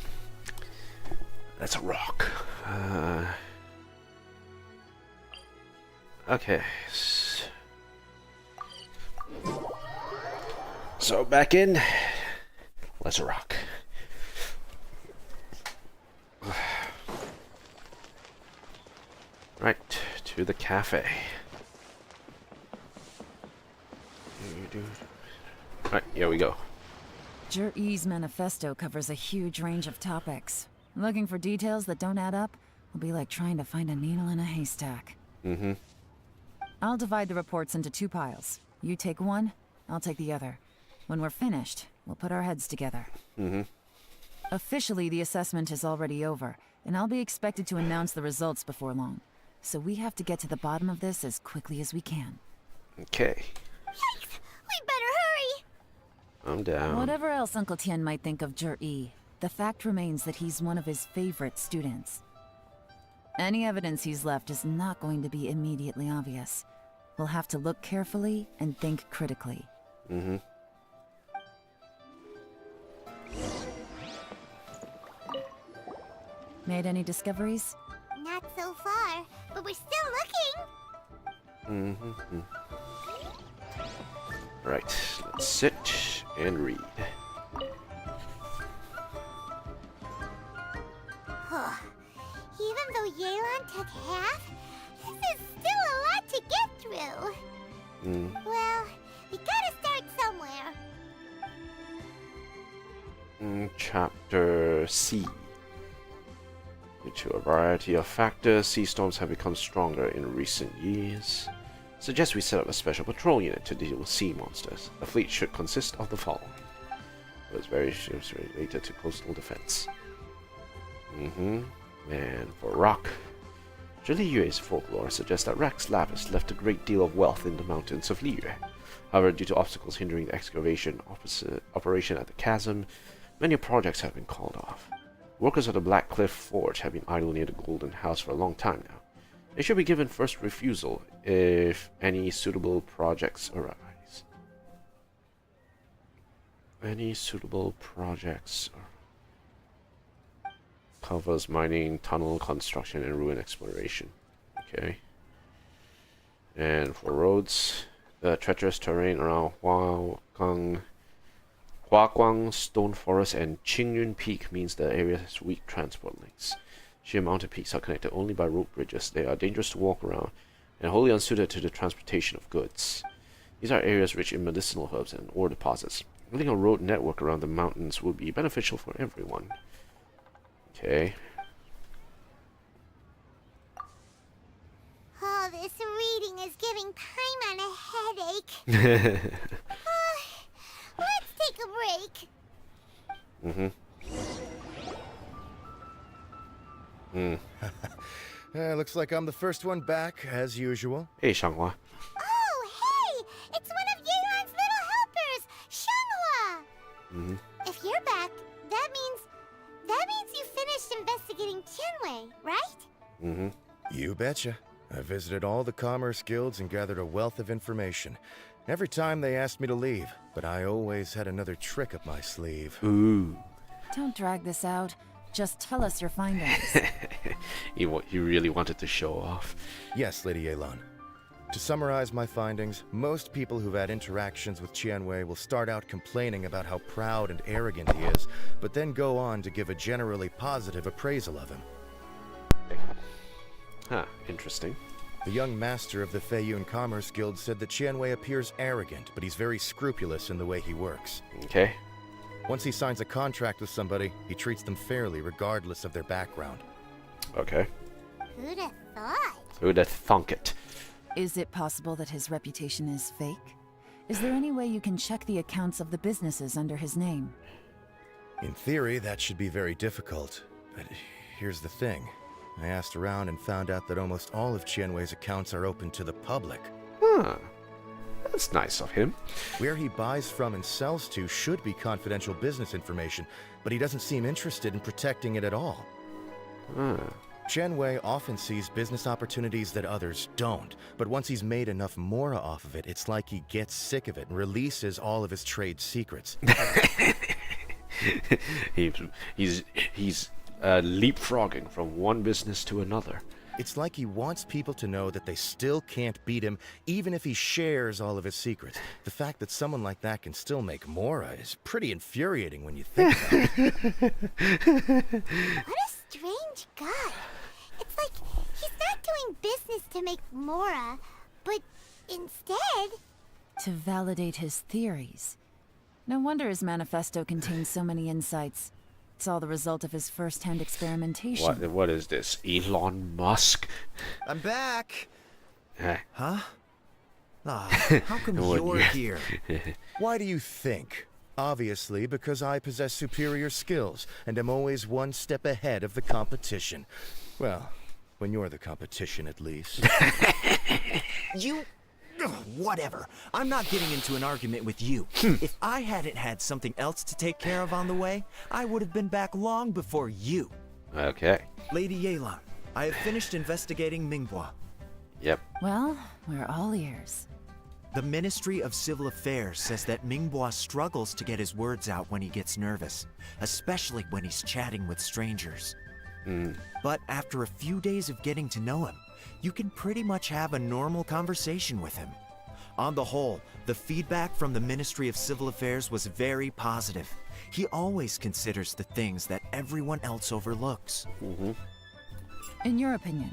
Speaker 1: That's a rock. Okay. So back in. Let's rock. Right, to the cafe. Right, here we go.
Speaker 2: Jur-E's manifesto covers a huge range of topics. Looking for details that don't add up will be like trying to find a needle in a haystack.
Speaker 1: Mm-hmm.
Speaker 2: I'll divide the reports into 2 piles. You take one, I'll take the other. When we're finished, we'll put our heads together.
Speaker 1: Mm-hmm.
Speaker 2: Officially, the assessment is already over, and I'll be expected to announce the results before long. So we have to get to the bottom of this as quickly as we can.
Speaker 1: Okay.
Speaker 16: Yikes! We better hurry!
Speaker 1: I'm down.
Speaker 2: Whatever else Uncle Tien might think of Jur-E, the fact remains that he's one of his favorite students. Any evidence he's left is not going to be immediately obvious. We'll have to look carefully and think critically.
Speaker 1: Mm-hmm.
Speaker 2: Made any discoveries?
Speaker 6: Not so far, but we're still looking.
Speaker 1: Mm-hmm. Right, let's sit and read.
Speaker 6: Even though Yelan took half, this is still a lot to get through. Well, we gotta start somewhere.
Speaker 1: Chapter C. Due to a variety of factors, sea storms have become stronger in recent years. Suggest we set up a special patrol unit to deal with sea monsters. The fleet should consist of the following. It was very ships related to coastal defense. And for rock, Liyue's folklore suggests that Rex Lapis left a great deal of wealth in the mountains of Liyue. However, due to obstacles hindering the excavation operation at the chasm, many projects have been called off. Workers of the Black Cliff Forge have been idle near the Golden House for a long time now. They should be given first refusal if any suitable projects arise. Any suitable projects covers mining, tunnel construction, and ruin exploration. Okay. And for roads, the treacherous terrain around Huaguang Stone Forest and Qingyun Peak means the area has weak transport links. Sheer mountain peaks are connected only by rope bridges. They are dangerous to walk around and wholly unsuited to the transportation of goods. These are areas rich in medicinal herbs and ore deposits. Building a road network around the mountains would be beneficial for everyone. Okay.
Speaker 6: Oh, this reading is giving Paimon a headache. Let's take a break.
Speaker 9: Looks like I'm the first one back, as usual.
Speaker 1: Hey, Shanghua.
Speaker 6: Oh, hey! It's one of Yelan's little helpers, Shanghua! If you're back, that means you finished investigating Tianwei, right?
Speaker 9: You betcha. I visited all the commerce guilds and gathered a wealth of information. Every time they asked me to leave, but I always had another trick up my sleeve.
Speaker 1: Ooh.
Speaker 2: Don't drag this out. Just tell us your findings.
Speaker 1: You really wanted to show off.
Speaker 9: Yes, Lady Yelan. To summarize my findings, most people who've had interactions with Tianwei will start out complaining about how proud and arrogant he is, but then go on to give a generally positive appraisal of him.
Speaker 1: Huh, interesting.
Speaker 9: The young master of the Feiyun Commerce Guild said that Tianwei appears arrogant, but he's very scrupulous in the way he works.
Speaker 1: Okay.
Speaker 9: Once he signs a contract with somebody, he treats them fairly regardless of their background.
Speaker 1: Okay.
Speaker 6: Who'd have thought?
Speaker 1: Who'd have thunk it?
Speaker 2: Is it possible that his reputation is fake? Is there any way you can check the accounts of the businesses under his name?
Speaker 9: In theory, that should be very difficult. But here's the thing. I asked around and found out that almost all of Tianwei's accounts are open to the public.
Speaker 1: Huh. That's nice of him.
Speaker 9: Where he buys from and sells to should be confidential business information, but he doesn't seem interested in protecting it at all. Tianwei often sees business opportunities that others don't, but once he's made enough mora off of it, it's like he gets sick of it and releases all of his trade secrets.
Speaker 1: he's leapfrogging from one business to another.
Speaker 17: It's like he wants people to know that they still can't beat him, even if he shares all of his secrets. The fact that someone like that can still make Mora is pretty infuriating when you think about it.
Speaker 6: What a strange guy. It's like he's not doing business to make Mora, but instead...
Speaker 2: to validate his theories. No wonder his manifesto contains so many insights. It's all the result of his first-hand experimentation.
Speaker 1: What is this? Elon Musk?
Speaker 9: I'm back!
Speaker 1: Huh?
Speaker 9: How come you're
Speaker 1: Yeah.
Speaker 9: here?
Speaker 17: Why do you think? Obviously, because I possess superior skills, and am always one step ahead of the competition. Well, when you're the competition, at least.
Speaker 9: You... Ugh, whatever. I'm not getting into an argument with you. If I hadn't had something else to take care of on the way, I would have been back long before you.
Speaker 1: Okay.
Speaker 9: Lady Yelan, I have finished investigating Mingbois.
Speaker 1: Yep.
Speaker 2: Well, we're all ears.
Speaker 9: The Ministry of Civil Affairs says that Mingbois struggles to get his words out when he gets nervous, especially when he's chatting with strangers. But after a few days of getting to know him, you can pretty much have a normal conversation with him. On the whole, the feedback from the Ministry of Civil Affairs was very positive. He always considers the things that everyone else overlooks.
Speaker 2: In your opinion,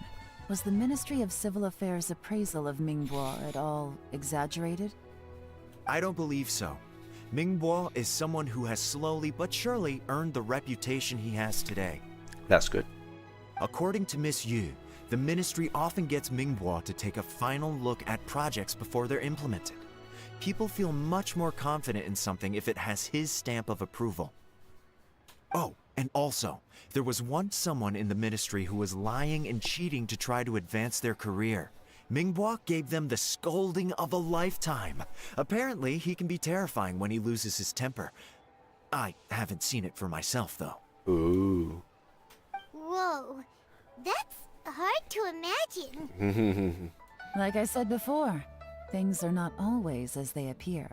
Speaker 2: was the Ministry of Civil Affairs' appraisal of Mingbois at all exaggerated?
Speaker 9: I don't believe so. Mingbois is someone who has slowly but surely earned the reputation he has today.
Speaker 1: That's good.
Speaker 9: According to Miss Yu, the Ministry often gets Mingbois to take a final look at projects before they're implemented. People feel much more confident in something if it has his stamp of approval. Oh, and also, there was once someone in the Ministry who was lying and cheating to try to advance their career. Mingbois gave them the scolding of a lifetime. Apparently, he can be terrifying when he loses his temper. I haven't seen it for myself, though.
Speaker 1: Ooh.
Speaker 6: Whoa, that's hard to imagine.
Speaker 2: Like I said before, things are not always as they appear.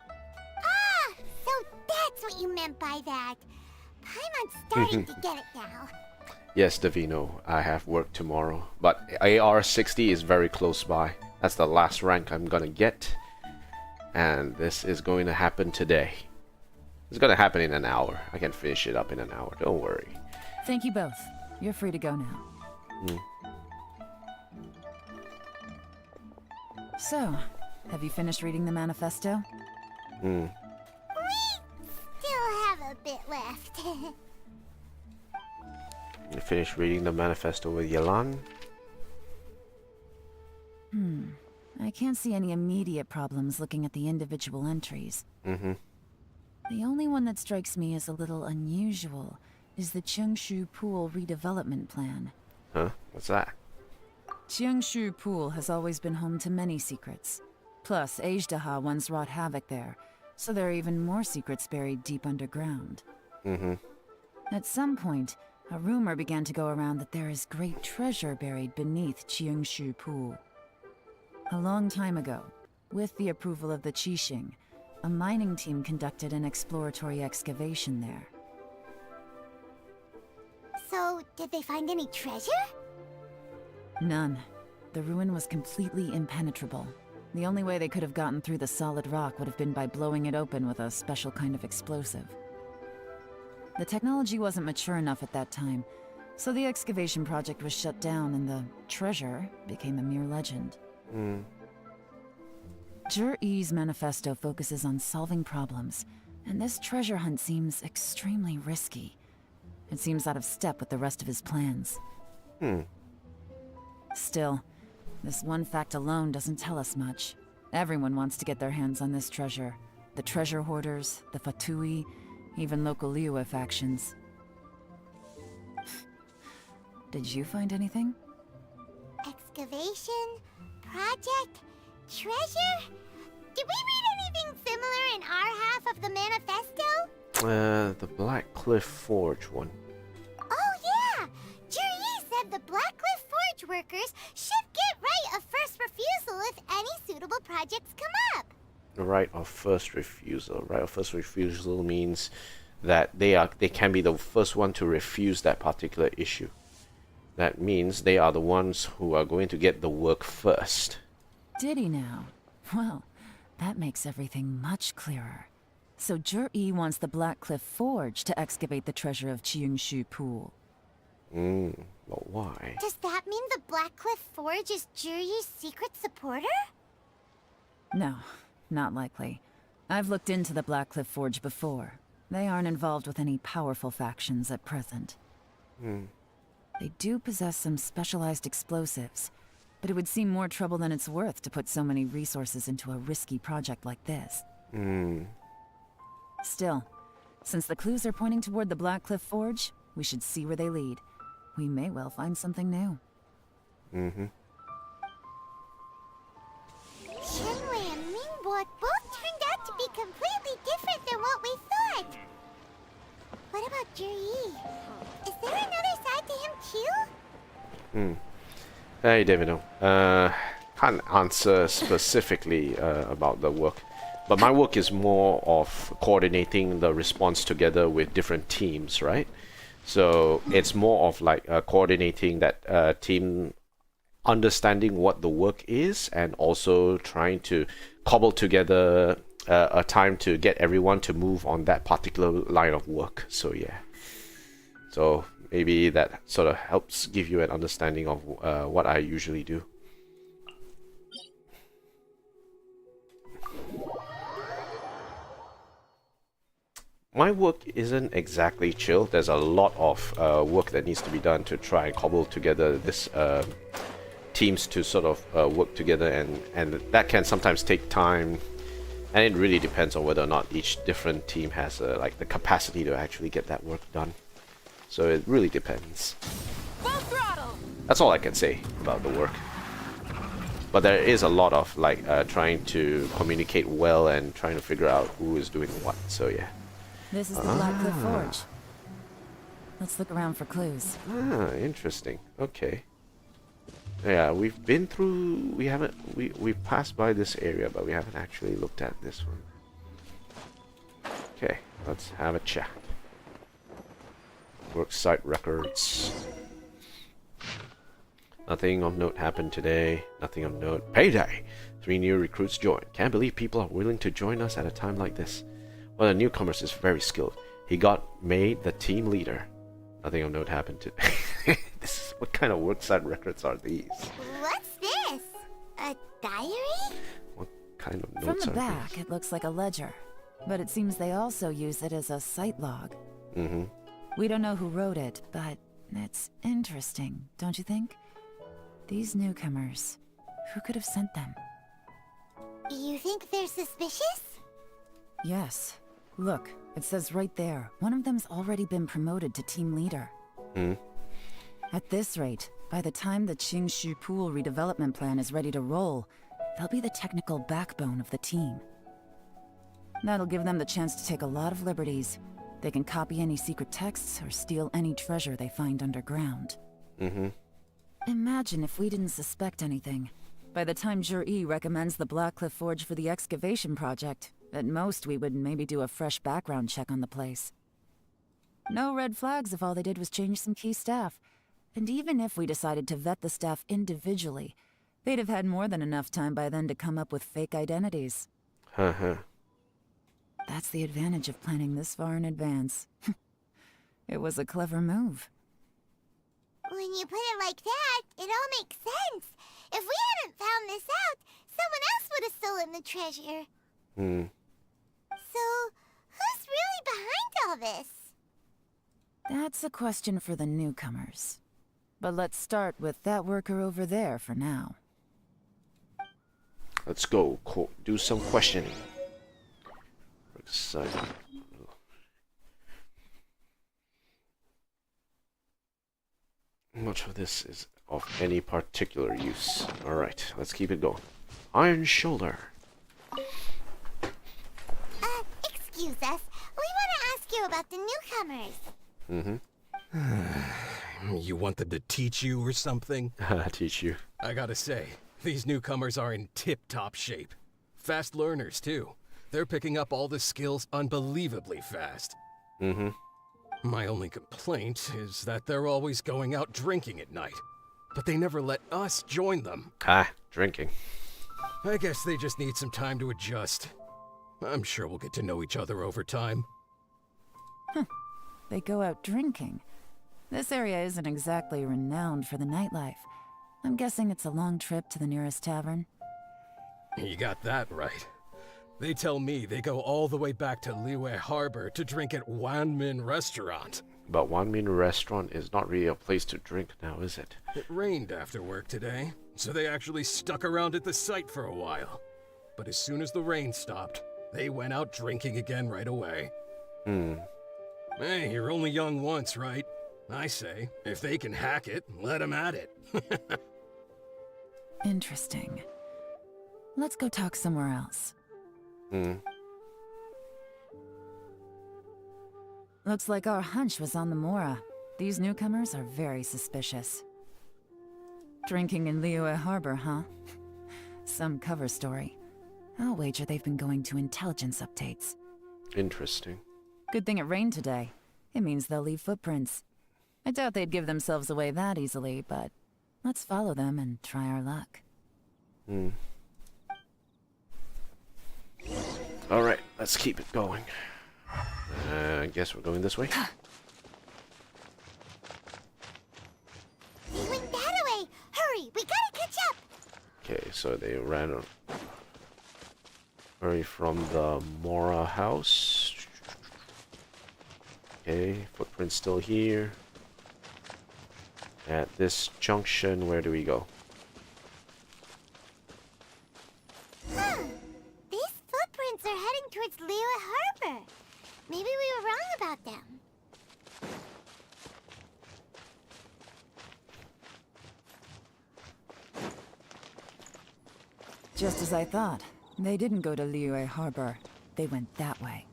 Speaker 6: Ah, so that's what you meant by that. Paimon's starting to get it now.
Speaker 1: Yes, Davino, I have work tomorrow, but AR-60 is very close by. That's the last rank I'm gonna get, and this is going to happen today. It's gonna happen in an hour. I can finish it up in an hour, don't worry.
Speaker 2: Thank you both. You're free to go now. So, have you finished reading the manifesto?
Speaker 6: We still have a bit left.
Speaker 1: You finished reading the manifesto with Yelan?
Speaker 2: I can't see any immediate problems looking at the individual entries. The only one that strikes me as a little unusual is the Cheungshu Pool redevelopment plan.
Speaker 1: Huh? What's that?
Speaker 2: Cheungshu Pool has always been home to many secrets. Plus, Ajdaha once wrought havoc there, so there are even more secrets buried deep underground. At some point, a rumor began to go around that there is great treasure buried beneath Cheungshu Pool. A long time ago, with the approval of the Qixing, a mining team conducted an exploratory excavation there.
Speaker 6: So, did they find any treasure?
Speaker 2: None. The ruin was completely impenetrable. The only way they could have gotten through the solid rock would have been by blowing it open with a special kind of explosive. The technology wasn't mature enough at that time, so the excavation project was shut down and the treasure became a mere legend. Zhi-Yi's manifesto focuses on solving problems, and this treasure hunt seems extremely risky. It seems out of step with the rest of his plans. Still, this one fact alone doesn't tell us much. Everyone wants to get their hands on this treasure. The treasure hoarders, the Fatui, even local Liyue factions. Did you find anything?
Speaker 6: Excavation? Project? Treasure? Did we read anything similar in our half of the manifesto?
Speaker 1: The Black Cliff Forge one.
Speaker 6: Oh yeah! Zhi-Yi said the Black Cliff Forge workers should get right of first refusal if any suitable projects come up.
Speaker 1: The right of first refusal. Right of first refusal means that they can be the first one to refuse that particular issue. That means they are the ones who are going to get the work first.
Speaker 2: Did he now? Well, that makes everything much clearer. So Zhi wants the Blackcliff Forge to excavate the treasure of Qingshu Pool.
Speaker 1: But why?
Speaker 6: Does that mean the Blackcliff Forge is Zhi's secret supporter?
Speaker 2: No, not likely. I've looked into the Blackcliff Forge before. They aren't involved with any powerful factions at present. They do possess some specialized explosives, but it would seem more trouble than it's worth to put so many resources into a risky project like this. Still, since the clues are pointing toward the Blackcliff Forge, we should see where they lead. We may well find something new.
Speaker 6: Shenwei and Mingbo both turned out to be completely different than what we thought. What about Zhi? Is there another side to him too?
Speaker 1: Hey, Davido. Can't answer specifically about the work, but my work is more of coordinating the response together with different teams, right? So it's more of like coordinating that team, understanding what the work is, and also trying to cobble together a time to get everyone to move on that particular line of work. So yeah. So maybe that sort of helps give you an understanding of what I usually do. My work isn't exactly chill. There's a lot of work that needs to be done to try and cobble together this teams to sort of work together, and that can sometimes take time, and it really depends on whether or not each different team has like the capacity to actually get that work done. So it really depends. That's all I can say about the work. But there is a lot of like trying to communicate well and trying to figure out who is doing what. So yeah.
Speaker 2: This is the Blackcliff Forge. Let's look around for clues.
Speaker 1: Interesting. Okay. Yeah, we've been through. We've passed by this area, but we haven't actually looked at this one. Okay, let's have a chat. Worksite records. Nothing of note happened today. Nothing of note. Payday! 3 new recruits joined. Can't believe people are willing to join us at a time like this. One of the newcomers is very skilled. He got made the team leader. Nothing of note happened today. What kind of worksite records are these?
Speaker 6: What's this? A diary?
Speaker 1: What kind of notes
Speaker 2: From the
Speaker 1: are
Speaker 2: back,
Speaker 1: these?
Speaker 2: it looks like a ledger, but it seems they also use it as a site log. We don't know who wrote it, but it's interesting, don't you think? These newcomers, who could have sent them?
Speaker 6: You think they're suspicious?
Speaker 2: Yes. Look, it says right there, one of them's already been promoted to team leader. At this rate, by the time the Qingshu Pool redevelopment plan is ready to roll, they'll be the technical backbone of the team. That'll give them the chance to take a lot of liberties. They can copy any secret texts or steal any treasure they find underground. Imagine if we didn't suspect anything. By the time Zhi recommends the Blackcliff Forge for the excavation project, at most we would maybe do a fresh background check on the place. No red flags if all they did was change some key staff. And even if we decided to vet the staff individually, they'd have had more than enough time by then to come up with fake identities. That's the advantage of planning this far in advance. It was a clever move.
Speaker 6: When you put it like that, it all makes sense. If we hadn't found this out, someone else would have stolen the treasure. So, who's really behind all this?
Speaker 2: That's a question for the newcomers. But let's start with that worker over there for now.
Speaker 1: Let's go do some questioning. Much of this is of any particular use. Alright, let's keep it going. Iron Shoulder.
Speaker 6: Excuse us. We want to ask you about the newcomers.
Speaker 17: You want them to teach you or something?
Speaker 1: Teach you.
Speaker 18: I gotta say, these newcomers are in tip-top shape. Fast learners, too. They're picking up all the skills unbelievably fast.
Speaker 1: Mm-hmm.
Speaker 18: My only complaint is that they're always going out drinking at night. But they never let us join them.
Speaker 1: Drinking.
Speaker 18: I guess they just need some time to adjust. I'm sure we'll get to know each other over time.
Speaker 2: They go out drinking. This area isn't exactly renowned for the nightlife. I'm guessing it's a long trip to the nearest tavern.
Speaker 18: You got that right. They tell me they go all the way back to Liyue Harbor to drink at Wanmin Restaurant.
Speaker 1: But Wanmin Restaurant is not really a place to drink now, is it?
Speaker 18: It rained after work today, so they actually stuck around at the site for a while. But as soon as the rain stopped, they went out drinking again right away. Hey, you're only young once, right? I say, if they can hack it, let them at it.
Speaker 2: Interesting. Let's go talk somewhere else. Looks like our hunch was on the Mora. These newcomers are very suspicious. Drinking in Liyue Harbor, huh? Some cover story. I'll wager they've been going to intelligence updates.
Speaker 1: Interesting.
Speaker 2: Good thing it rained today. It means they'll leave footprints. I doubt they'd give themselves away that easily, but let's follow them and try our luck.
Speaker 1: Alright, let's keep it going. I guess we're going this way.
Speaker 6: They went that way! Hurry, we gotta catch up!
Speaker 1: Okay, so they ran away from the Mora house. Okay, footprint's still here. At this junction, where do we go?
Speaker 6: These footprints are heading towards Liyue Harbor. Maybe we were wrong about them.
Speaker 2: Just as I thought. They didn't go to Liyue Harbor. They went that way.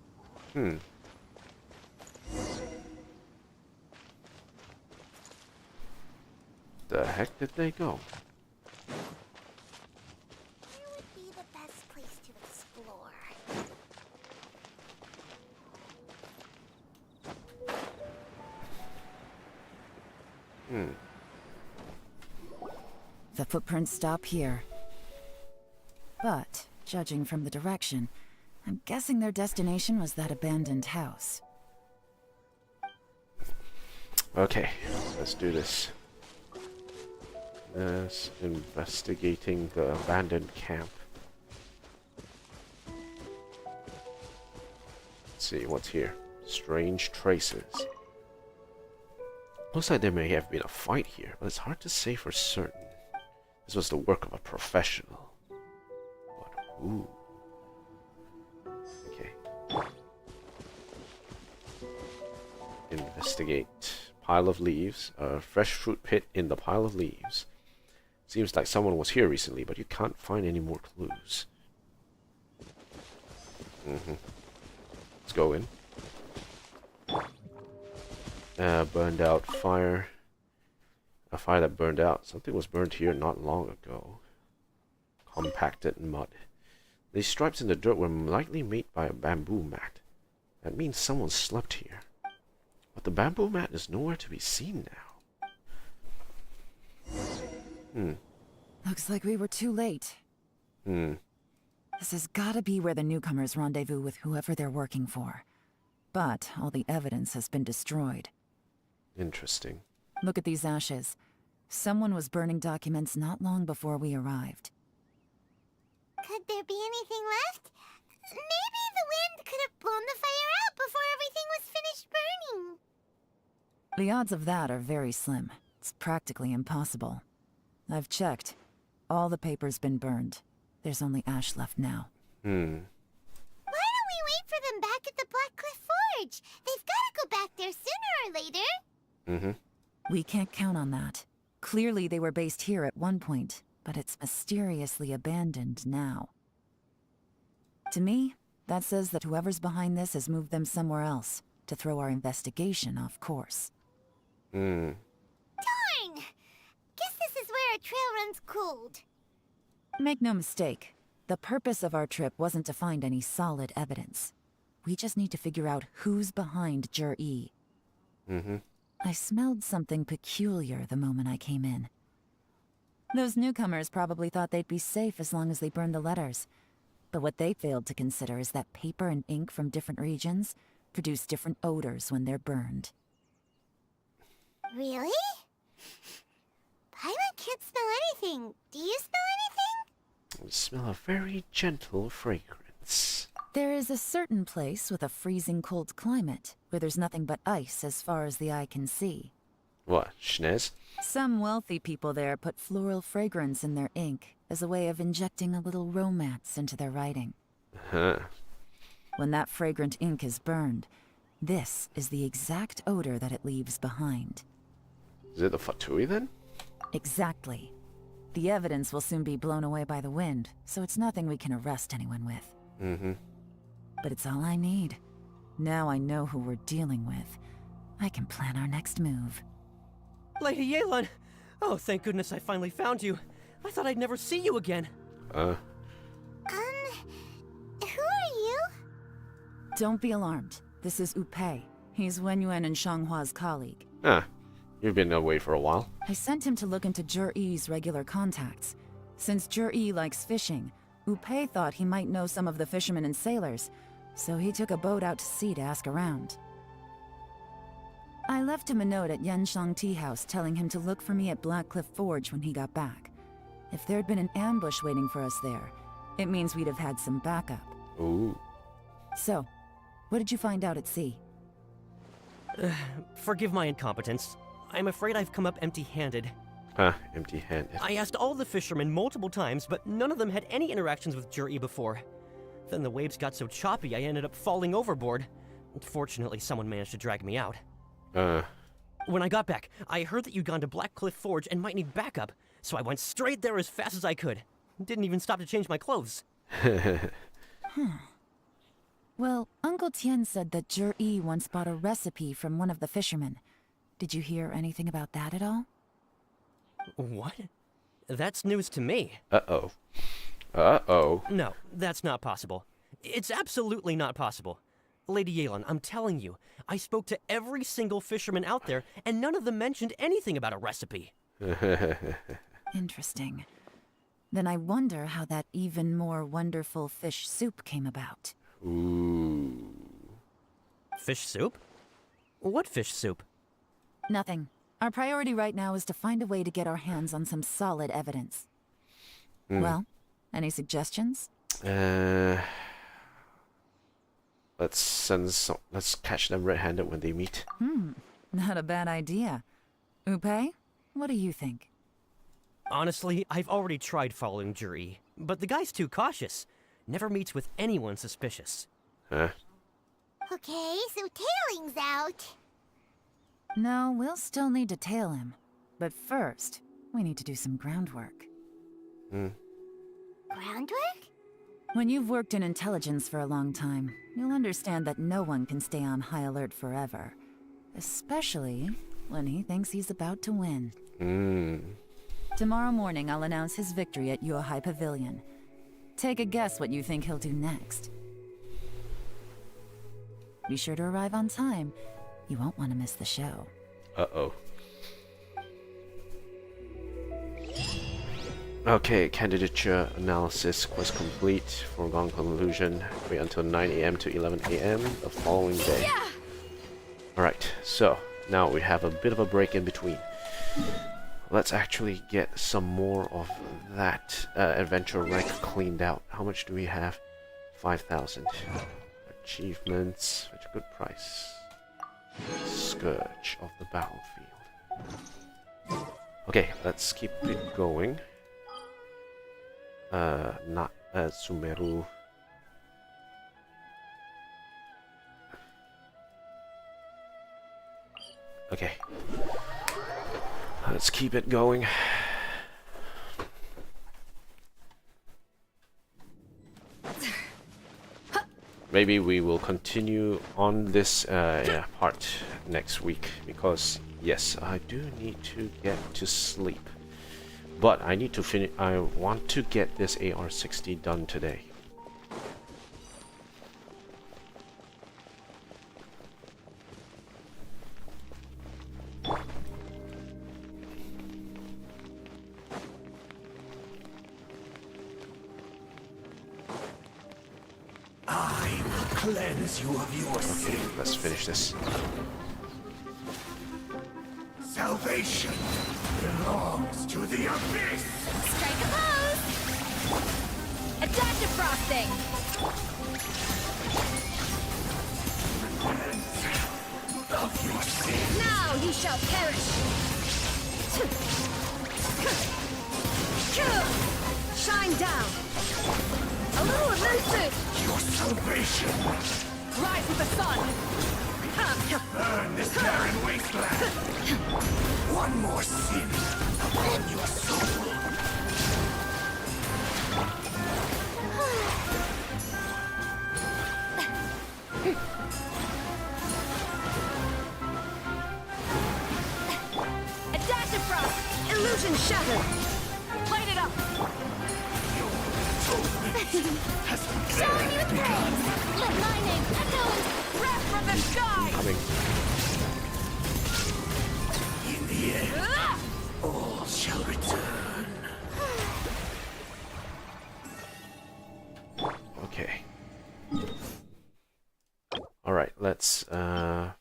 Speaker 1: The heck did they go?
Speaker 6: Where would be the best place to explore?
Speaker 2: The footprints stop here. But, judging from the direction, I'm guessing their destination was that abandoned house.
Speaker 1: Okay, let's do this. Let's investigating the abandoned camp. Let's see what's here. Strange traces. Looks like there may have been a fight here, but it's hard to say for certain. This was the work of a professional. But who? Okay. Investigate. Pile of leaves. A fresh fruit pit in the pile of leaves. Seems like someone was here recently, but you can't find any more clues. Let's go in. Burned out fire. A fire that burned out. Something was burned here not long ago. Compacted mud. These stripes in the dirt were likely made by a bamboo mat. That means someone slept here. But the bamboo mat is nowhere to be seen now.
Speaker 2: Looks like we were too late. This has gotta be where the newcomers rendezvous with whoever they're working for. But all the evidence has been destroyed.
Speaker 1: Interesting.
Speaker 2: Look at these ashes. Someone was burning documents not long before we arrived.
Speaker 6: Could there be anything left? Maybe the wind could have blown the fire out before everything was finished burning.
Speaker 2: The odds of that are very slim. It's practically impossible. I've checked. All the paper's been burned. There's only ash left now.
Speaker 6: Why don't we wait for them back at the Black Cliff Forge? They've got to go back there sooner or later.
Speaker 2: We can't count on that. Clearly they were based here at one point, but it's mysteriously abandoned now. To me, that says that whoever's behind this has moved them somewhere else to throw our investigation off course.
Speaker 6: Darn! Guess this is where our trail runs cold.
Speaker 2: Make no mistake, the purpose of our trip wasn't to find any solid evidence. We just need to figure out who's behind Jur-E. I smelled something peculiar the moment I came in. Those newcomers probably thought they'd be safe as long as they burned the letters. But what they failed to consider is that paper and ink from different regions produce different odors when they're burned.
Speaker 6: Really? Paimon can't smell anything. Do you smell anything?
Speaker 1: I smell a very gentle fragrance.
Speaker 2: There is a certain place with a freezing cold climate where there's nothing but ice as far as the eye can see.
Speaker 1: What, Schnez?
Speaker 2: Some wealthy people there put floral fragrance in their ink as a way of injecting a little romance into their writing.
Speaker 1: Huh.
Speaker 2: When that fragrant ink is burned, this is the exact odor that it leaves behind.
Speaker 1: Is it the Fatui then?
Speaker 2: Exactly. The evidence will soon be blown away by the wind, so it's nothing we can arrest anyone with. But it's all I need. Now I know who we're dealing with. I can plan our next move.
Speaker 13: Lady Yelan! Oh, thank goodness I finally found you. I thought I'd never see you again.
Speaker 6: Who are you?
Speaker 2: Don't be alarmed. This is Upei. He's Wenyuan and Shanghua's colleague.
Speaker 1: Ah, you've been away for a while.
Speaker 2: I sent him to look into Jur-E's regular contacts. Since Jur-E likes fishing, Upei thought he might know some of the fishermen and sailors, so he took a boat out to sea to ask around. I left him a note at Yanshang Tea House telling him to look for me at Blackcliff Forge when he got back. If there'd been an ambush waiting for us there, it means we'd have had some backup.
Speaker 1: Ooh.
Speaker 2: So, what did you find out at sea?
Speaker 13: Forgive my incompetence. I'm afraid I've come up empty-handed.
Speaker 1: Empty-handed.
Speaker 13: I asked all the fishermen multiple times, but none of them had any interactions with Jur-E before. Then the waves got so choppy I ended up falling overboard. Fortunately, someone managed to drag me out. When I got back, I heard that you'd gone to Blackcliff Forge and might need backup, so I went straight there as fast as I could. Didn't even stop to change my clothes.
Speaker 2: Well, Uncle Tien said that Jur-E once bought a recipe from one of the fishermen. Did you hear anything about that at all?
Speaker 13: What? That's news to me.
Speaker 1: Uh-oh. Uh-oh.
Speaker 13: No, that's not possible. It's absolutely not possible. Lady Yelan, I'm telling you, I spoke to every single fisherman out there, and none of them mentioned anything about a recipe.
Speaker 2: Interesting. Then I wonder how that even more wonderful fish soup came about.
Speaker 1: Ooh.
Speaker 13: Fish soup? What fish soup?
Speaker 2: Nothing. Our priority right now is to find a way to get our hands on some solid evidence. Well, any suggestions?
Speaker 1: Let's catch them red-handed when they meet.
Speaker 2: Not a bad idea. Upei, what do you think?
Speaker 13: Honestly, I've already tried following Jur-E, but the guy's too cautious. Never meets with anyone suspicious.
Speaker 1: Huh?
Speaker 6: Okay, so tailing's out.
Speaker 2: No, we'll still need to tail him. But first, we need to do some groundwork.
Speaker 6: Groundwork?
Speaker 2: When you've worked in intelligence for a long time, you'll understand that no one can stay on high alert forever. Especially when he thinks he's about to win. Tomorrow morning, I'll announce his victory at Yuehai Pavilion. Take a guess what you think he'll do next. Be sure to arrive on time. You won't want to miss the show.
Speaker 1: Uh-oh. Okay, candidature analysis quest complete. Foregone conclusion. Wait until 9 AM to 11 AM the following day. Alright, so now we have a bit of a break in between. Let's actually get some more of that adventure rank cleaned out. How much do we have? 5,000. Achievements at a good price. Scourge of the battlefield. Okay, let's keep it going. Not Sumeru. Okay. Let's keep it going. Maybe we will continue on this part next week, because yes, I do need to get to sleep. But I need to finish. I want to get this AR-60 done today.
Speaker 5: I will cleanse you of your sin.
Speaker 1: Let's finish this.
Speaker 5: Salvation belongs to the abyss.
Speaker 16: Strike a pose! Adaptive frosting!
Speaker 5: Of your sin.
Speaker 16: Now you shall perish! Shine down! A little of Lucy!
Speaker 5: Your salvation.
Speaker 16: Rise with the sun!
Speaker 5: Burn this barren wasteland. One more sin upon your soul.
Speaker 16: Adaptive frost! Illusion shattered! Light it up! Showing you praise! Let my name echo and rap from the sky!
Speaker 5: In the end, all shall return.
Speaker 1: Okay. Alright, let's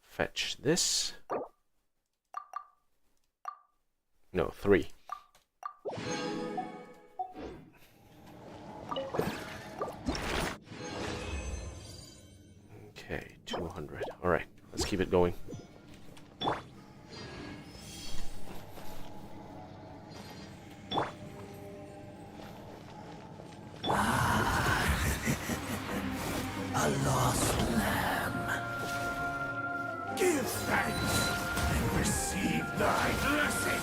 Speaker 1: fetch this. No, 3. Okay, 200. Alright, let's keep it going.
Speaker 5: A lost lamb. Give thanks and receive thy blessing.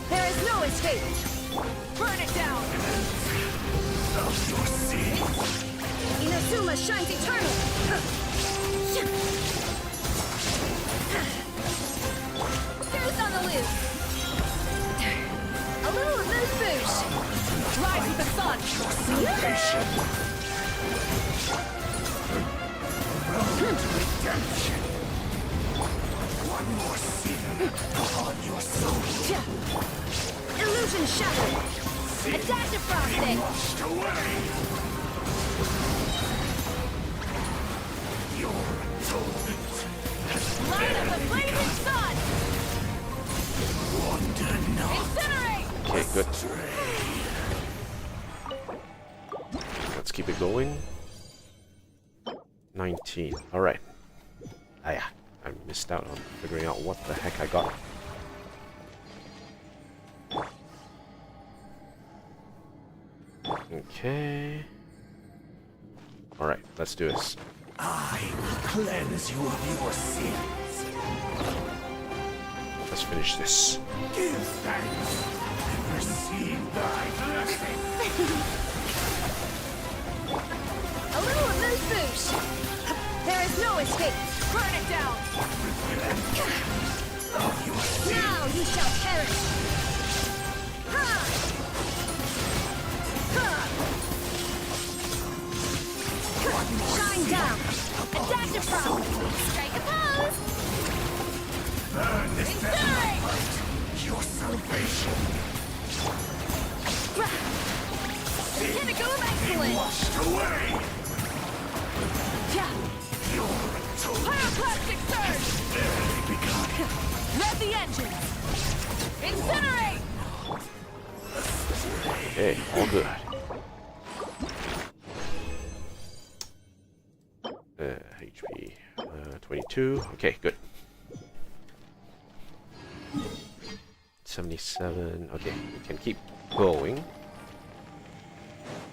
Speaker 16: There is no escape! Burn it down!
Speaker 5: Of your sin.
Speaker 16: Inazuma shines eternal! Goose on the loose! A little of moose boosh! Rise with the sun!
Speaker 5: Salvation. Road to redemption. One more sin upon your soul.
Speaker 16: Illusion shattered! Adaptive frosting!
Speaker 5: Washed away. Your atonement has
Speaker 16: Light up the blazing sun!
Speaker 5: wander not.
Speaker 16: Incinerate!
Speaker 1: Okay, good. Let's keep it going. 19. Alright. Ah, yeah. I missed out on figuring out what the heck I got. Okay. Alright, let's do this.
Speaker 5: I will cleanse you of your sins.
Speaker 1: Let's finish this.
Speaker 5: Give thanks and receive thy blessing.
Speaker 16: A little of moose boosh! There is no escape! Burn it down! Now you shall perish! Ha! Ha! Shine down! Adaptive frost! Strike a pose!
Speaker 5: Burn this
Speaker 16: Incinerate!
Speaker 5: light, your salvation.
Speaker 16: Pinnacle of excellence!
Speaker 5: Washed away. Your atonement
Speaker 16: Pyroclastic surge!
Speaker 5: barely begun.
Speaker 16: Rev the engine! Incinerate!
Speaker 1: Okay, all good. HP 22. Okay, good. 77. Okay, we can keep going.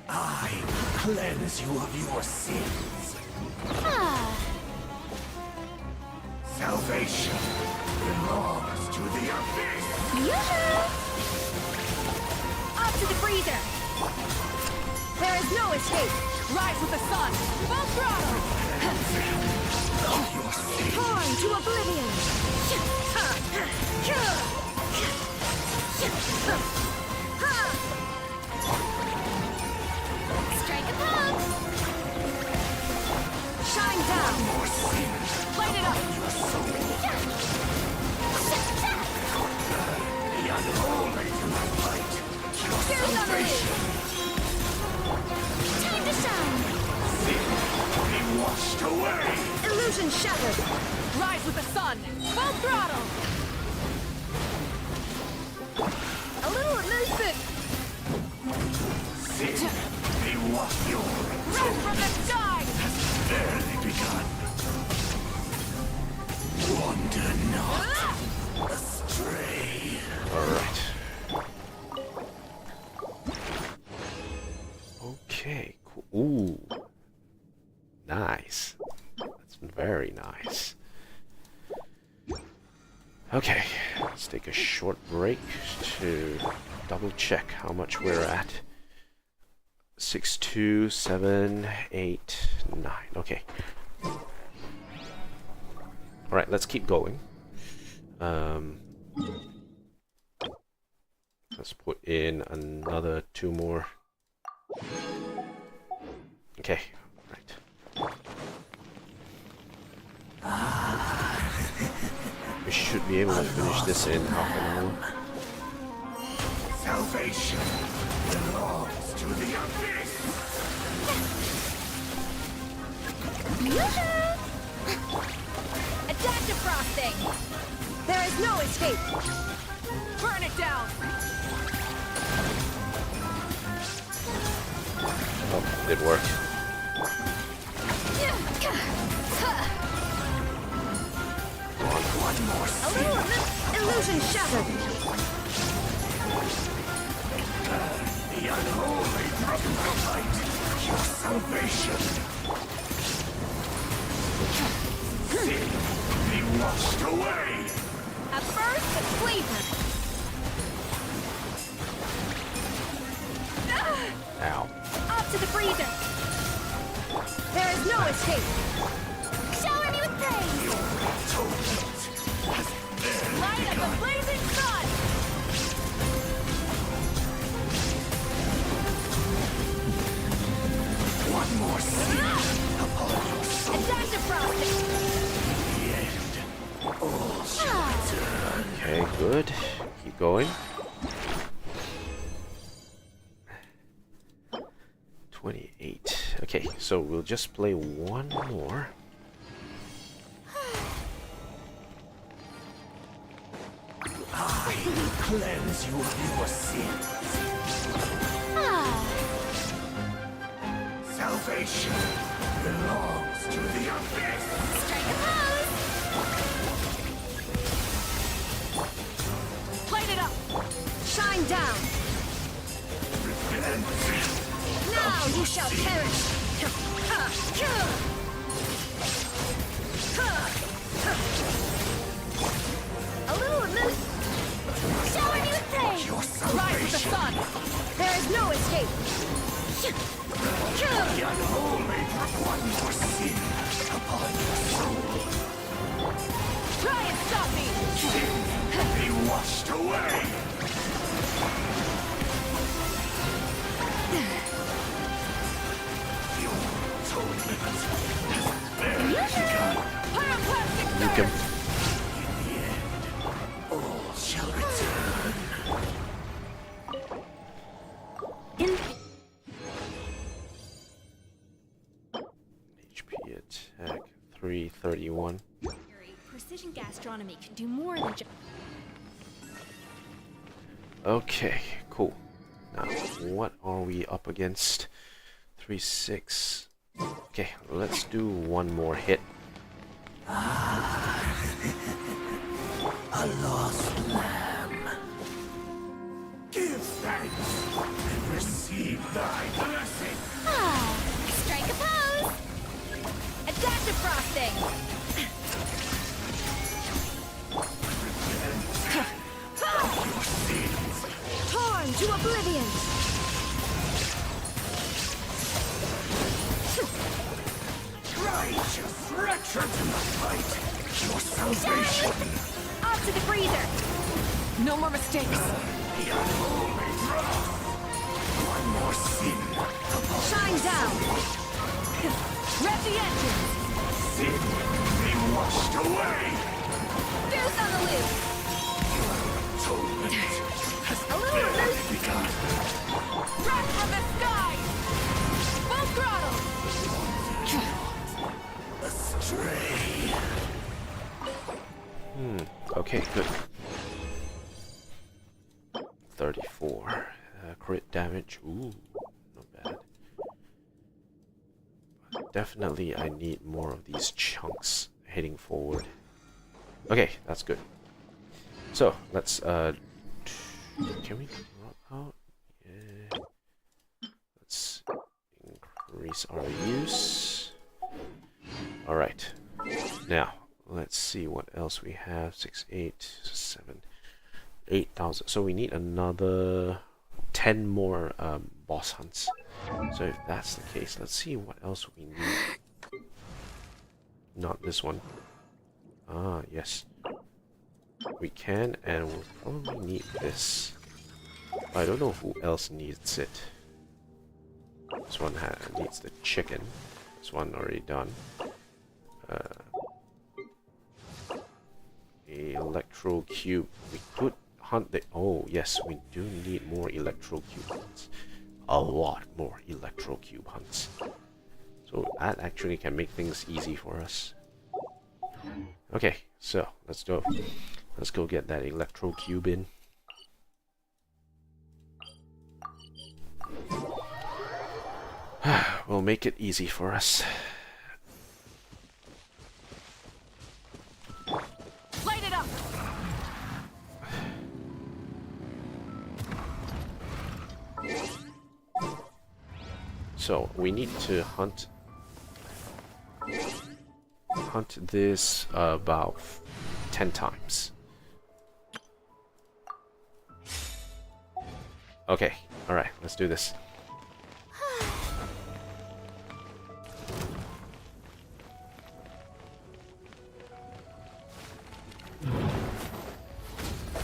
Speaker 5: I will cleanse you of your sins. Salvation belongs to the abyss.
Speaker 16: Yoo-hoo! Up to the freezer! There is no escape! Rise with the sun! Full throttle! Torn to oblivion! Strike a pose! Shine down! Light it up!
Speaker 5: The unholy light.
Speaker 16: Here's
Speaker 4: shattered! Rise with the sun! Full throttle! A little elusive!
Speaker 5: Sin, be what your
Speaker 4: Run from the sky!
Speaker 5: has barely begun. Wander not astray.
Speaker 1: Alright. Okay, cool. Ooh. Nice. That's very nice. Okay, let's take a short break to double check how much we're at. 6, 2, 7, 8, 9. Okay. Alright, let's keep going. Let's put in another 2 more. Okay, right. We should be able to finish this in half an hour.
Speaker 5: Salvation belongs to the abyss.
Speaker 4: Adaptive frosting! There is no escape! Burn it down!
Speaker 1: Oh, did work.
Speaker 5: One more
Speaker 4: A little illusion shattered!
Speaker 5: the unholy light, your salvation. Sin, be washed away.
Speaker 4: A burst of flavor!
Speaker 1: Ow.
Speaker 4: Up to the freezer! There is no escape! Shower me with praise! Light up the blazing sun!
Speaker 5: One more sin upon your soul.
Speaker 4: Adaptive frosting!
Speaker 5: The end. All shall return.
Speaker 1: Okay, good. Keep going. 28. Okay, so we'll just play one more.
Speaker 5: I cleanse you of your sins. Salvation belongs to the abyss.
Speaker 4: Strike a pose! Light it up! Shine down! Now you shall perish! A little loose! Shower me with praise! Rise with the sun! There is no escape!
Speaker 5: The unholy one more sin upon your soul.
Speaker 4: Try and stop me!
Speaker 5: Sin be washed away! Your atonement has barely begun.
Speaker 4: Pyroclastic
Speaker 1: You can.
Speaker 5: In the end, all shall return.
Speaker 1: HP attack 331.
Speaker 19: Precision gastronomy can do more than just.
Speaker 1: Okay, cool. Now, what are we up against? 3, 6. Okay, let's do one more hit.
Speaker 5: A lost lamb. Give thanks and receive thy blessing.
Speaker 4: Strike a pose! Adaptive frosting!
Speaker 5: Your sins.
Speaker 4: Torn to oblivion!
Speaker 5: Righteous return to the fight. Your salvation.
Speaker 4: Up to the freezer! No more mistakes!
Speaker 5: The unholy wrath. One more sin.
Speaker 4: Shine down! Rev the engines!
Speaker 5: Sin be washed away.
Speaker 4: Fierce on the loose!
Speaker 5: Atonement has
Speaker 4: A little
Speaker 5: barely
Speaker 4: loose!
Speaker 5: begun.
Speaker 4: Breath from the sky! Full throttle!
Speaker 5: Astray.
Speaker 1: Okay, good. 34. Crit damage. Ooh, not bad. But definitely I need more of these chunks heading forward. Okay, that's good. So, let's, can we drop out? Yeah. Let's increase our use. Alright. Now, let's see what else we have. 6, 8, 7, 8,000. So we need another 10 more boss hunts. So if that's the case, let's see what else we need. Not this one. Ah, yes. We can, and we'll probably need this. I don't know who else needs it. This one needs the chicken. This one already done. Electro cube. We could hunt the... Oh, yes, we do need more electro cube hunts. A lot more electro cube hunts. So that actually can make things easy for us. Okay, so let's go. Let's go get that electro cube in. We'll make it easy for us.
Speaker 4: Light it up.
Speaker 1: So we need to hunt this about 10 times. Okay, alright, let's do this.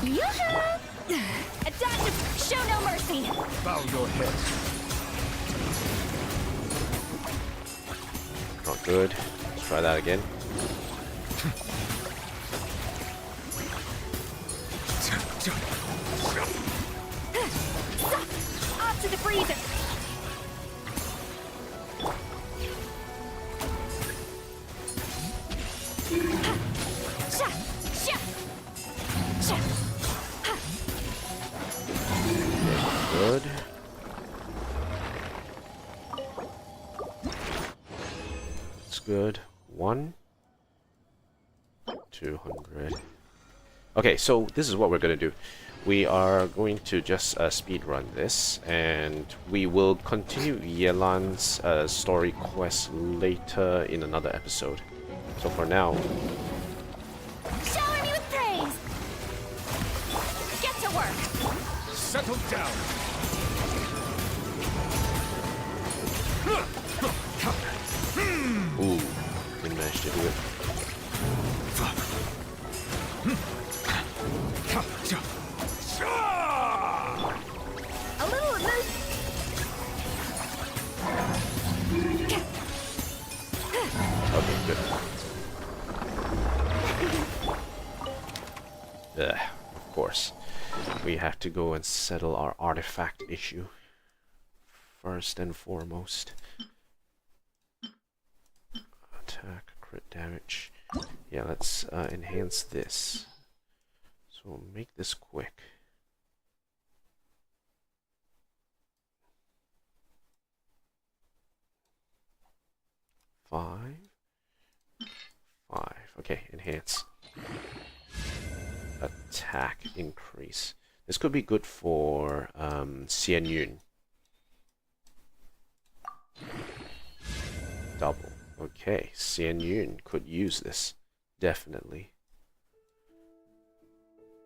Speaker 4: Yoo-hoo! Attention! Show no mercy!
Speaker 5: Bow your head.
Speaker 1: Not good. Let's try that again.
Speaker 4: Off to the freezer!
Speaker 1: Good. That's good. 200. Okay, so this is what we're gonna do. We are going to just speed run this, and we will continue Yelan's story quest later in another episode. So for now,
Speaker 4: Shower me with praise! Get to work!
Speaker 5: Settle down.
Speaker 1: ooh, didn't manage to do it.
Speaker 4: A little loose.
Speaker 1: Okay, good. Of course. We have to go and settle our artifact issue first and foremost. Attack, crit damage. Yeah, let's enhance this. So make this quick. Five. Okay, enhance. Attack increase. This could be good for Xian Yun. Double. Okay, Xian Yun could use this. Definitely.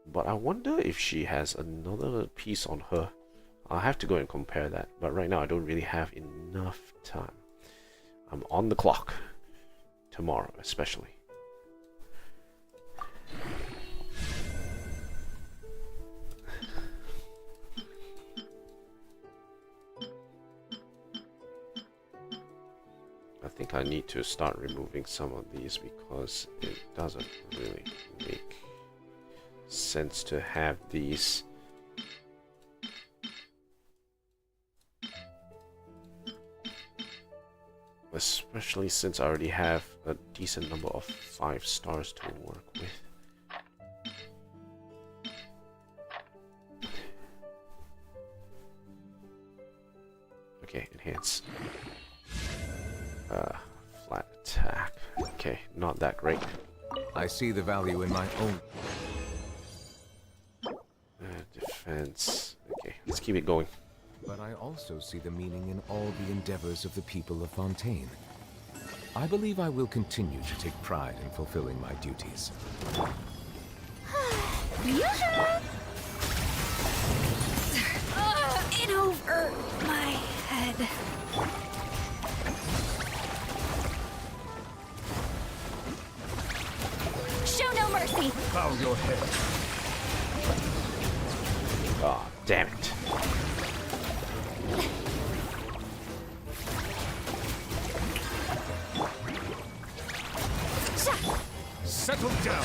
Speaker 1: But I wonder if she has another piece on her. I'll have to go and compare that. But right now I don't really have enough time. I'm on the clock. Tomorrow especially. I think I need to start removing some of these because it doesn't really make sense to have these. Especially since I already have a decent number of 5 stars to work with. Okay, enhance. Flat attack. Okay, not that great.
Speaker 3: I see the value in my own...
Speaker 1: Defense. Okay, let's keep it going.
Speaker 3: But I also see the meaning in all the endeavors of the people of Fontaine. I believe I will continue to take pride in fulfilling my duties.
Speaker 4: In over my head. Show no mercy.
Speaker 5: Bow your head.
Speaker 1: Oh, damn it.
Speaker 5: Settle down.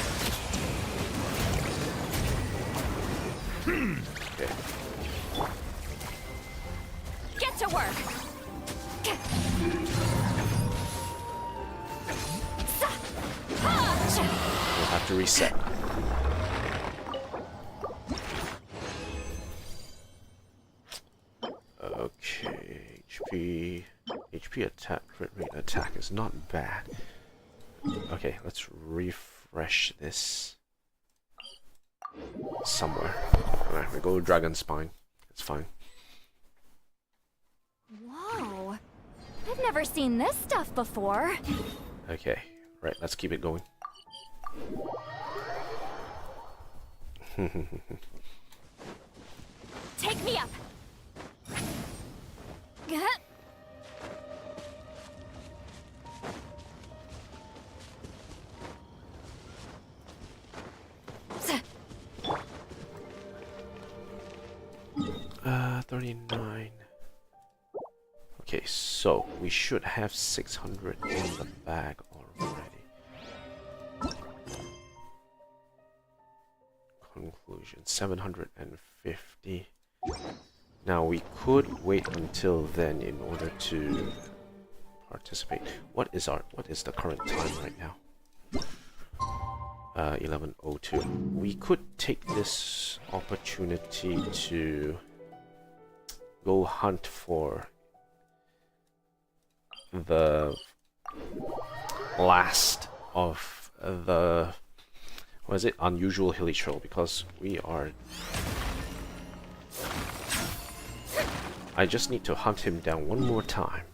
Speaker 1: Okay.
Speaker 4: Get to work.
Speaker 1: We'll have to reset. Okay, HP attack, crit rate attack is not bad. Okay, let's refresh this somewhere. Alright, we go Dragon Spine. It's fine.
Speaker 4: Whoa. I've never seen this stuff before.
Speaker 1: Okay, right, let's keep it going.
Speaker 4: Take me up.
Speaker 1: Uh, 39. Okay, so we should have 600 in the bag already. Conclusion, 750. Now we could wait until then in order to participate. What is the current time right now? 11:02. We could take this opportunity to go hunt for the last of the, what is it, unusual hilly trail, because we are, I just need to hunt him down one more time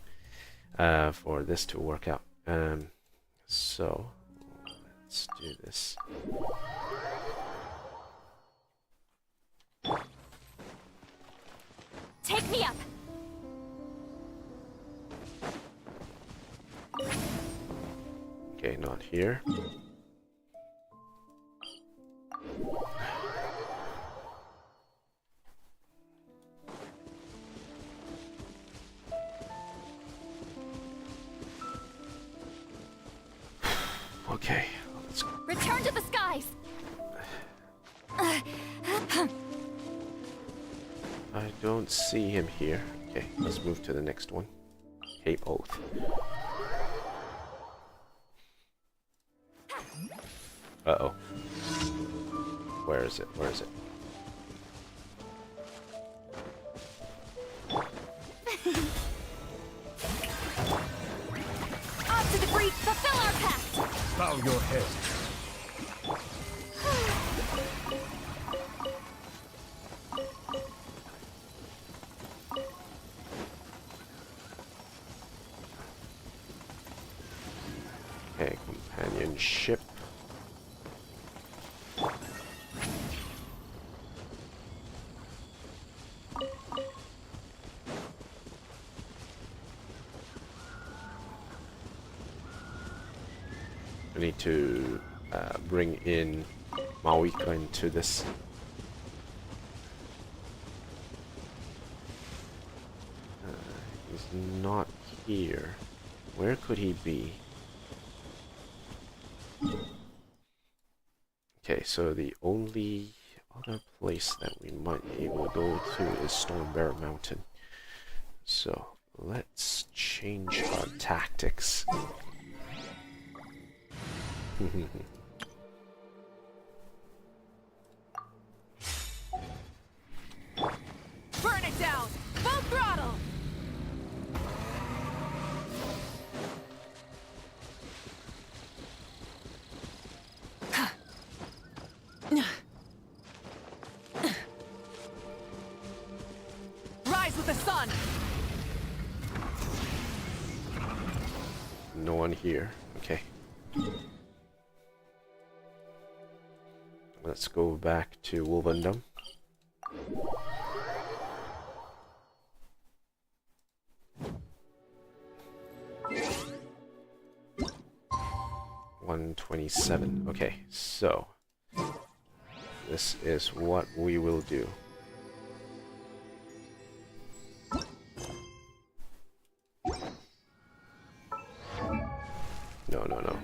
Speaker 1: for this to work out. So let's do this.
Speaker 4: Take me up.
Speaker 1: Okay, not here. Okay, let's go.
Speaker 4: Return to the skies.
Speaker 1: I don't see him here. Okay, let's move to the next one. Cape Oath. Uh-oh. Where is it? Where is it?
Speaker 4: On to the breach, fulfill our pact.
Speaker 5: Bow your head.
Speaker 1: Okay, companionship. I need to bring in Mawika into this. He's not here. Where could he be? Okay, so the only other place that we might be able to go to is Stormbear Mountain. So let's change our tactics.
Speaker 4: Burn it down! Full throttle!
Speaker 11: Rise with the sun!
Speaker 1: No one here. Okay. Let's go back to Wolvendom. $127. Okay, so this is what we will do. No.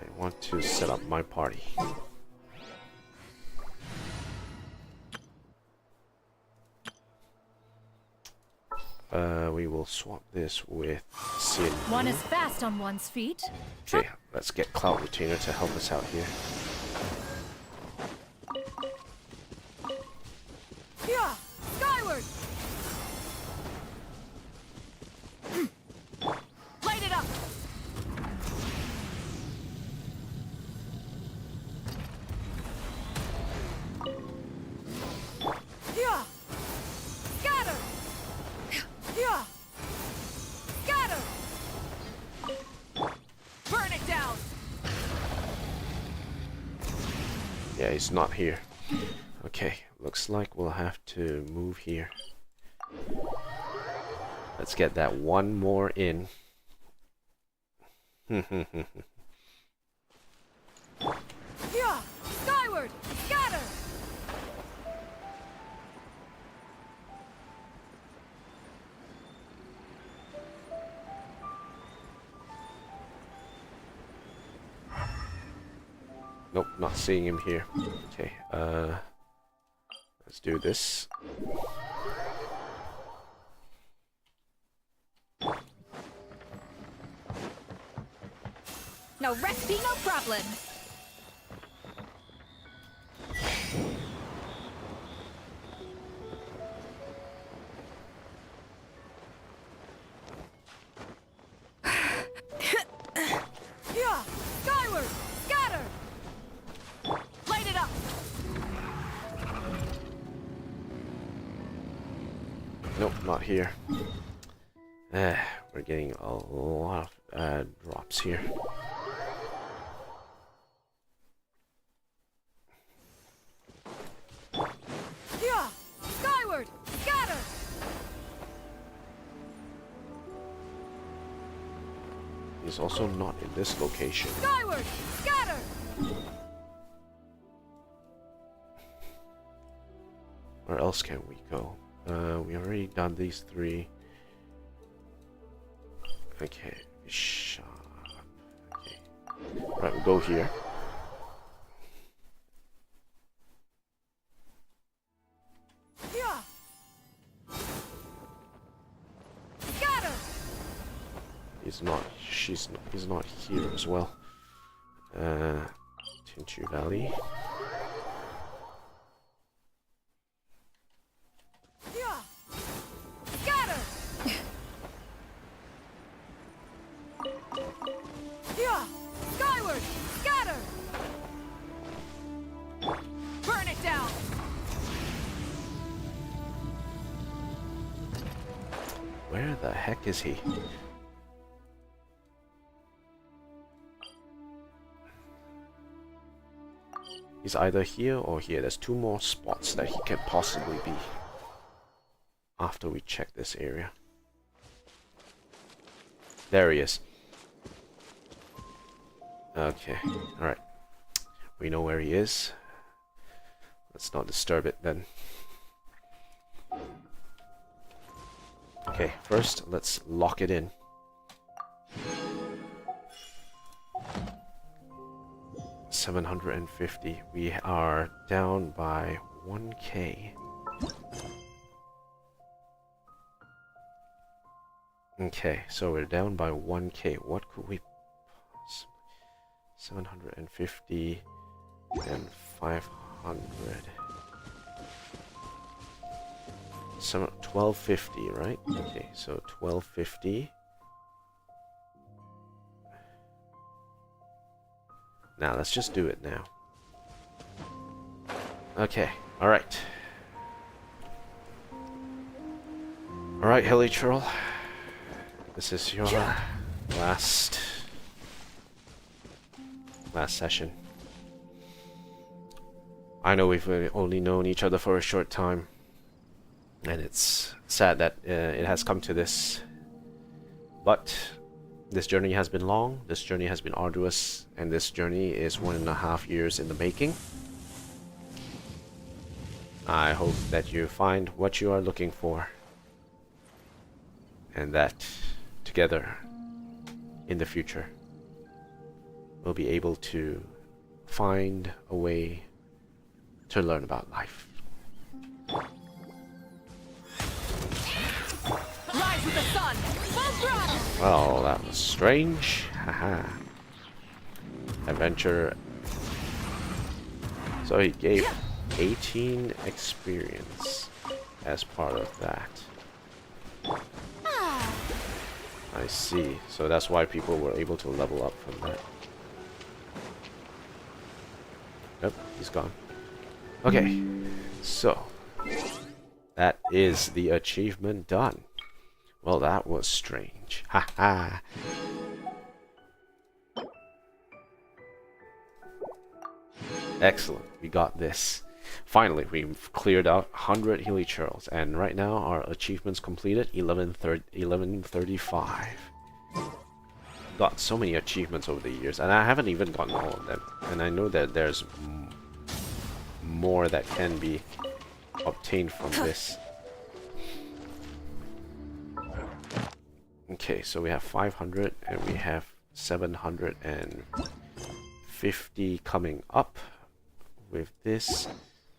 Speaker 1: I want to set up my party. We will swap this with Sin.
Speaker 20: One is fast on one's feet.
Speaker 1: Okay, let's get Cloud Retainer to help us out here.
Speaker 11: Yeah! Skyward! Light it up! Yeah! Scatter! Yeah! Scatter! Burn it down!
Speaker 1: Yeah, he's not here. Okay, looks like we'll have to move here. Let's get that one more in.
Speaker 11: Yeah! Skyward! Scatter!
Speaker 1: Nope, not seeing him here. Okay, let's do this.
Speaker 20: No recipe, no problem.
Speaker 11: Yeah! Skyward! Scatter! Light it up!
Speaker 1: Nope, not here. We're getting a lot of drops here.
Speaker 11: Yeah! Skyward! Scatter!
Speaker 1: He's also not in this location.
Speaker 11: Skyward! Scatter!
Speaker 1: Where else can we go? We already done these three. Okay, shut up. Okay. Right, we'll go here.
Speaker 11: Yeah! Scatter!
Speaker 1: He's not. He's not here as well. Tinchu Valley.
Speaker 11: Yeah! Scatter! Yeah! Skyward! Scatter! Burn it down!
Speaker 1: Where the heck is he? He's either here or here. There's two more spots that he can possibly be after we check this area. There he is. Okay, alright. We know where he is. Let's not disturb it then. Okay, first let's lock it in. $750. We are down by 1K. Okay, so we're down by 1K. What could we possibly... 750 and 500. So 1250, right? Okay, so 1250. Now let's just do it now. Okay, alright. Alright, Hilly Churl. This is your last session. I know we've only known each other for a short time, and it's sad that it has come to this. But this journey has been long, this journey has been arduous, and this journey is 1.5 years in the making. I hope that you find what you are looking for, and that together in the future we'll be able to find a way to learn about life.
Speaker 4: Rise with the sun! Full throttle!
Speaker 1: Well, that was strange. Haha. Adventure. So he gave 18 experience as part of that. I see. So that's why people were able to level up from that. Yep, he's gone. Okay, so that is the achievement done. Well, that was strange. Haha. Excellent, we got this. Finally, we've cleared out 100 Healy Churls, and right now our achievements completed 1135. Got so many achievements over the years, and I haven't even gotten all of them. And I know that there's more that can be obtained from this. Okay, so we have 500 and we have 750 coming up with this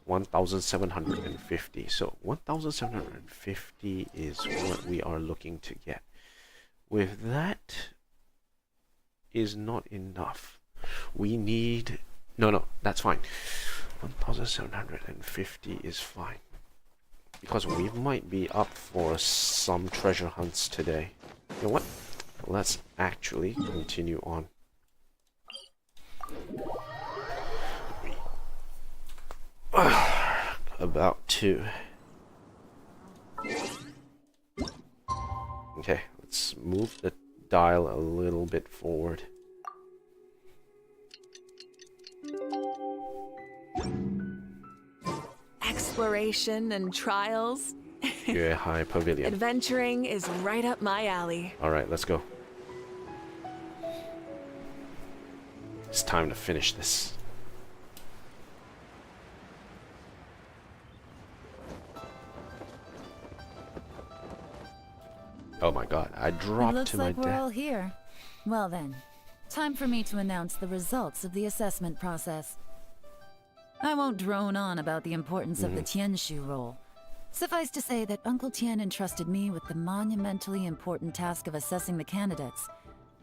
Speaker 1: 1750. So 1750 is what we are looking to get. With that is not enough. We need no, that's fine. 1750 is fine, because we might be up for some treasure hunts today. You know what? Let's actually continue on. About to. Okay, let's move the dial a little bit forward.
Speaker 21: Exploration and trials.
Speaker 1: Yeah, high pavilion.
Speaker 21: Adventuring is right up my alley.
Speaker 1: Alright, let's go. It's time to finish this. Oh my god, I dropped
Speaker 2: Looks
Speaker 1: to my
Speaker 2: like we're
Speaker 1: death.
Speaker 2: all here. Well then, time for me to announce the results of the assessment process. I won't drone on about the importance of the Tianshu role. Suffice to say that Uncle Tian entrusted me with the monumentally important task of assessing the candidates,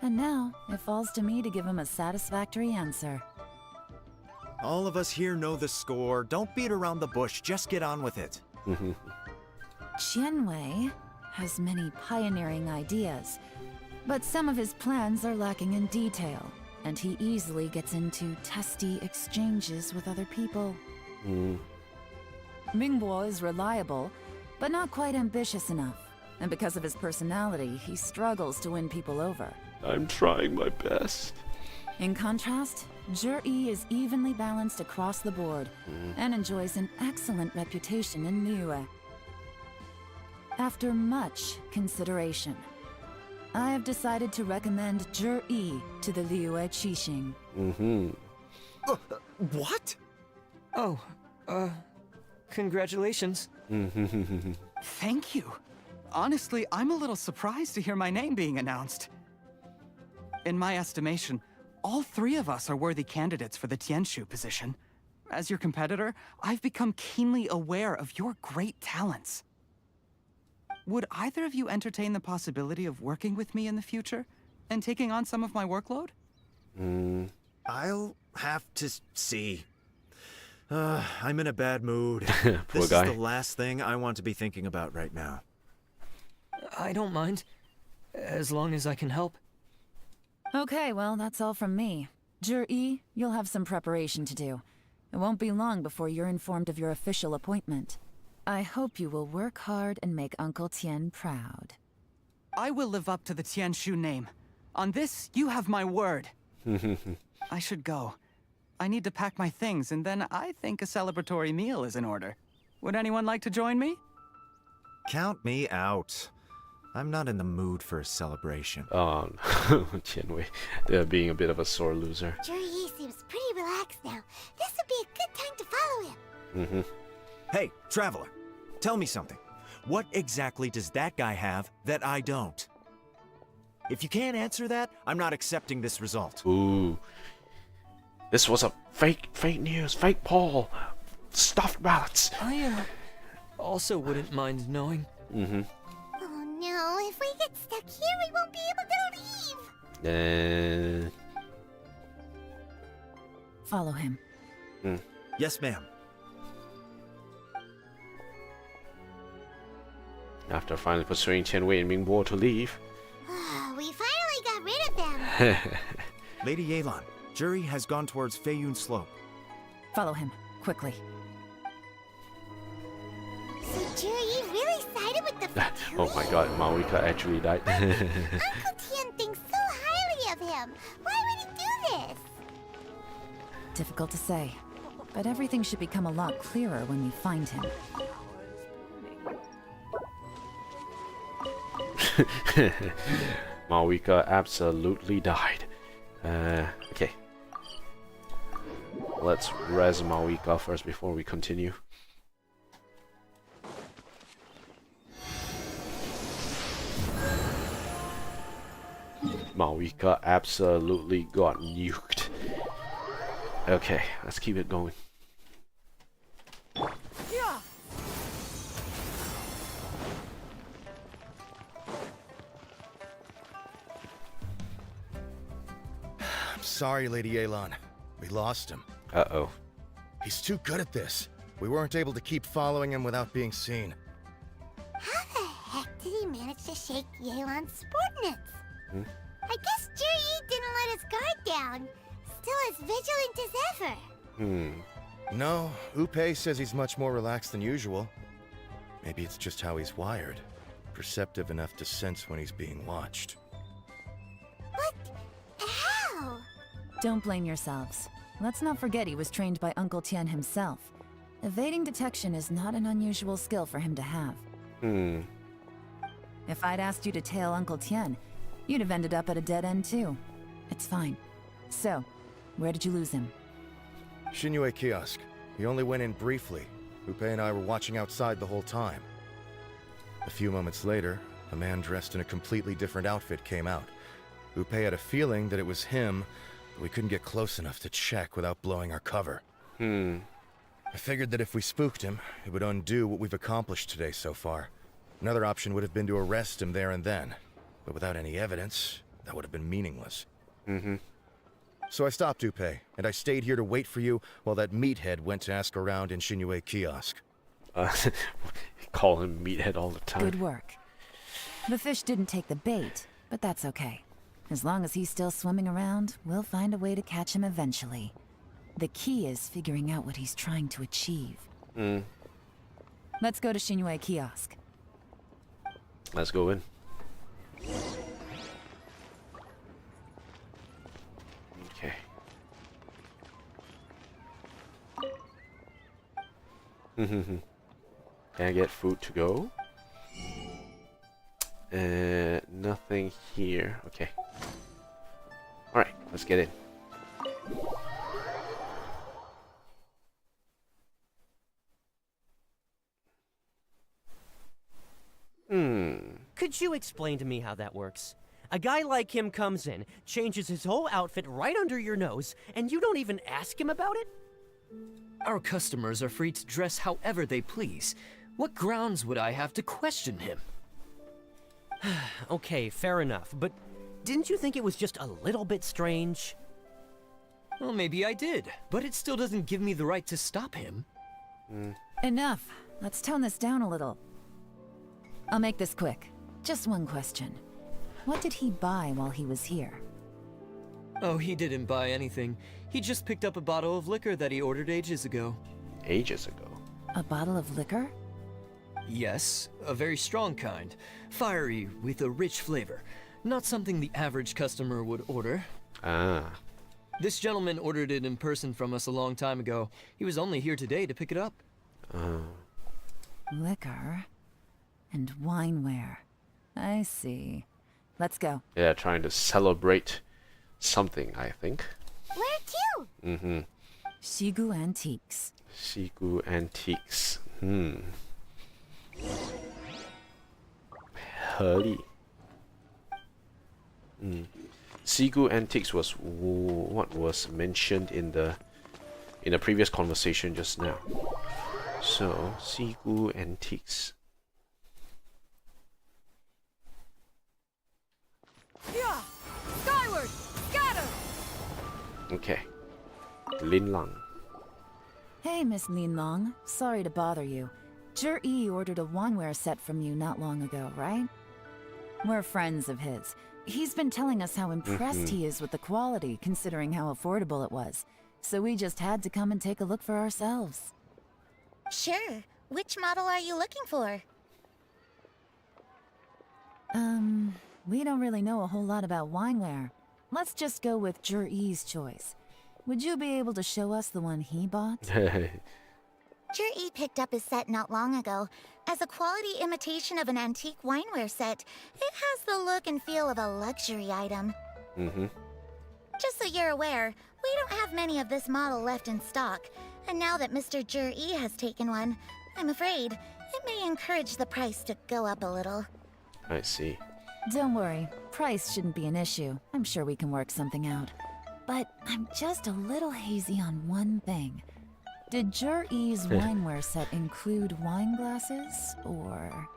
Speaker 2: and now it falls to me to give him a satisfactory answer.
Speaker 9: All of us here know the score. Don't beat around the bush, just get on with it.
Speaker 2: Qianwei has many pioneering ideas, but some of his plans are lacking in detail, and he easily gets into testy exchanges with other people. Mingbo is reliable, but not quite ambitious enough, and because of his personality, he struggles to win people over.
Speaker 1: I'm trying my best.
Speaker 2: In contrast, Zhi is evenly balanced across the board, and enjoys an excellent reputation in Liyue. After much consideration, I have decided to recommend Zhi to the Liyue Qixing.
Speaker 9: What?
Speaker 10: Oh, congratulations.
Speaker 11: Thank you. Honestly, I'm a little surprised to hear my name being announced. In my estimation, all three of us are worthy candidates for the Tianshu position. As your competitor, I've become keenly aware of your great talents. Would either of you entertain the possibility of working with me in the future and taking on some of my workload?
Speaker 9: I'll have to see. I'm in a bad mood.
Speaker 1: Poor
Speaker 9: This
Speaker 1: guy.
Speaker 9: is the last thing I want to be thinking about right now.
Speaker 10: I don't mind, as long as I can help.
Speaker 2: Okay, well, that's all from me. Zhi, you'll have some preparation to do. It won't be long before you're informed of your official appointment. I hope you will work hard and make Uncle Tien proud.
Speaker 11: I will live up to the Tianshu name. On this, you have my word. I should go. I need to pack my things, and then I think a celebratory meal is in order. Would anyone like to join me?
Speaker 9: Count me out. I'm not in the mood for a celebration.
Speaker 1: Oh, Tianwei, being a bit of a sore loser.
Speaker 6: Zhi seems pretty relaxed now. This would be a good time to follow him.
Speaker 9: Hey, traveler, tell me something. What exactly does that guy have that I don't? If you can't answer that, I'm not accepting this result.
Speaker 1: Ooh. This was a fake news, fake poll. Stuffed ballots.
Speaker 10: I also wouldn't mind knowing.
Speaker 6: Oh no, if we get stuck here, we won't be able to leave.
Speaker 2: Follow him.
Speaker 9: Yes, ma'am.
Speaker 1: After finally persuading Tianwei and Mingbo to leave.
Speaker 6: We finally got rid of them.
Speaker 9: Lady Yelan, Zhi has gone towards Feiyun Slope.
Speaker 2: Follow him, quickly.
Speaker 6: So Zhi really sided with the Fatui?
Speaker 1: Oh my god, Mawika actually died.
Speaker 6: Uncle Tien thinks so highly of him. Why would he do this?
Speaker 2: Difficult to say, but everything should become a lot clearer when we find him.
Speaker 1: Mawika absolutely died. Okay. Let's res Mawika first before we continue. Mawika absolutely got nuked. Okay, let's keep it going.
Speaker 11: Yeah.
Speaker 17: I'm sorry, Lady Yelan. We lost him.
Speaker 1: Uh-oh.
Speaker 17: He's too good at this. We weren't able to keep following him without being seen.
Speaker 6: How the heck did he manage to shake Yelan's subordinates? I guess Zhi didn't let his guard down. Still as vigilant as ever.
Speaker 17: No, Upei says he's much more relaxed than usual. Maybe it's just how he's wired. Perceptive enough to sense when he's being watched.
Speaker 6: How?
Speaker 2: Don't blame yourselves. Let's not forget he was trained by Uncle Tien himself. Evading detection is not an unusual skill for him to have. If I'd asked you to tail Uncle Tien, you'd have ended up at a dead end too. It's fine. So, where did you lose him?
Speaker 17: Xinyue Kiosk. He only went in briefly. Upei and I were watching outside the whole time. A few moments later, a man dressed in a completely different outfit came out. Upei had a feeling that it was him, but we couldn't get close enough to check without blowing our cover. I figured that if we spooked him, it would undo what we've accomplished today so far. Another option would have been to arrest him there and then, but without any evidence, that would have been meaningless. So I stopped Upei, and I stayed here to wait for you while that meathead went to ask around in Xinyue Kiosk.
Speaker 1: Call him meathead all the time.
Speaker 2: Good work. The fish didn't take the bait, but that's okay. As long as he's still swimming around, we'll find a way to catch him eventually. The key is figuring out what he's trying to achieve. Let's go to Xinyue Kiosk.
Speaker 1: Let's go in. Okay. Can I get food to go? Nothing here. Okay. Alright, let's get in.
Speaker 13: Could you explain to me how that works? A guy like him comes in, changes his whole outfit right under your nose, and you don't even ask him about it?
Speaker 10: Our customers are free to dress however they please. What grounds would I have to question him?
Speaker 13: Okay, fair enough, but didn't you think it was just a little bit strange?
Speaker 10: Well, maybe I did, but it still doesn't give me the right to stop him.
Speaker 2: Enough. Let's tone this down a little. I'll make this quick. Just one question. What did he buy while he was here?
Speaker 10: Oh, he didn't buy anything. He just picked up a bottle of liquor that he ordered ages ago.
Speaker 1: Ages ago?
Speaker 2: A bottle of liquor?
Speaker 10: Yes, a very strong kind. Fiery, with a rich flavor. Not something the average customer would order.
Speaker 1: Ah.
Speaker 10: This gentleman ordered it in person from us a long time ago. He was only here today to pick it up.
Speaker 2: Liquor and wineware. I see. Let's go.
Speaker 1: Yeah, trying to celebrate something, I think.
Speaker 6: Where to?
Speaker 1: Mm-hmm.
Speaker 2: Shigu Antiques.
Speaker 1: Shigu Antiques. 合理. Shigu Antiques was what was mentioned in the previous conversation just now. So Shigu Antiques.
Speaker 4: Yeah! Skyward! Scatter!
Speaker 1: Okay. Lin Lang.
Speaker 2: Hey, Miss Lin Long. Sorry to bother you. Zhi ordered a wineware set from you not long ago, right? We're friends of his. He's been telling us how impressed he is with the quality, considering how affordable it was. So we just had to come and take a look for ourselves.
Speaker 16: Sure. Which model are you looking for?
Speaker 2: We don't really know a whole lot about wineware. Let's just go with Zhi's choice. Would you be able to show us the one he bought?
Speaker 16: Zhi picked up his set not long ago. As a quality imitation of an antique wineware set, it has the look and feel of a luxury item. Just so you're aware, we don't have many of this model left in stock. And now that Mr. Zhi has taken one, I'm afraid it may encourage the price to go up a little.
Speaker 1: I see.
Speaker 2: Don't worry, price shouldn't be an issue. I'm sure we can work something out. But I'm just a little hazy on one thing. Did Zhi's wineware set include wine glasses, or...?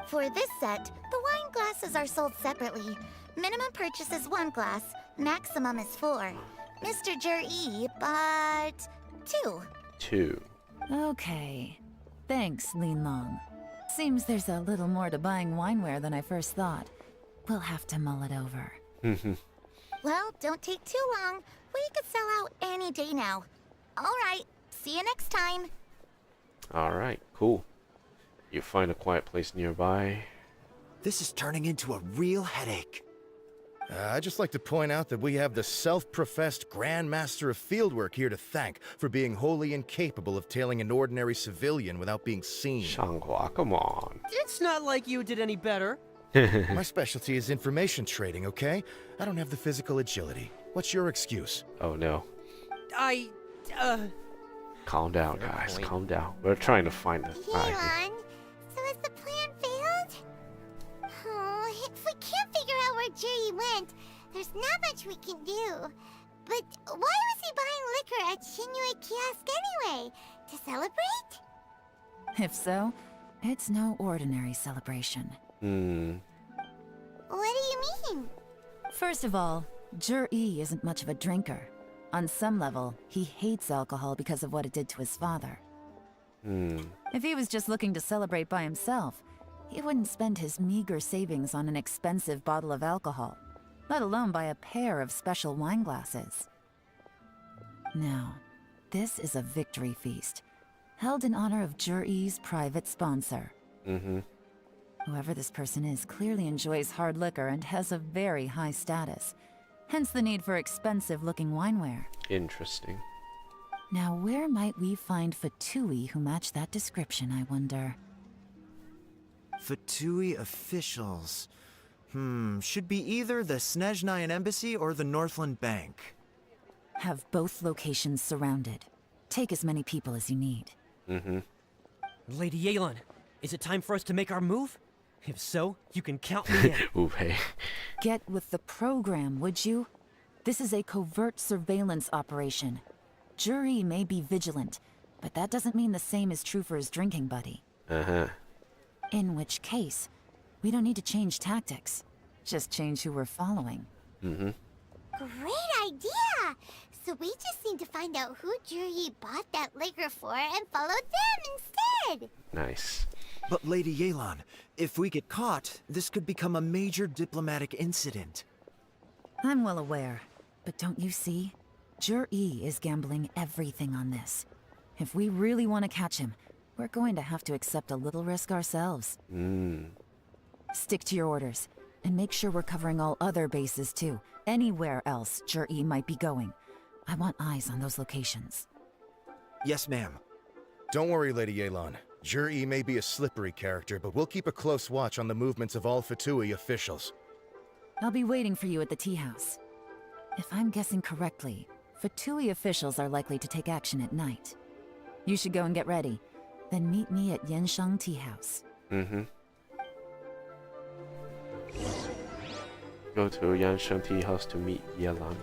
Speaker 16: For this set, the wine glasses are sold separately. Minimum purchase is 1 glass, maximum is 4. Mr. Zhi bought 2.
Speaker 1: 2.
Speaker 2: Okay. Thanks, Lin Long. Seems there's a little more to buying wineware than I first thought. We'll have to mull it over.
Speaker 16: Well, don't take too long. We could sell out any day now. All right, see you next time.
Speaker 1: Alright, cool. You find a quiet place nearby.
Speaker 9: This is turning into a real headache.
Speaker 17: I'd just like to point out that we have the self-professed Grand Master of Fieldwork here to thank for being wholly incapable of tailing an ordinary civilian without being seen.
Speaker 1: Shanghua, come on.
Speaker 13: It's not like you did any better.
Speaker 17: My specialty is information trading, okay? I don't have the physical agility. What's your excuse?
Speaker 1: Oh no. Calm down, guys.
Speaker 13: point.
Speaker 1: Calm down. We're trying to find this.
Speaker 6: Yelan, so has the plan failed? Oh, if we can't figure out where Zhi went, there's not much we can do. But why was he buying liquor at Shinue Kiosk anyway? To celebrate?
Speaker 2: If so, it's no ordinary celebration.
Speaker 6: What do you mean?
Speaker 2: First of all, Zhi isn't much of a drinker. On some level, he hates alcohol because of what it did to his father. If he was just looking to celebrate by himself, he wouldn't spend his meager savings on an expensive bottle of alcohol, let alone buy a pair of special wine glasses. Now, this is a victory feast, held in honor of Zhi's private sponsor. Whoever this person is clearly enjoys hard liquor and has a very high status, hence the need for expensive-looking wineware.
Speaker 1: Interesting.
Speaker 2: Now, where might we find Fatui who match that description, I wonder?
Speaker 9: Fatui officials. Should be either the Snezhnayan Embassy or the Northland Bank.
Speaker 2: Have both locations surrounded. Take as many people as you need.
Speaker 13: Lady Yelan, is it time for us to make our move? If so, you can count me in.
Speaker 1: Ooh, hey.
Speaker 2: Get with the program, would you? This is a covert surveillance operation. Zhi may be vigilant, but that doesn't mean the same is true for his drinking buddy. In which case, we don't need to change tactics. Just change who we're following.
Speaker 6: Great idea! So we just need to find out who Zhi bought that liquor for and follow them instead!
Speaker 1: Nice.
Speaker 9: But Lady Yelan, if we get caught, this could become a major diplomatic incident.
Speaker 2: I'm well aware, but don't you see? Zhi is gambling everything on this. If we really want to catch him, we're going to have to accept a little risk ourselves. Stick to your orders, and make sure we're covering all other bases too. Anywhere else Jur-E might be going. I want eyes on those locations.
Speaker 9: Yes, ma'am.
Speaker 17: Don't worry, Lady Yelan. Jur-E may be a slippery character, but we'll keep a close watch on the movements of all Fatui officials.
Speaker 2: I'll be waiting for you at the tea house. If I'm guessing correctly, Fatui officials are likely to take action at night. You should go and get ready. Then meet me at Yensheng Tea House.
Speaker 1: Go to Yensheng Tea House to meet Yelan.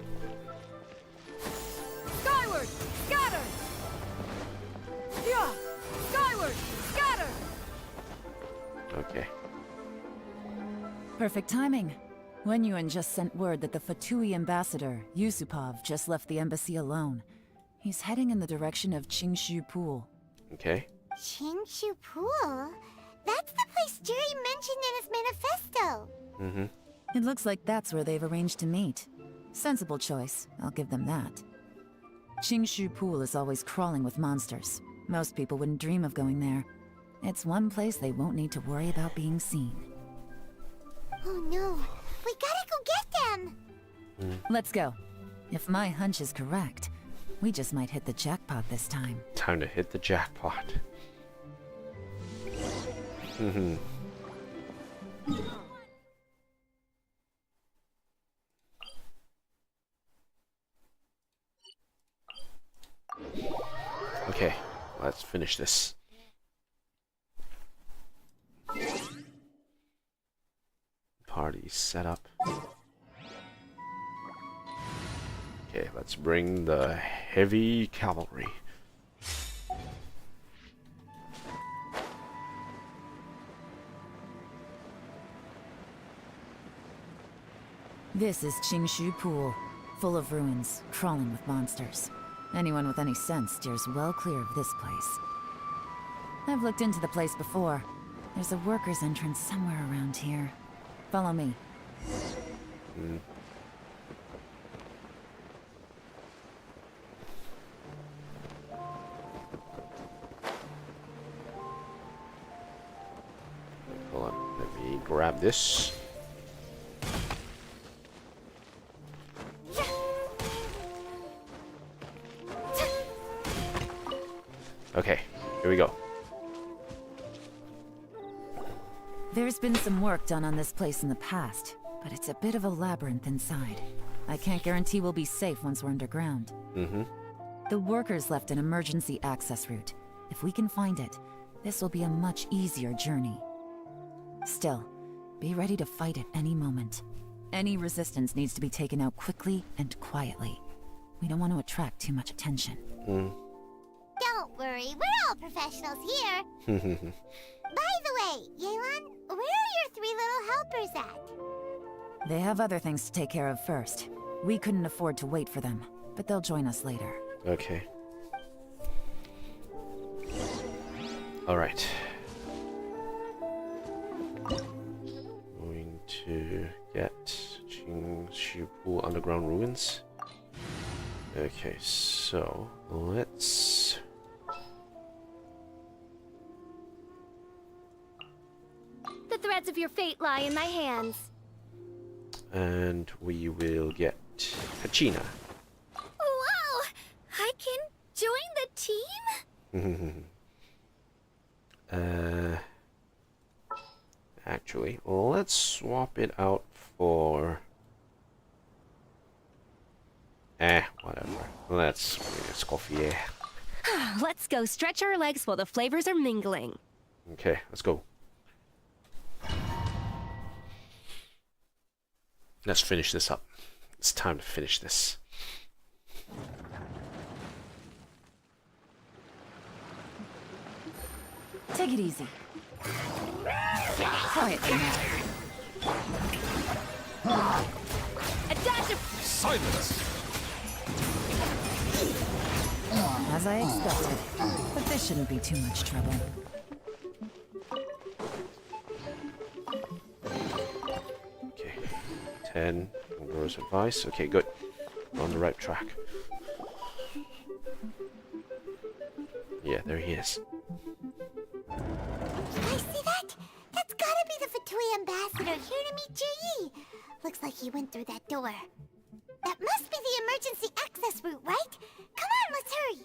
Speaker 20: Skyward! Scatter! Yeah! Skyward! Scatter!
Speaker 1: Okay.
Speaker 2: Perfect timing. Wenyuan just sent word that the Fatui ambassador, Yusupov, just left the embassy alone. He's heading in the direction of Qingshu Pool.
Speaker 1: Okay.
Speaker 6: Qingshu Pool? That's the place Juri mentioned in his manifesto.
Speaker 2: It looks like that's where they've arranged to meet. Sensible choice, I'll give them that. Qingshu Pool is always crawling with monsters. Most people wouldn't dream of going there. It's one place they won't need to worry about being seen.
Speaker 6: Oh no, we gotta go get them!
Speaker 2: Let's go. If my hunch is correct, we just might hit the jackpot this time.
Speaker 1: Time to hit the jackpot. Okay, let's finish this. Party set up. Okay, let's bring the heavy cavalry.
Speaker 2: This is Qingshu Pool, full of ruins, crawling with monsters. Anyone with any sense steers well clear of this place. I've looked into the place before. There's a worker's entrance somewhere around here. Follow me.
Speaker 1: Hold on, let me grab this. Okay, here we go.
Speaker 2: There's been some work done on this place in the past, but it's a bit of a labyrinth inside. I can't guarantee we'll be safe once we're underground. The workers left an emergency access route. If we can find it, this will be a much easier journey. Still, be ready to fight at any moment. Any resistance needs to be taken out quickly and quietly. We don't want to attract too much attention.
Speaker 6: Don't worry, we're all professionals here. By the way, Yelan, where are your 3 little helpers at?
Speaker 2: They have other things to take care of first. We couldn't afford to wait for them, but they'll join us later.
Speaker 1: Okay. Alright. Going to get Qingshu Pool Underground Ruins. Okay, so let's...
Speaker 4: The threads of your fate lie in my hands.
Speaker 1: And we will get Hachina.
Speaker 4: Wow! I can join the team?
Speaker 1: Actually, let's swap it out for... whatever. Let's bring Escoffier.
Speaker 20: Let's go stretch our legs while the flavors are mingling.
Speaker 1: Okay, let's go. Let's finish this up. It's time to finish this.
Speaker 2: Take it easy. Quietly now.
Speaker 20: A dash of...
Speaker 18: Silence!
Speaker 2: As I expected. But this shouldn't be too much trouble.
Speaker 1: Okay. 10. Gross advice. Okay, good. We're on the right track. Yeah, there he is.
Speaker 16: Liyue ambassador here to meet Ji. Looks like he went through that door. That must be the emergency access route, right? Come on, let's hurry.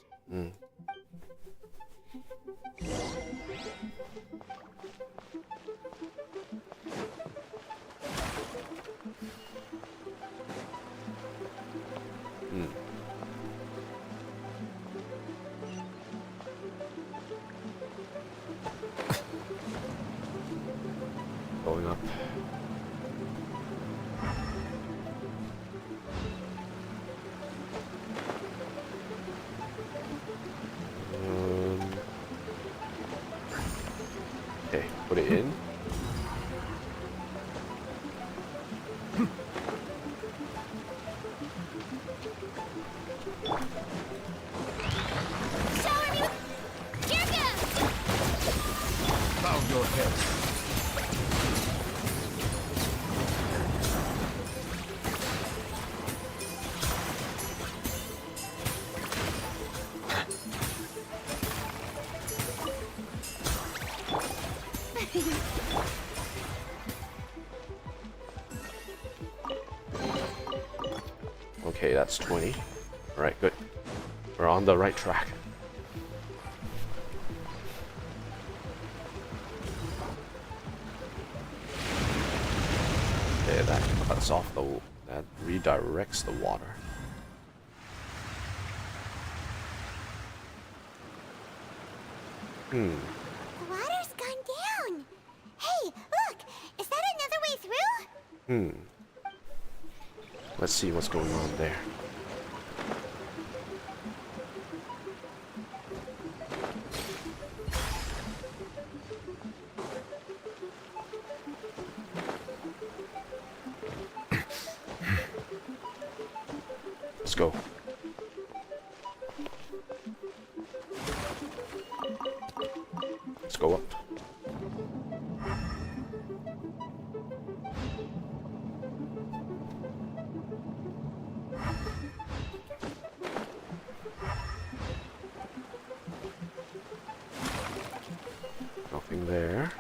Speaker 1: Going up. Okay, put it in.
Speaker 5: Found your head.
Speaker 1: Okay, that's 20. Alright, good. We're on the right track. Okay, that cuts off the... that redirects the water.
Speaker 16: The water's gone down. Hey, look! Is that another way through?
Speaker 1: Let's see what's going on there. Let's go. Let's go up. Nothing there.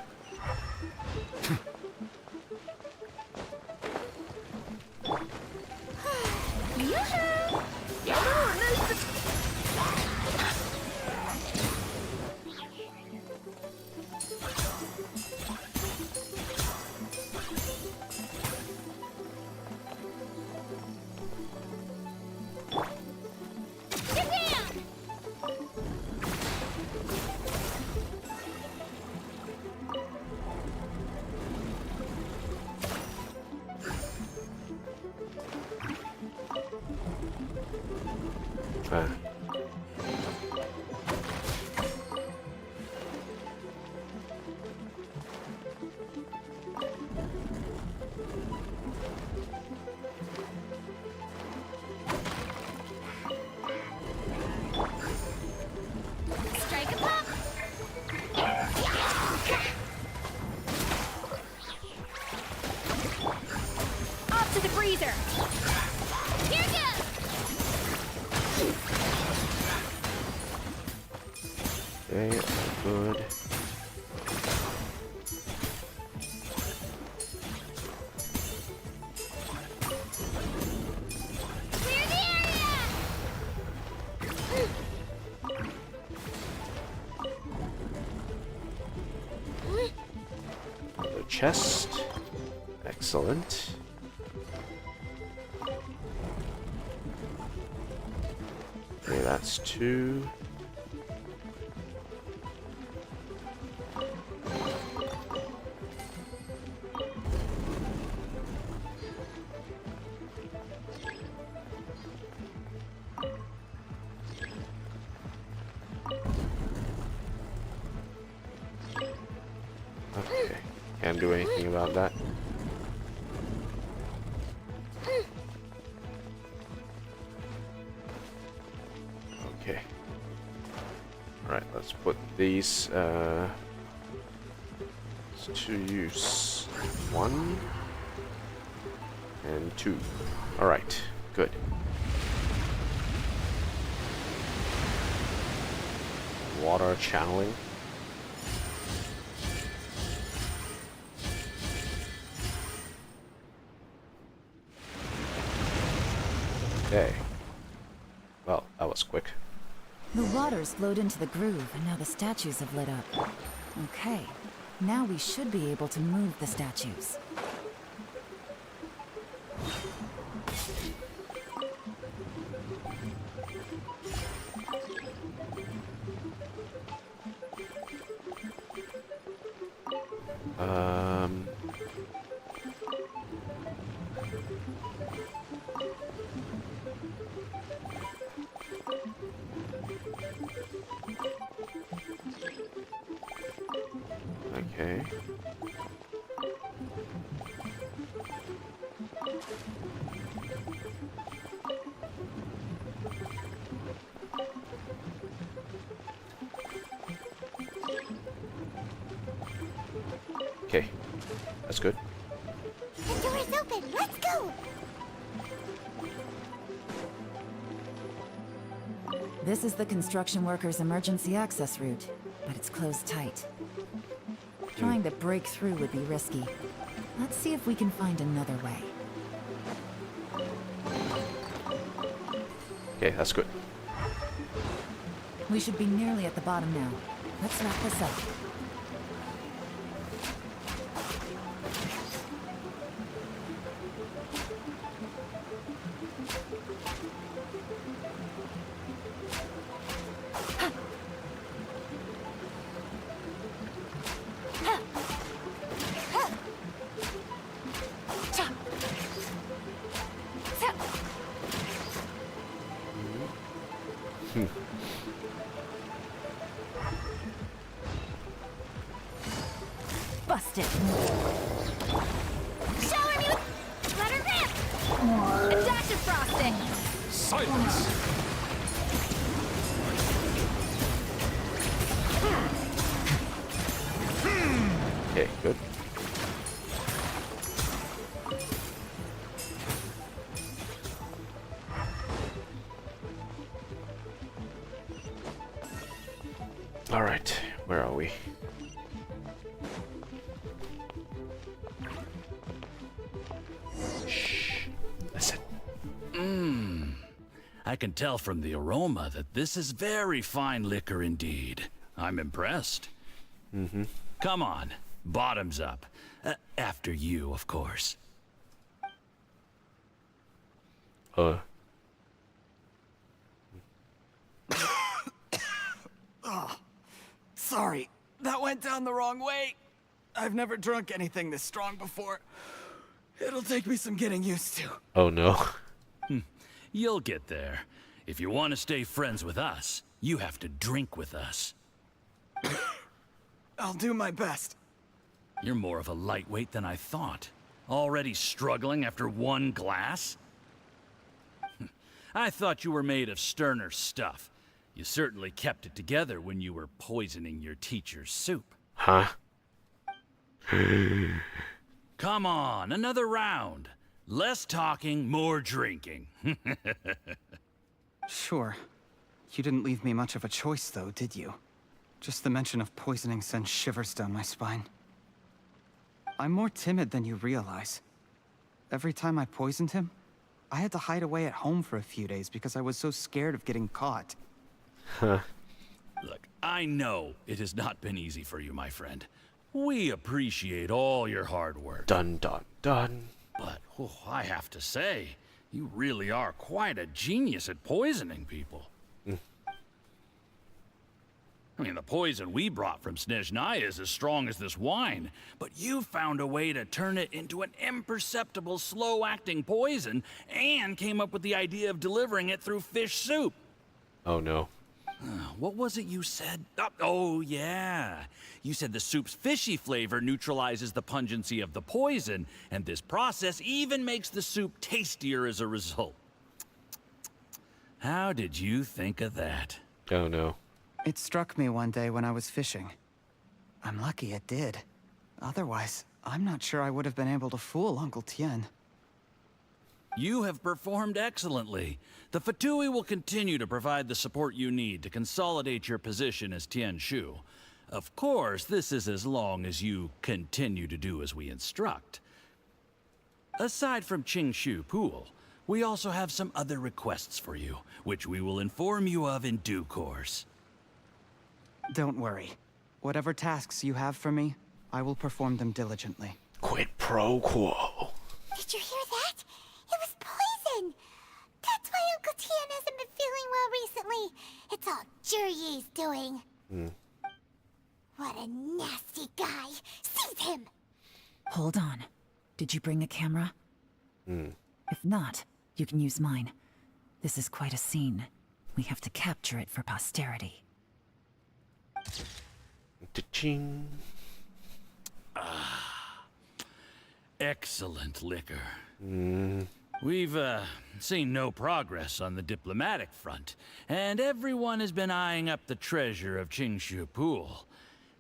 Speaker 4: Strike a pop! Off to the freezer! Here goes!
Speaker 1: Okay, good.
Speaker 4: Clear the area!
Speaker 1: The chest. Excellent. Okay, that's 2. Okay, can't do anything about that. Okay. Alright, let's put these to use. 1 and 2. Alright, good. Water channeling. Okay. Well, that was quick.
Speaker 2: The water's flowed into the groove, and now the statues have lit up. Okay. Now we should be able to move the statues.
Speaker 1: Okay. Okay, that's good.
Speaker 6: The door is open. Let's go.
Speaker 2: This is the construction workers' emergency access route, but it's closed tight. Trying to break through would be risky. Let's see if we can find another way.
Speaker 1: Okay, that's good.
Speaker 2: We should be nearly at the bottom now. Let's wrap this up.
Speaker 4: Busted. Shower me with... Let her rip! A dash of frosting.
Speaker 18: Silence!
Speaker 1: Okay, good. All right, where are we? Shh. Listen.
Speaker 8: I can tell from the aroma that this is very fine liquor indeed. I'm impressed.
Speaker 1: Mm-hmm.
Speaker 8: Come on, bottoms up. After you, of course.
Speaker 11: Oh, sorry. That went down the wrong way. I've never drunk anything this strong before. It'll take me some getting used to.
Speaker 1: Oh no.
Speaker 8: You'll get there. If you want to stay friends with us, you have to drink with us.
Speaker 11: I'll do my best.
Speaker 8: You're more of a lightweight than I thought. Already struggling after one glass? I thought you were made of sterner stuff. You certainly kept it together when you were poisoning your teacher's soup.
Speaker 1: Huh?
Speaker 8: Come on, another round. Less talking, more drinking.
Speaker 11: Sure. You didn't leave me much of a choice, though, did you? Just the mention of poisoning sends shivers down my spine. I'm more timid than you realize. Every time I poisoned him, I had to hide away at home for a few days because I was so scared of getting caught.
Speaker 1: Huh.
Speaker 8: Look, I know it has not been easy for you, my friend. We appreciate all your hard work.
Speaker 1: Dun dun dun.
Speaker 8: But I have to say, you really are quite a genius at poisoning people. I mean, the poison we brought from Snezhnaya is as strong as this wine, but you found a way to turn it into an imperceptible, slow-acting poison, and came up with the idea of delivering it through fish soup.
Speaker 1: Oh no.
Speaker 8: What was it you said? Oh, yeah. You said the soup's fishy flavor neutralizes the pungency of the poison, and this process even makes the soup tastier as a result. How did you think of that?
Speaker 1: Oh no.
Speaker 11: It struck me one day when I was fishing. I'm lucky it did. Otherwise, I'm not sure I would have been able to fool Uncle Tien.
Speaker 8: You have performed excellently. The Fatui will continue to provide the support you need to consolidate your position as Tien Shu. Of course, this is as long as you continue to do as we instruct. Aside from Qing Shu Pool, we also have some other requests for you, which we will inform you of in due course.
Speaker 11: Don't worry. Whatever tasks you have for me, I will perform them diligently.
Speaker 1: Quid pro quo.
Speaker 16: Did you hear that? It was poison! That's why Uncle Tian hasn't been feeling well recently. It's all Jurye's doing. What a nasty guy. Seize him!
Speaker 2: Hold on. Did you bring a camera? If not, you can use mine. This is quite a scene. We have to capture it for posterity.
Speaker 1: Cha-ching.
Speaker 8: Excellent liquor. We've seen no progress on the diplomatic front, and everyone has been eyeing up the treasure of Qingshu Pool.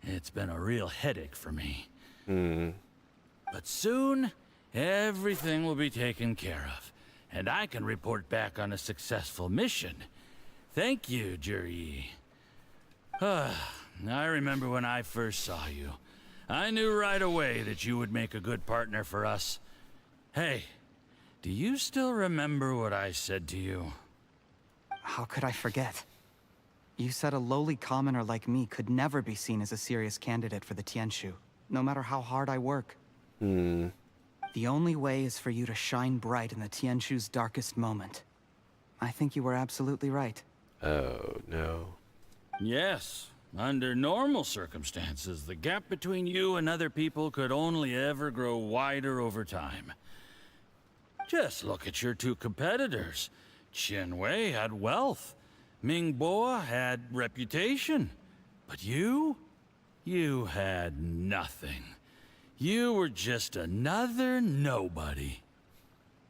Speaker 8: It's been a real headache for me. But soon, everything will be taken care of, and I can report back on a successful mission. Thank you, Jurye. I remember when I first saw you. I knew right away that you would make a good partner for us. Hey, do you still remember what I said to you?
Speaker 11: How could I forget? You said a lowly commoner like me could never be seen as a serious candidate for the Tianshu, no matter how hard I work. The only way is for you to shine bright in the Tianshu's darkest moment. I think you were absolutely right.
Speaker 1: Oh, no.
Speaker 8: Yes. Under normal circumstances, the gap between you and other people could only ever grow wider over time. Just look at your two competitors. Qianwei had wealth. Mingbo had reputation. But you had nothing. You were just another nobody.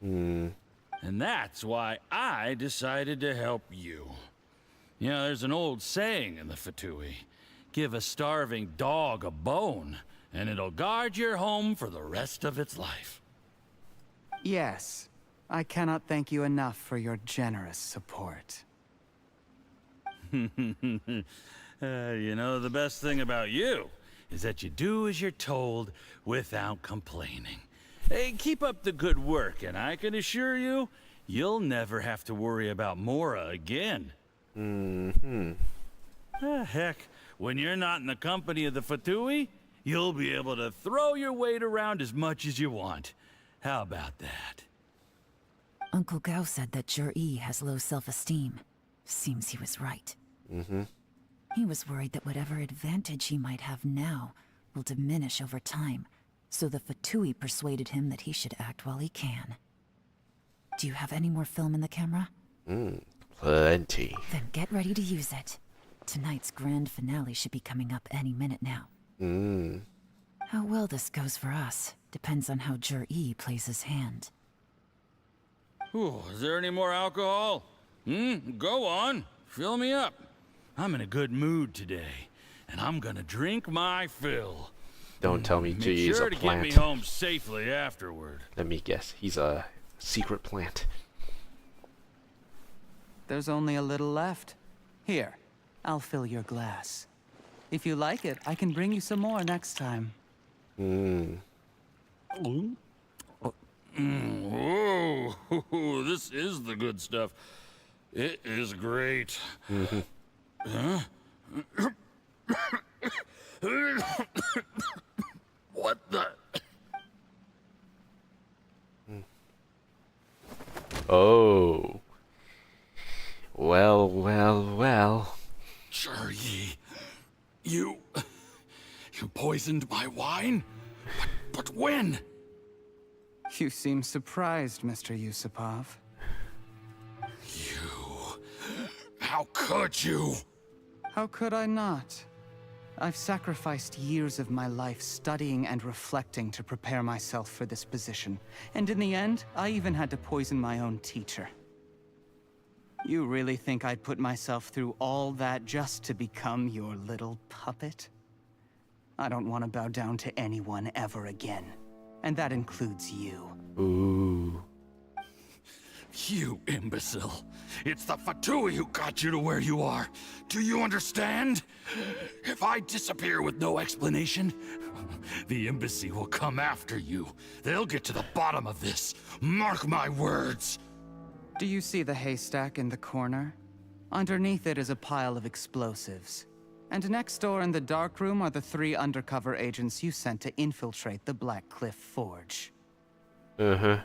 Speaker 8: And that's why I decided to help you. You know, there's an old saying in the Fatui. Give a starving dog a bone, and it'll guard your home for the rest of its life.
Speaker 11: Yes. I cannot thank you enough for your generous support.
Speaker 8: You know, the best thing about you is that you do as you're told without complaining. Hey, keep up the good work, and I can assure you, you'll never have to worry about Mora again. Heck, when you're not in the company of the Fatui, you'll be able to throw your weight around as much as you want. How about that?
Speaker 2: Uncle Gao said that Jurye has low self-esteem. Seems he was right. He was worried that whatever advantage he might have now will diminish over time, so the Fatui persuaded him that he should act while he can. Do you have any more film in the camera?
Speaker 1: Plenty.
Speaker 2: Then get ready to use it. Tonight's grand finale should be coming up any minute now. How well this goes for us depends on how Jurye plays his hand.
Speaker 8: Ooh, is there any more alcohol? Go on. Fill me up. I'm in a good mood today, and I'm gonna drink my fill.
Speaker 1: Don't tell me Jurye is a
Speaker 8: Make sure to
Speaker 1: plant.
Speaker 8: get me home safely afterward.
Speaker 1: Let me guess. He's a secret plant.
Speaker 11: There's only a little left. Here, I'll fill your glass. If you like it, I can bring you some more next time.
Speaker 8: Whoa, this is the good stuff. It is great. Huh? What the?
Speaker 1: Oh. Well, well, well.
Speaker 8: Jurye, you poisoned my wine? But when?
Speaker 11: You seem surprised, Mr. Yusupov.
Speaker 8: How could you?
Speaker 11: How could I not? I've sacrificed years of my life studying and reflecting to prepare myself for this position. And in the end, I even had to poison my own teacher. You really think I'd put myself through all that just to become your little puppet? I don't want to bow down to anyone ever again. And that includes you.
Speaker 1: Ooh.
Speaker 8: You imbecile. It's the Fatui who got you to where you are. Do you understand? If I disappear with no explanation, the embassy will come after you. They'll get to the bottom of this. Mark my words.
Speaker 11: Do you see the haystack in the corner? Underneath it is a pile of explosives. And next door in the dark room are the 3 undercover agents you sent to infiltrate the Black Cliff Forge.
Speaker 1: Uh-huh.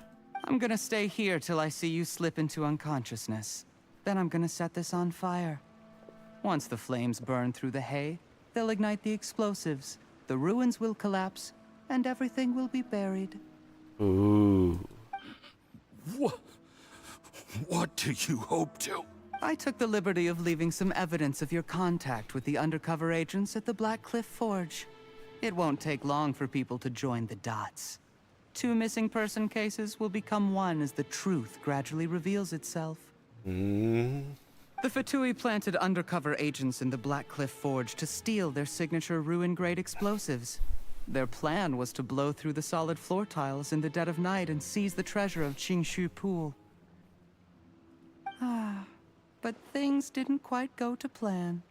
Speaker 11: I'm gonna stay here till I see you slip into unconsciousness. Then I'm gonna set this on fire. Once the flames burn through the hay, they'll ignite the explosives, the ruins will collapse, and everything will be buried.
Speaker 1: Ooh.
Speaker 8: What do you hope to?
Speaker 11: I took the liberty of leaving some evidence of your contact with the undercover agents at the Black Cliff Forge. It won't take long for people to join the dots. 2 missing person cases will become one as the truth gradually reveals itself. The Fatui planted undercover agents in the Black Cliff Forge to steal their signature ruin-grade explosives. Their plan was to blow through the solid floor tiles in the dead of night and seize the treasure of Qingshu Pool. But things didn't quite go to plan.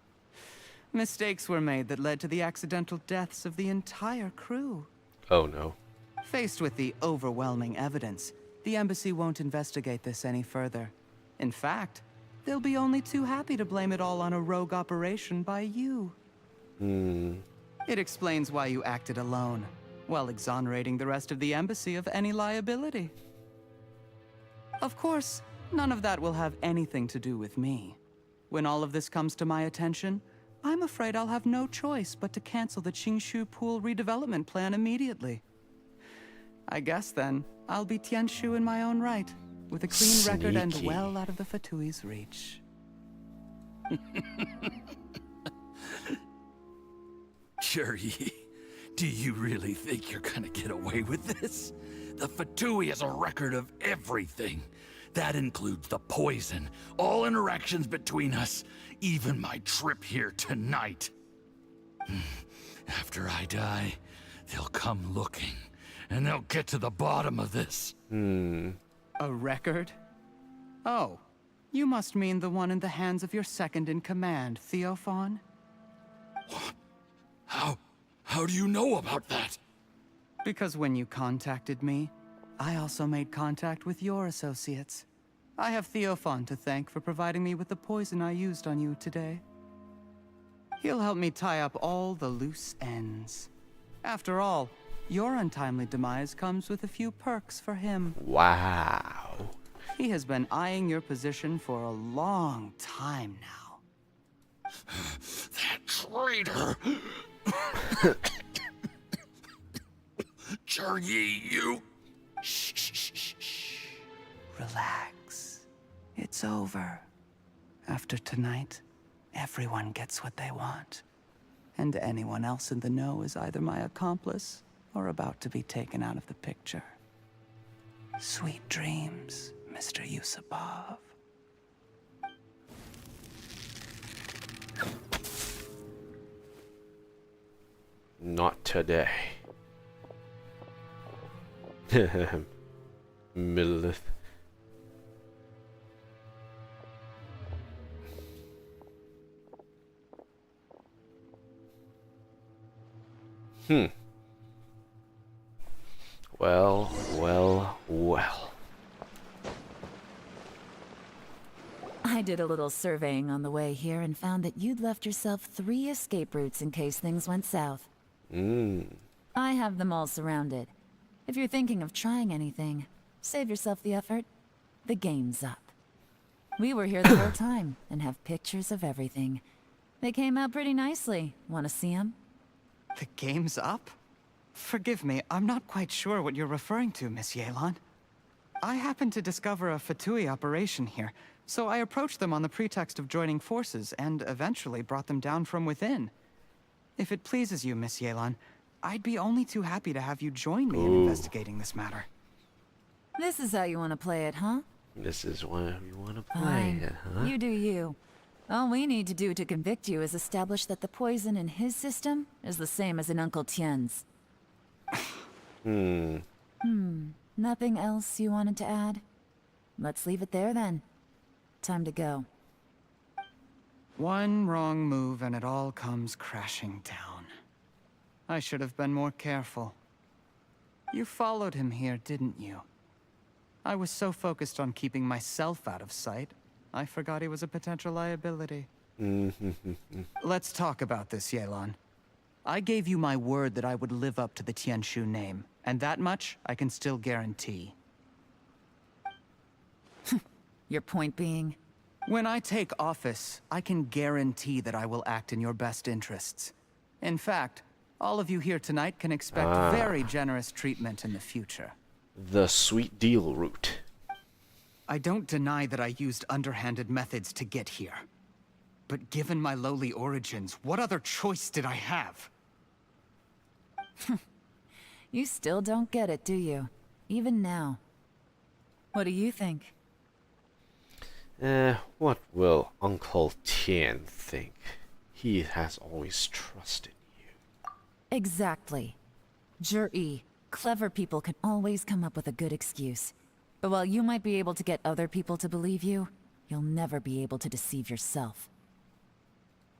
Speaker 11: Mistakes were made that led to the accidental deaths of the entire crew.
Speaker 1: Oh no.
Speaker 11: Faced with the overwhelming evidence, the embassy won't investigate this any further. In fact, they'll be only too happy to blame it all on a rogue operation by you. It explains why you acted alone, while exonerating the rest of the embassy of any liability. Of course, none of that will have anything to do with me. When all of this comes to my attention, I'm afraid I'll have no choice but to cancel the Qingshu Pool redevelopment plan immediately. I guess then, I'll be Tianshu in my own right, with a clean record and well out of the Fatui's reach.
Speaker 8: Cherry, do you really think you're gonna get away with this? The Fatui has a record of everything. That includes the poison, all interactions between us, even my trip here tonight. After I die, they'll come looking, and they'll get to the bottom of this.
Speaker 11: A record? Oh, you must mean the one in the hands of your second-in-command, Theophan?
Speaker 8: How do you know about that?
Speaker 11: Because when you contacted me, I also made contact with your associates. I have Theophan to thank for providing me with the poison I used on you today. He'll help me tie up all the loose ends. After all, your untimely demise comes with a few perks for him.
Speaker 1: Wow.
Speaker 11: He has been eyeing your position for a long time now.
Speaker 8: That traitor! Cherry, you...
Speaker 11: Shh. Relax. It's over. After tonight, everyone gets what they want. And anyone else in the know is either my accomplice or about to be taken out of the picture. Sweet dreams, Mr. Yusupov.
Speaker 1: Not today. Millith. Well.
Speaker 2: I did a little surveying on the way here and found that you'd left yourself 3 escape routes in case things went south. I have them all surrounded. If you're thinking of trying anything, save yourself the effort. The game's up. We were here the whole time and have pictures of everything. They came out pretty nicely. Want to see them?
Speaker 11: The game's up? Forgive me, I'm not quite sure what you're referring to, Miss Yelan. I happened to discover a Fatui operation here, so I approached them on the pretext of joining forces and eventually brought them down from within. If it pleases you, Miss Yelan, I'd be only too happy to have you join me in investigating this matter.
Speaker 2: This is how you want to play it, huh?
Speaker 1: This is why you want to play
Speaker 2: Fine.
Speaker 1: it, huh?
Speaker 2: You do you. All we need to do to convict you is establish that the poison in his system is the same as in Uncle Tien's. Nothing else you wanted to add? Let's leave it there then. Time to go.
Speaker 11: One wrong move and it all comes crashing down. I should have been more careful. You followed him here, didn't you? I was so focused on keeping myself out of sight, I forgot he was a potential liability. Let's talk about this, Yelan. I gave you my word that I would live up to the Tianshu name, and that much I can still guarantee.
Speaker 2: Your point being?
Speaker 11: When I take office, I can guarantee that I will act in your best interests. In fact, all of you here tonight can expect very generous treatment in the future.
Speaker 1: The sweet deal route.
Speaker 11: I don't deny that I used underhanded methods to get here. But given my lowly origins, what other choice did I have?
Speaker 2: You still don't get it, do you? Even now. What do you think?
Speaker 1: What will Uncle Tian think? He has always trusted you.
Speaker 2: Exactly. Zhi, clever people can always come up with a good excuse. But while you might be able to get other people to believe you, you'll never be able to deceive yourself.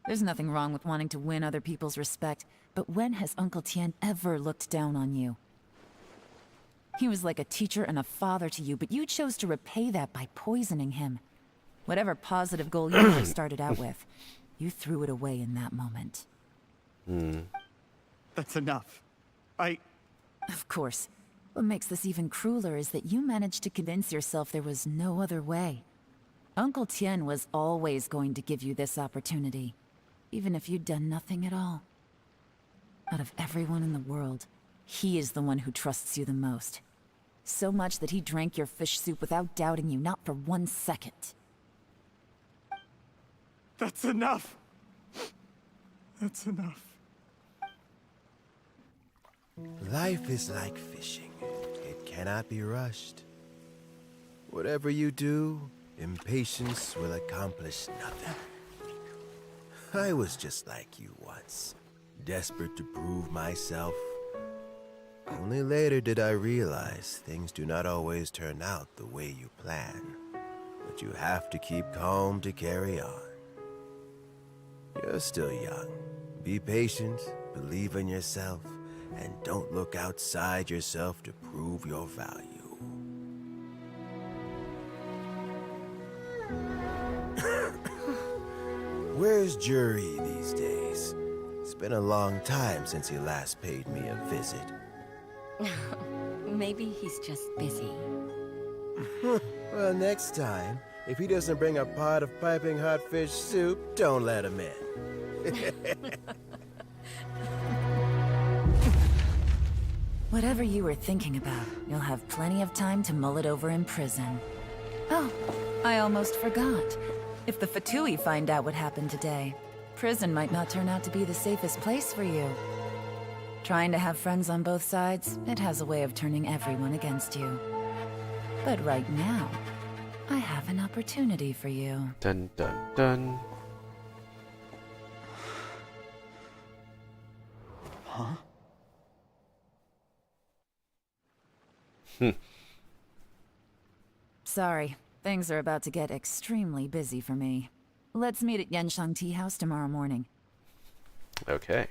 Speaker 2: There's nothing wrong with wanting to win other people's respect, but when has Uncle Tian ever looked down on you? He was like a teacher and a father to you, but you chose to repay that by poisoning him. Whatever positive goal you started out with, you threw it away in that moment.
Speaker 11: That's enough.
Speaker 2: Of course. What makes this even crueler is that you managed to convince yourself there was no other way. Uncle Tian was always going to give you this opportunity, even if you'd done nothing at all. Out of everyone in the world, he is the one who trusts you the most. So much that he drank your fish soup without doubting you, not for 1 second.
Speaker 11: That's enough. That's enough.
Speaker 17: Life is like fishing. It cannot be rushed. Whatever you do, impatience will accomplish nothing. I was just like you once, desperate to prove myself. Only later did I realize things do not always turn out the way you plan. But you have to keep calm to carry on. You're still young. Be patient, believe in yourself, and don't look outside yourself to prove your value. Where's Jury these days? It's been a long time since he last paid me a visit.
Speaker 7: Maybe he's just busy.
Speaker 17: Well, next time, if he doesn't bring a pot of piping hot fish soup, don't let him in.
Speaker 2: Whatever you were thinking about, you'll have plenty of time to mull it over in prison. Oh, I almost forgot. If the Fatui find out what happened today, prison might not turn out to be the safest place for you. Trying to have friends on both sides, it has a way of turning everyone against you. But right now, I have an opportunity for you.
Speaker 1: Dun dun dun.
Speaker 11: Huh?
Speaker 2: Sorry, things are about to get extremely busy for me. Let's meet at Yenshang Tea House tomorrow morning.
Speaker 1: Okay.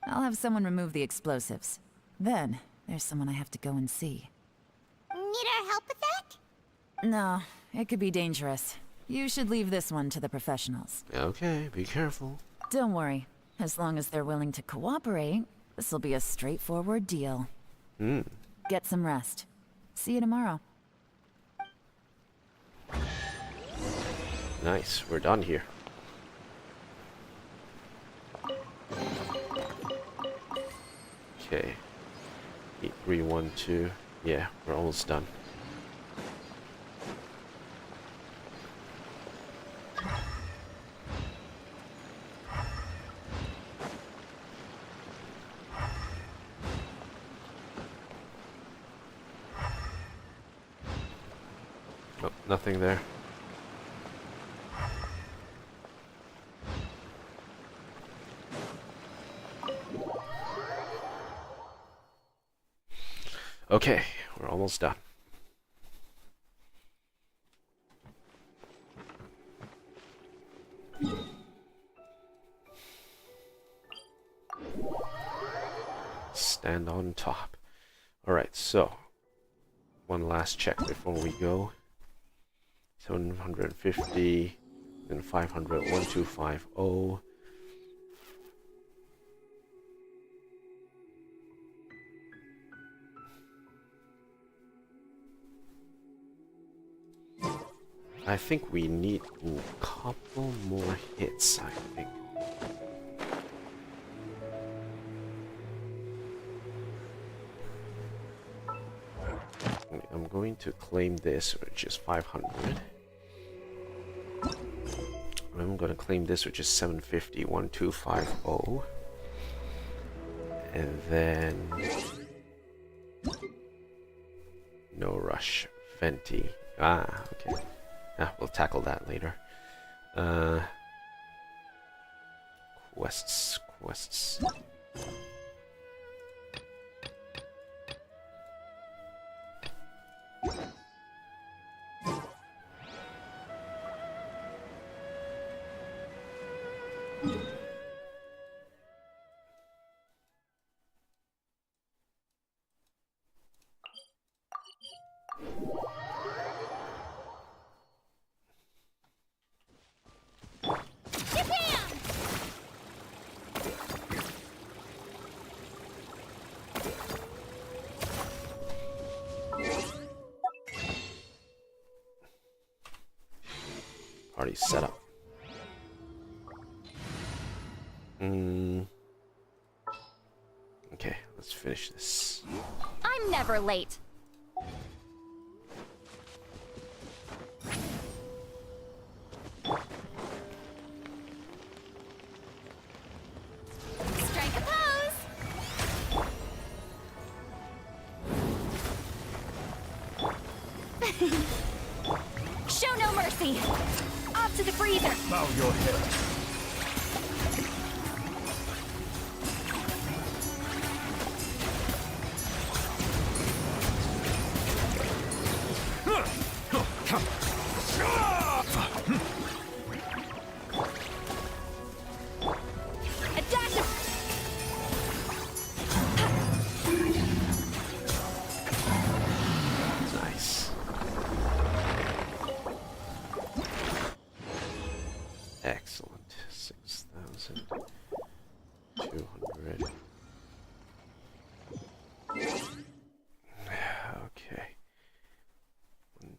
Speaker 2: I'll have someone remove the explosives. Then, there's someone I have to go and see.
Speaker 6: Need our help with that?
Speaker 2: No, it could be dangerous. You should leave this one to the professionals.
Speaker 1: Okay, be careful.
Speaker 2: Don't worry. As long as they're willing to cooperate, this'll be a straightforward deal. Get some rest. See you tomorrow.
Speaker 1: Nice, we're done here. Okay. 8, 3, 1, 2. Yeah, we're almost done. Oh, nothing there. Okay, we're almost done. Stand on top. Alright, so one last check before we go. 750, then 500, 1250. I think we need a couple more hits, I think. I'm going to claim this, which is 500. I'm going to claim this, which is 750, 1250. And then... no rush. Venti. Ah, okay. We'll tackle that later. Quests. Already set up. Okay, let's finish this.
Speaker 4: I'm never late. Strike a pose. Show no mercy. Off to the freezer.
Speaker 5: Bow your head.
Speaker 1: Nice. Excellent. 6,200. Okay.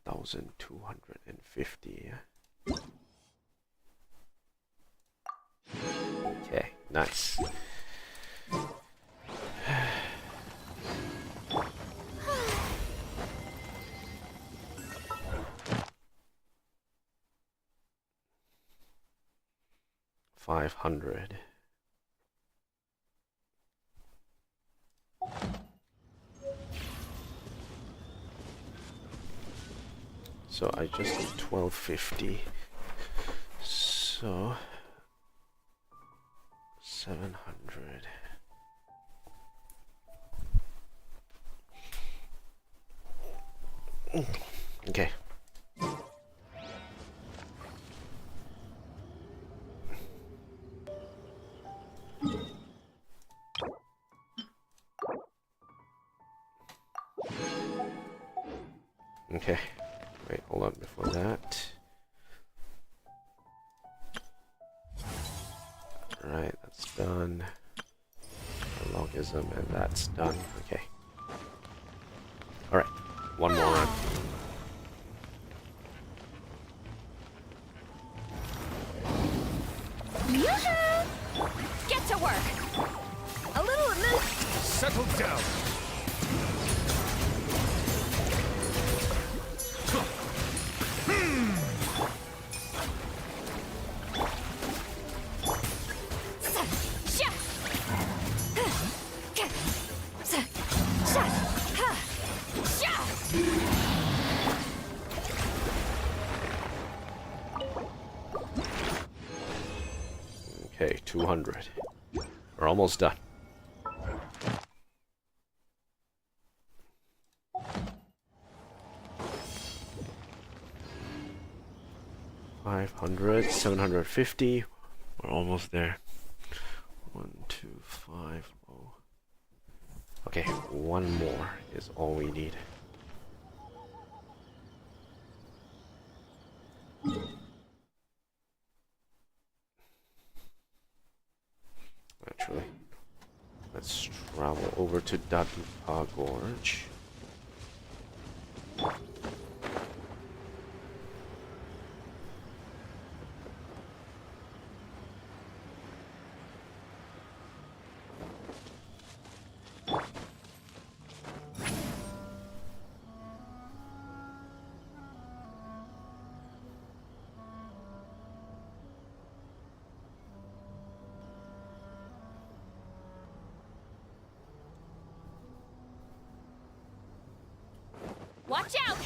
Speaker 1: 1,250. Okay, nice. $500. So I just need 1250. So 700. Okay. Okay. Wait, hold on before that. Alright, that's done. Logism, and that's done. Okay. Alright, one more run.
Speaker 4: Yoo-hoo! Get to work. A little
Speaker 5: Settle down.
Speaker 1: Okay, 200. We're almost done. $500, 750. We're almost there. 1250. Okay, one more is all we need. over to Dadupa Gorge.
Speaker 19: Watch out!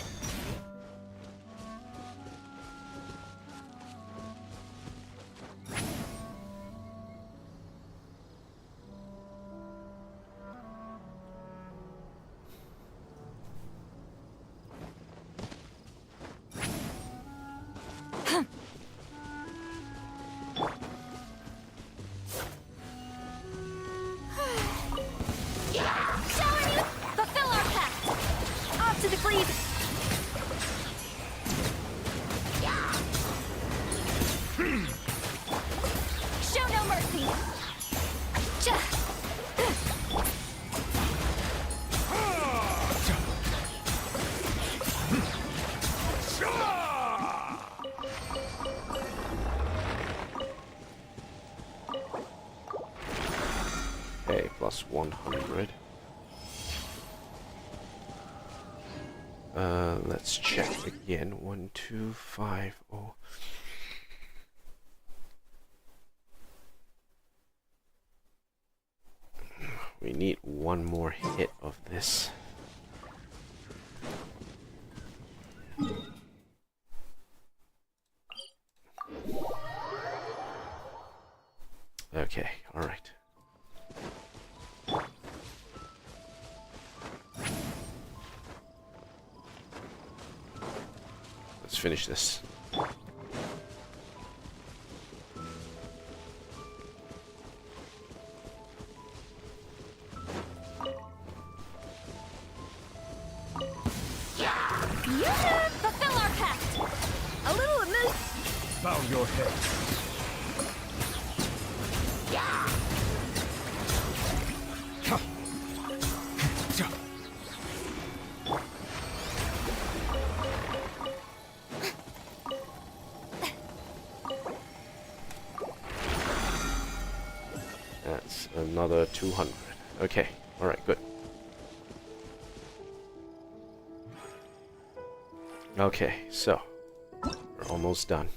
Speaker 19: Fulfill our pact! Off to the breeze! Show no mercy!
Speaker 1: Okay, plus 100. Let's check again. 1, 2, 5, 0. We need one more hit of this. Okay, all right. Let's finish this.
Speaker 19: Fulfill our pact! A little amuse.
Speaker 18: Bow your head.
Speaker 1: That's another 200. Okay, all right, good. Okay, so we're almost done.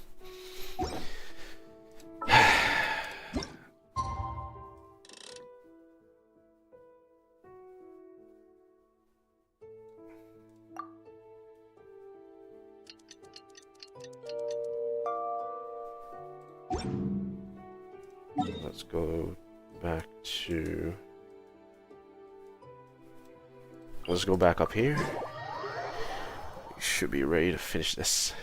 Speaker 1: Let's go back to... Let's go back up here. We should be ready to finish this.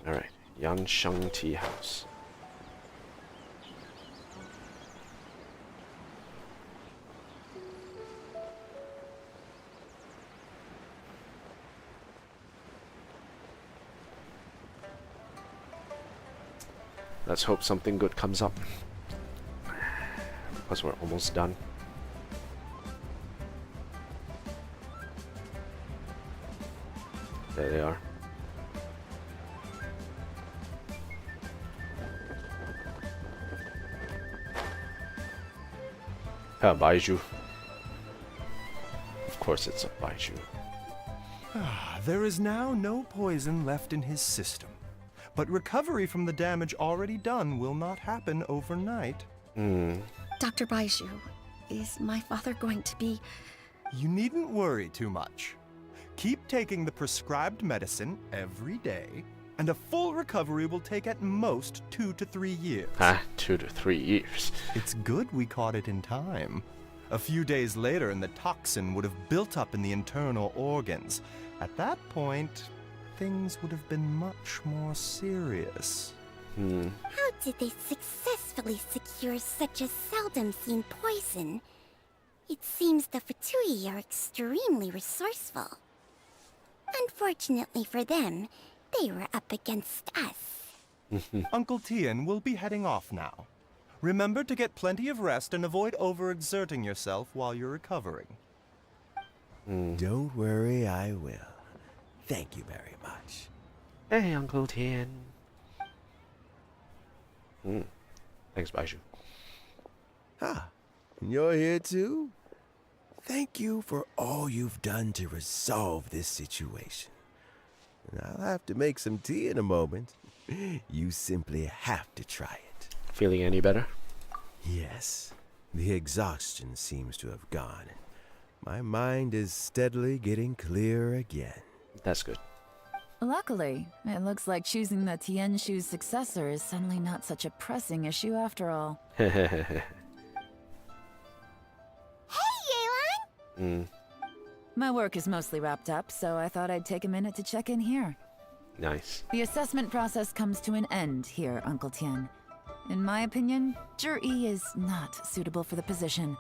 Speaker 1: Alright, Yansheng Tea House. Let's hope something good comes up, because we're almost done. There they are. Baiju. Of course it's a Baiju.
Speaker 9: There is now no poison left in his system. But recovery from the damage already done will not happen overnight.
Speaker 7: Dr. Baiju, is my father going to be...
Speaker 9: You needn't worry too much. Keep taking the prescribed medicine every day, and a full recovery will take at most 2 to 3 years.
Speaker 1: 2 to 3 years.
Speaker 9: It's good we caught it in time. A few days later, and the toxin would have built up in the internal organs. At that point, things would have been much more serious.
Speaker 6: How did they successfully secure such a seldom-seen poison? It seems the Fatui are extremely resourceful. Unfortunately for them, they were up against us.
Speaker 9: Uncle Tian will be heading off now.
Speaker 12: Remember to get plenty of rest and avoid overexerting yourself while you're recovering.
Speaker 22: Don't worry, I will. Thank you very much.
Speaker 1: Hey, Uncle Tian. Thanks, Baishu.
Speaker 22: Ah, you're here too? Thank you for all you've done to resolve this situation. I'll have to make some tea in a moment. You simply have to try it.
Speaker 1: Feeling any better?
Speaker 22: Yes. The exhaustion seems to have gone. My mind is steadily getting clearer again.
Speaker 1: That's good.
Speaker 2: Luckily, it looks like choosing the Tianshu's successor is suddenly not such a pressing issue after all.
Speaker 6: Hey, Yelan!
Speaker 2: My work is mostly wrapped up, so I thought I'd take a minute to check in here.
Speaker 1: Nice.
Speaker 2: The assessment process comes to an end here, Uncle Tian. In my opinion, Zhi is not suitable for the position.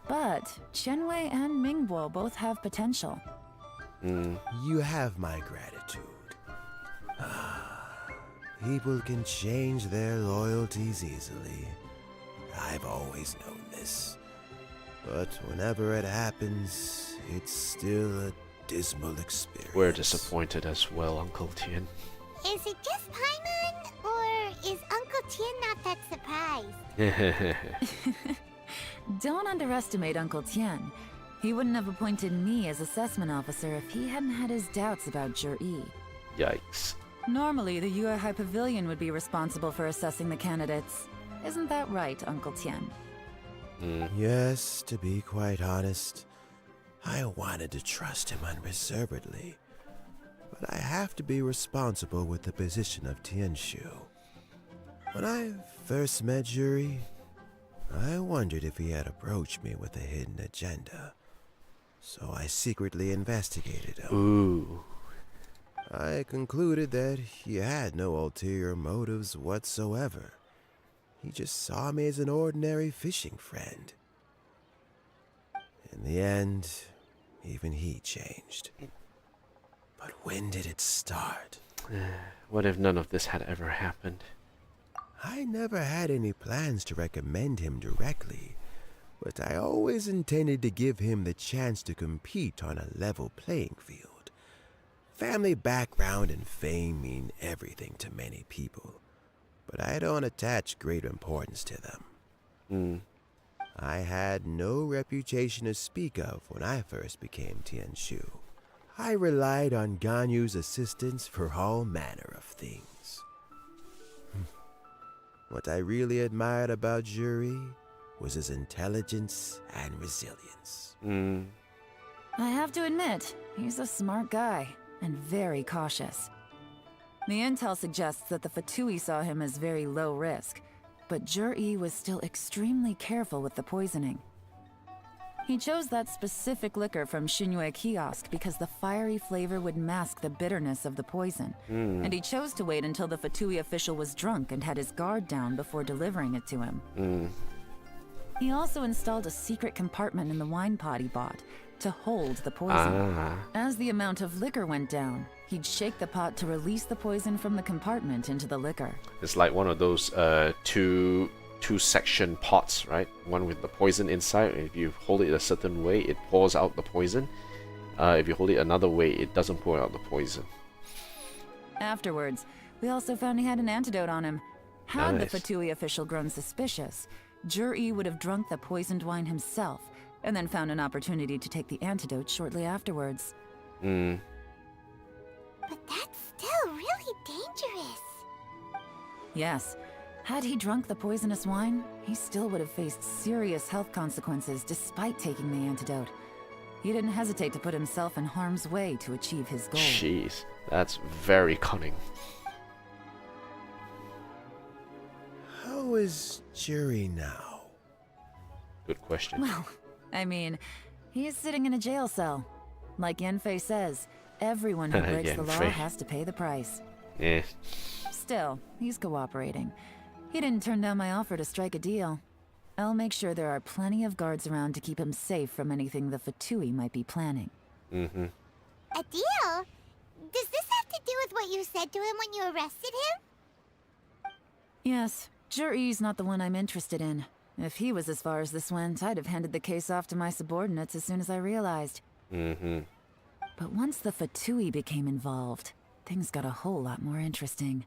Speaker 2: But Qianwei and Mingbo both have potential.
Speaker 22: You have my gratitude. People can change their loyalties easily. I've always known this. But whenever it happens, it's still a dismal experience.
Speaker 1: We're disappointed as well, Uncle Tian.
Speaker 6: Is it just Paimon, or is Uncle Tian not that surprised?
Speaker 2: Don't underestimate Uncle Tian. He wouldn't have appointed me as assessment officer if he hadn't had his doubts about Zhi.
Speaker 1: Yikes.
Speaker 2: Normally, the Yuehai Pavilion would be responsible for assessing the candidates. Isn't that right, Uncle Tian?
Speaker 22: Yes, to be quite honest, I wanted to trust him unreservedly. But I have to be responsible with the position of Tianshu. When I first met Zhi, I wondered if he had approached me with a hidden agenda. So I secretly investigated him.
Speaker 1: Ooh.
Speaker 22: I concluded that he had no ulterior motives whatsoever. He just saw me as an ordinary fishing friend. In the end, even he changed. But when did it start?
Speaker 1: What if none of this had ever happened?
Speaker 22: I never had any plans to recommend him directly, but I always intended to give him the chance to compete on a level playing field. Family background and fame mean everything to many people, but I don't attach great importance to them. I had no reputation to speak of when I first became Tianshu. I relied on Ganyu's assistance for all manner of things. What I really admired about Zhi was his intelligence and resilience.
Speaker 2: I have to admit, he's a smart guy, and very cautious. The intel suggests that the Fatui saw him as very low risk, but Zhi was still extremely careful with the poisoning. He chose that specific liquor from Xinyue Kiosk because the fiery flavor would mask the bitterness of the poison, and he chose to wait until the Fatui official was drunk and had his guard down before delivering it to him. He also installed a secret compartment in the wine pot he bought to hold the poison. As the amount of liquor went down, he'd shake the pot to release the poison from the compartment into the liquor.
Speaker 1: It's like one of those two-section pots, right? One with the poison inside. If you hold it a certain way, it pours out the poison. If you hold it another way, it doesn't pour out the poison.
Speaker 2: Afterwards, we also found he had an antidote on him. Had
Speaker 1: Nice.
Speaker 2: the Fatui official grown suspicious, Zhi would have drunk the poisoned wine himself, and then found an opportunity to take the antidote shortly afterwards.
Speaker 6: But that's still really dangerous.
Speaker 2: Yes, had he drunk the poisonous wine, he still would have faced serious health consequences despite taking the antidote. He didn't hesitate to put himself in harm's way to achieve his goal.
Speaker 1: Jeez, that's very cunning.
Speaker 22: How is Zhi now?
Speaker 1: Good question.
Speaker 2: Well, I mean, he's sitting in a jail cell. Like Yanfei says, everyone who breaks the law
Speaker 1: Yanfei.
Speaker 2: has to pay the price.
Speaker 1: Yeah.
Speaker 2: Still, he's cooperating. He didn't turn down my offer to strike a deal. I'll make sure there are plenty of guards around to keep him safe from anything the Fatui might be planning.
Speaker 6: A deal? Does this have to do with what you said to him when you arrested him?
Speaker 2: Yes, Zhi-Yi's not the one I'm interested in. If he was as far as this went, I'd have handed the case off to my subordinates as soon as I realized. But once the Fatui became involved, things got a whole lot more interesting.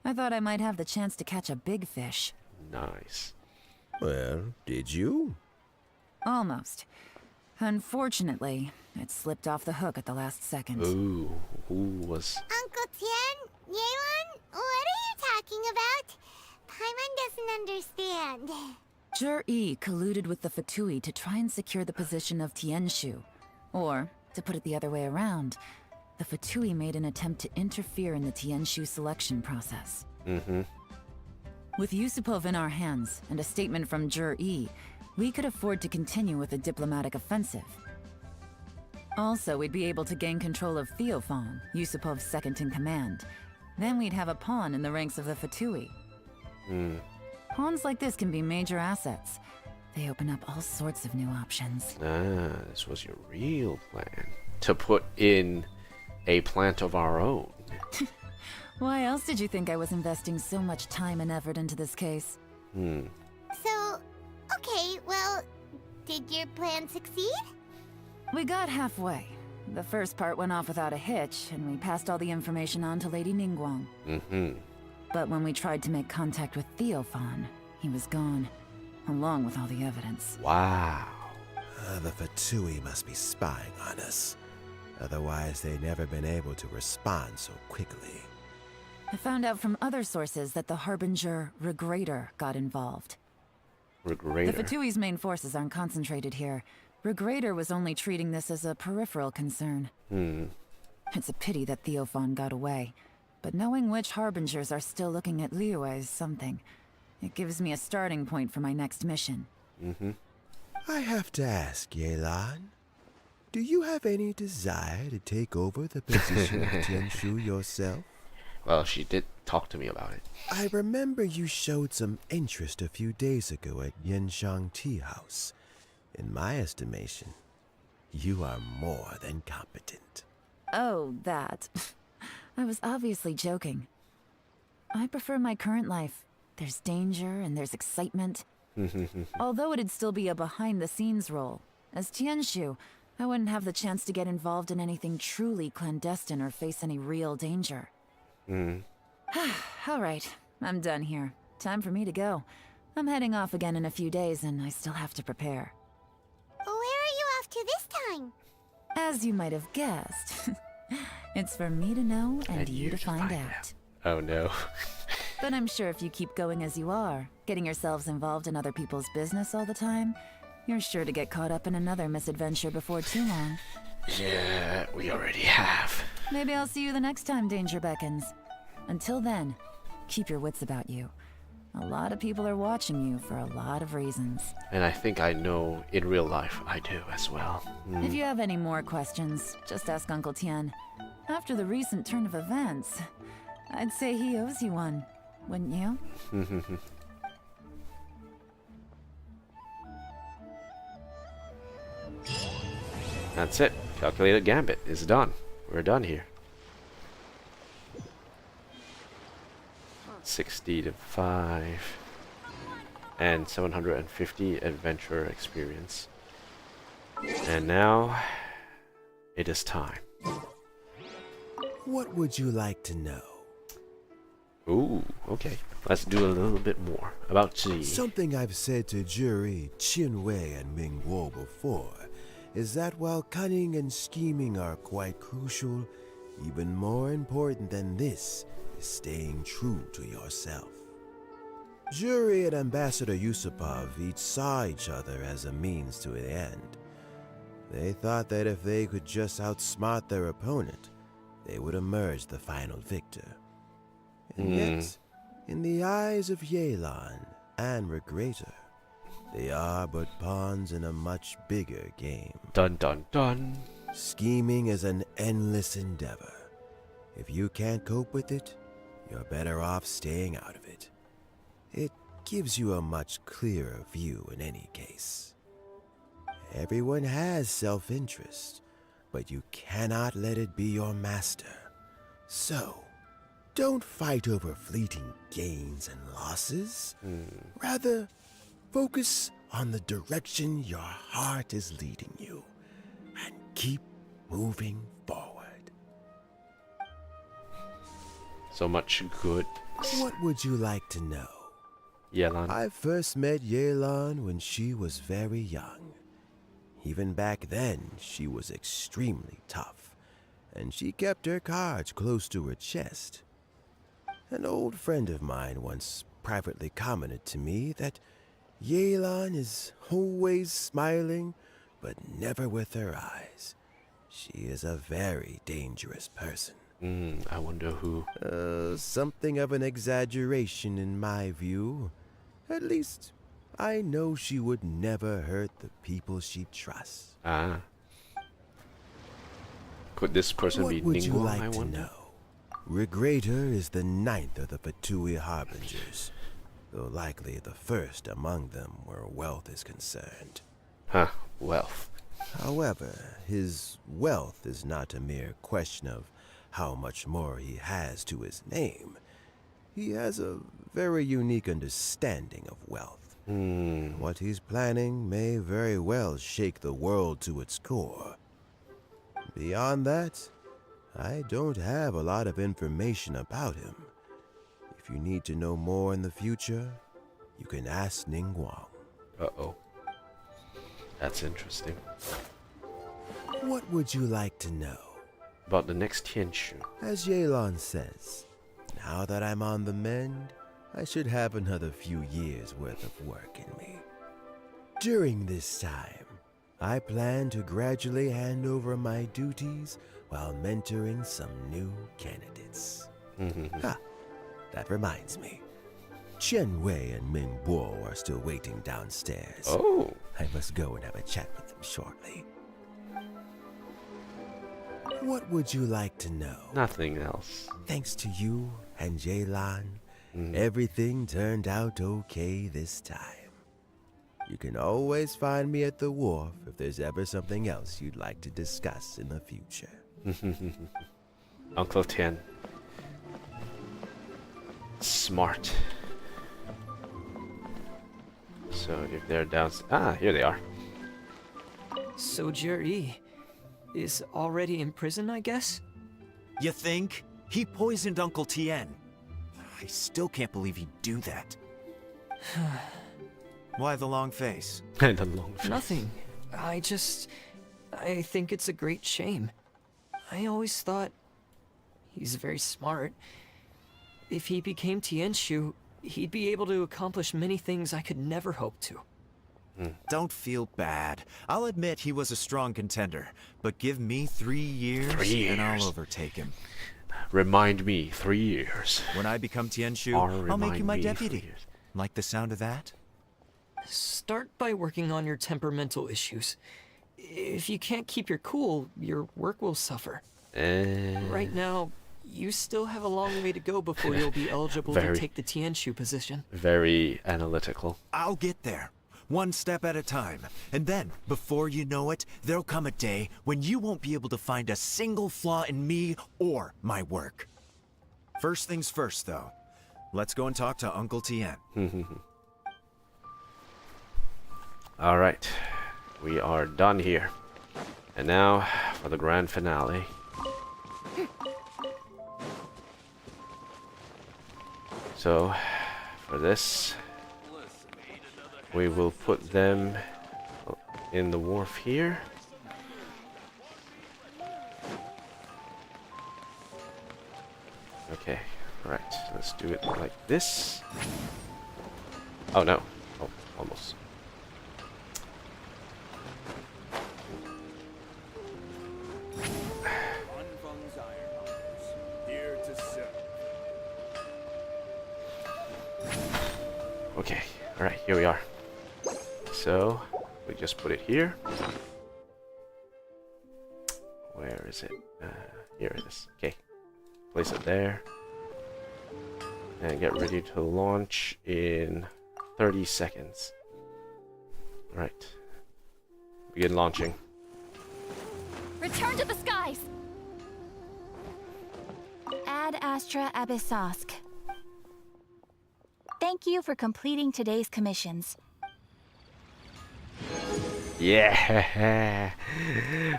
Speaker 2: I thought I might have the chance to catch a big fish.
Speaker 1: Nice.
Speaker 22: Well, did you?
Speaker 2: Almost. Unfortunately, it slipped off the hook at the last second.
Speaker 1: Ooh, who was...
Speaker 6: Uncle Tian? Yelan? What are you talking about? Paimon doesn't understand.
Speaker 2: Zhi-Yi colluded with the Fatui to try and secure the position of Tianshu. Or, to put it the other way around, the Fatui made an attempt to interfere in the Tianshu selection process. With Yusupov in our hands, and a statement from Zhi-Yi, we could afford to continue with a diplomatic offensive. Also, we'd be able to gain control of Theophan, Yusupov's second-in-command. Then we'd have a pawn in the ranks of the Fatui. Pawns like this can be major assets. They open up all sorts of new options.
Speaker 1: Ah, this was your real plan. To put in a plant of our own.
Speaker 2: Why else did you think I was investing so much time and effort into this case?
Speaker 6: So, okay, well, did your plan succeed?
Speaker 2: We got halfway. The first part went off without a hitch, and we passed all the information on to Lady Ningguang. But when we tried to make contact with Theophan, he was gone, along with all the evidence.
Speaker 1: Wow.
Speaker 22: The Fatui must be spying on us. Otherwise, they'd never been able to respond so quickly.
Speaker 2: I found out from other sources that the Harbinger Regrator got involved.
Speaker 1: Regrator?
Speaker 2: The Fatui's main forces aren't concentrated here. Regrator was only treating this as a peripheral concern. It's a pity that Theophan got away. But knowing which Harbingers are still looking at Liyue is something. It gives me a starting point for my next mission.
Speaker 22: I have to ask, Yelan. Do you have any desire to take over the position of Tianshu yourself?
Speaker 1: Well, she did talk to me about it.
Speaker 22: I remember you showed some interest a few days ago at Yanshang Tea House. In my estimation, you are more than competent.
Speaker 2: Oh, that. I was obviously joking. I prefer my current life. There's danger and there's excitement. Although it'd still be a behind-the-scenes role. As Tianshu, I wouldn't have the chance to get involved in anything truly clandestine or face any real danger. All right, I'm done here. Time for me to go. I'm heading off again in a few days, and I still have to prepare.
Speaker 6: Where are you off to this time?
Speaker 2: As you might have guessed, it's for me to know and you to find out.
Speaker 1: Oh no.
Speaker 2: But I'm sure if you keep going as you are, getting yourselves involved in other people's business all the time, you're sure to get caught up in another misadventure before too long.
Speaker 1: Yeah, we already have.
Speaker 2: Maybe I'll see you the next time danger beckons. Until then, keep your wits about you. A lot of people are watching you for a lot of reasons.
Speaker 1: And I think I know in real life I do as well.
Speaker 2: If you have any more questions, just ask Uncle Tian. After the recent turn of events, I'd say he owes you one, wouldn't you?
Speaker 1: That's it. Calculated Gambit is done. We're done here. 60 to 5 and 750 adventure experience. And now it is time.
Speaker 22: What would you like to know?
Speaker 1: Ooh, okay. Let's do a little bit more about Zhi.
Speaker 22: Something I've said to Zhi, Qinwei, and Mingguo before is that while cunning and scheming are quite crucial, even more important than this is staying true to yourself. Zhi and Ambassador Yusupov each saw each other as a means to an end. They thought that if they could just outsmart their opponent, they would emerge the final victor. And yet, in the eyes of Yelan and Regrator, they are but pawns in a much bigger game.
Speaker 1: Dun dun dun.
Speaker 22: Scheming is an endless endeavor. If you can't cope with it, you're better off staying out of it. It gives you a much clearer view in any case. Everyone has self-interest, but you cannot let it be your master. So, Don't fight over fleeting gains and losses. Rather, focus on the direction your heart is leading you and keep moving forward.
Speaker 1: So much good.
Speaker 22: What would you like to know?
Speaker 1: Yelan.
Speaker 22: I first met Yelan when she was very young. Even back then, she was extremely tough, and she kept her cards close to her chest. An old friend of mine once privately commented to me that Yelan is always smiling, but never with her eyes. She is a very dangerous person.
Speaker 1: I wonder who.
Speaker 22: Something of an exaggeration in my view. At least, I know she would never hurt the people she trusts.
Speaker 1: Ah. Could this person be
Speaker 22: What would you
Speaker 1: Ningguang,
Speaker 22: like
Speaker 1: I
Speaker 22: to
Speaker 1: wonder?
Speaker 22: know? Regrator is the 9th of the Fatui Harbingers, though likely the first among them where wealth is concerned.
Speaker 1: Huh, wealth.
Speaker 22: However, his wealth is not a mere question of how much more he has to his name. He has a very unique understanding of wealth. What he's planning may very well shake the world to its core. Beyond that, I don't have a lot of information about him. If you need to know more in the future, you can ask Ningguang.
Speaker 1: Uh-oh. That's interesting.
Speaker 22: What would you like to know?
Speaker 1: About the next Tianshu.
Speaker 22: As Yelan says, now that I'm on the mend, I should have another few years' worth of work in me. During this time, I plan to gradually hand over my duties while mentoring some new candidates. That reminds me. Chen Wei and Ming Bo are still waiting downstairs.
Speaker 1: Oh.
Speaker 22: I must go and have a chat with them shortly. What would you like to know?
Speaker 1: Nothing else.
Speaker 22: Thanks to you and Yelan, everything turned out okay this time. You can always find me at the wharf if there's ever something else you'd like to discuss in the future.
Speaker 1: Uncle Tian. Smart. So if they're down... Ah, here they are.
Speaker 10: So Jer-E is already in prison, I guess?
Speaker 9: You think? He poisoned Uncle Tien. I still can't believe he'd do that. Why the long face?
Speaker 1: The long face.
Speaker 10: Nothing. I think it's a great shame. I always thought he's very smart. If he became Tianshu, he'd be able to accomplish many things I could never hope to.
Speaker 9: Don't feel bad. I'll admit he was a strong contender, but give me 3 years,
Speaker 1: 3 years.
Speaker 9: and I'll overtake him.
Speaker 1: Remind me, 3 years.
Speaker 9: When I become Tianshu, I'll make you my deputy. Like the sound of that?
Speaker 10: Start by working on your temperamental issues. If you can't keep your cool, your work will suffer. Right now, you still have a long way to go before you'll be eligible to take the Tianshu position.
Speaker 1: Very analytical.
Speaker 9: I'll get there. One step at a time. And then, before you know it, there'll come a day when you won't be able to find a single flaw in me or my work. First things first, though. Let's go and talk to Uncle Tien.
Speaker 1: Alright. We are done here. And now, for the grand finale. So, for this, we will put them in the wharf here. Okay, right. Let's do it like this. Oh no. Oh, almost. Okay, alright, here we are. So, we just put it here. Where is it? Here it is. Okay, place it there. And get ready to launch in 30 seconds. Alright. Begin launching.
Speaker 19: Return to the skies!
Speaker 16: Ad Astra Abyssosk. Thank you for completing today's commissions.
Speaker 1: Yeah,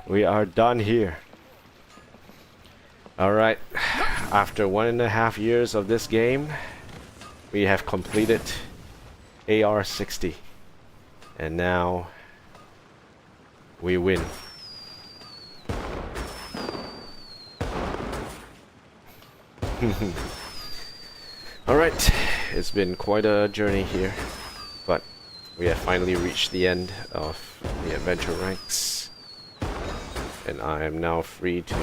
Speaker 1: we are done here. Alright, after 1.5 years of this game, we have completed AR-60. And now we win. Alright, it's been quite a journey here, but we have finally reached the end of the adventure ranks, and I am now free to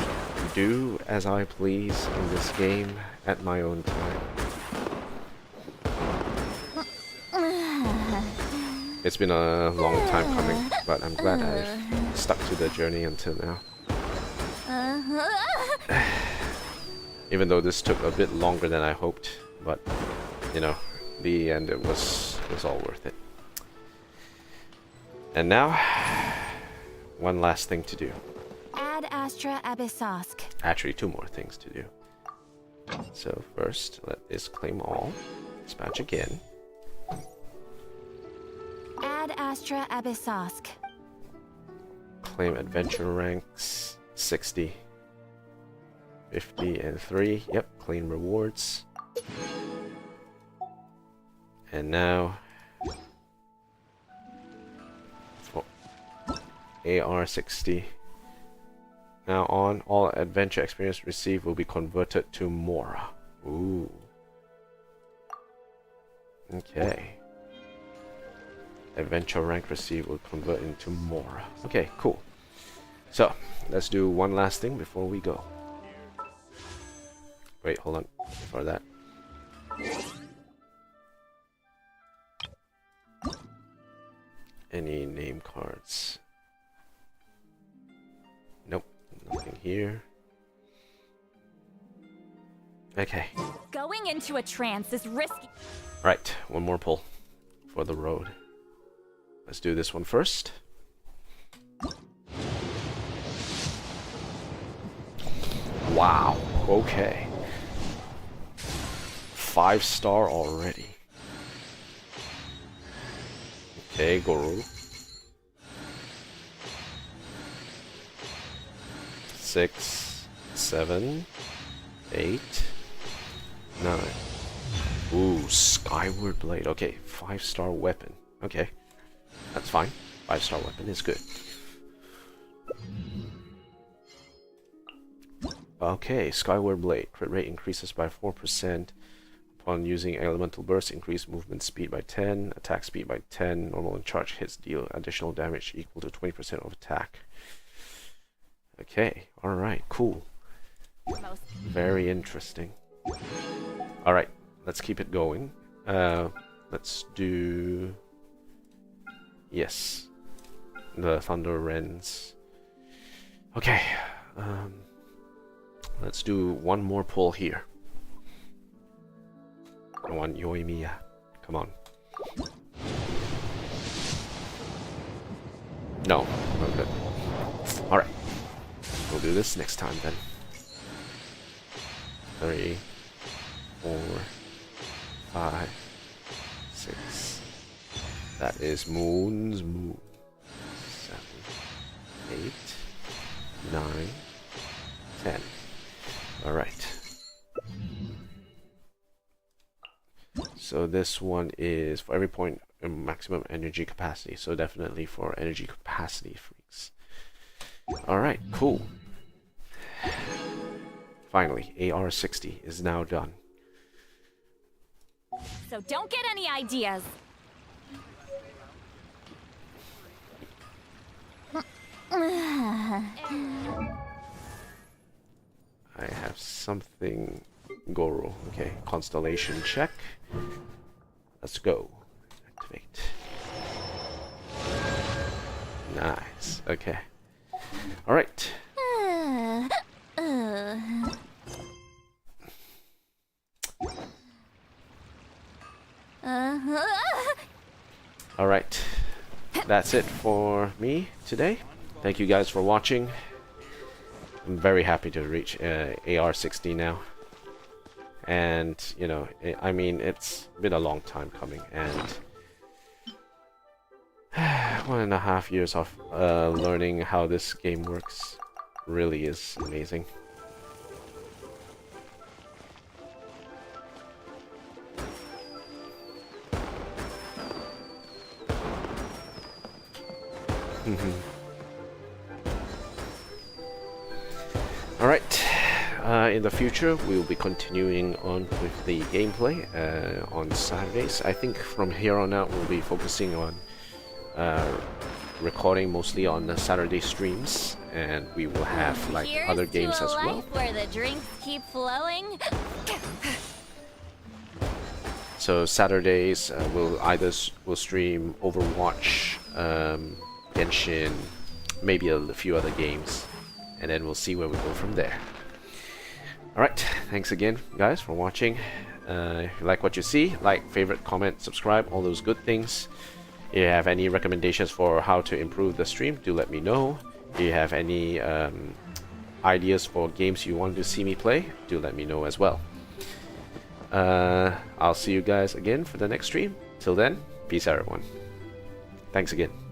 Speaker 1: do as I please in this game at my own time. It's been a long time coming, but I'm glad I've stuck to the journey until now. Even though this took a bit longer than I hoped, but you know, the end it was all worth it. And now, one last thing to do.
Speaker 16: Ad Astra Abyssosk.
Speaker 1: Actually, 2 more things to do. So first, let this claim all. Dispatch again.
Speaker 16: Ad Astra Abyssosk.
Speaker 1: Claim adventure ranks 60. 50 and 3. Yep, claim rewards. And now for AR-60. Now on, all adventure experience received will be converted to Mora. Ooh. Okay. Adventure rank received will convert into Mora. Okay, cool. So, let's do one last thing before we go. Wait, hold on. Before that. Any name cards? Nope, nothing here. Okay.
Speaker 19: Going into a trance is risky.
Speaker 1: Right, one more pull for the road. Let's do this one first. Wow, okay. 5-star already. Okay, Goro. 6, 7, 8, 9. Ooh, Skyward Blade. Okay, 5-star weapon. Okay, that's fine. 5-star weapon is good. Okay, Skyward Blade. Crit rate increases by 4%. Upon using Elemental Burst, increase movement speed by 10, attack speed by 10, normal and charge hits deal additional damage equal to 20% of attack. Okay, alright, cool. Very interesting. Alright, let's keep it going. Let's do... Yes. The Thunder Wrens. Okay, let's do one more pull here. I want Yoimiya. Come on. No, not good. Alright. We'll do this next time then. 3, 4, 5, 6. That is Moon's Moon. 7, 8, 9, 10. Alright. So this one is for every point in maximum energy capacity. So definitely for energy capacity freaks. Alright, cool. Finally, AR-60 is now done.
Speaker 19: So don't get any ideas.
Speaker 1: I have something. Goro. Okay, constellation check. Let's go. Activate. Nice. Okay. Alright. Alright. That's it for me today. Thank you guys for watching. I'm very happy to reach AR-60 now. And you know, I mean, it's been a long time coming, and 1.5 years of learning how this game works really is amazing. Alright, in the future we will be continuing on with the gameplay on Saturdays. I think from here on out we'll be focusing on recording mostly on the Saturday streams, and we will have like
Speaker 16: Here's
Speaker 1: other games
Speaker 16: to a
Speaker 1: as well.
Speaker 16: life where the drinks keep flowing.
Speaker 1: So Saturdays we'll stream Overwatch, Genshin, maybe a few other games, and then we'll see where we go from there. Alright, thanks again guys for watching. If you like what you see, like, favorite, comment, subscribe, all those good things. If you have any recommendations for how to improve the stream, do let me know. If you have any ideas for games you want to see me play, do let me know as well. I'll see you guys again for the next stream. Till then, peace out everyone. Thanks again.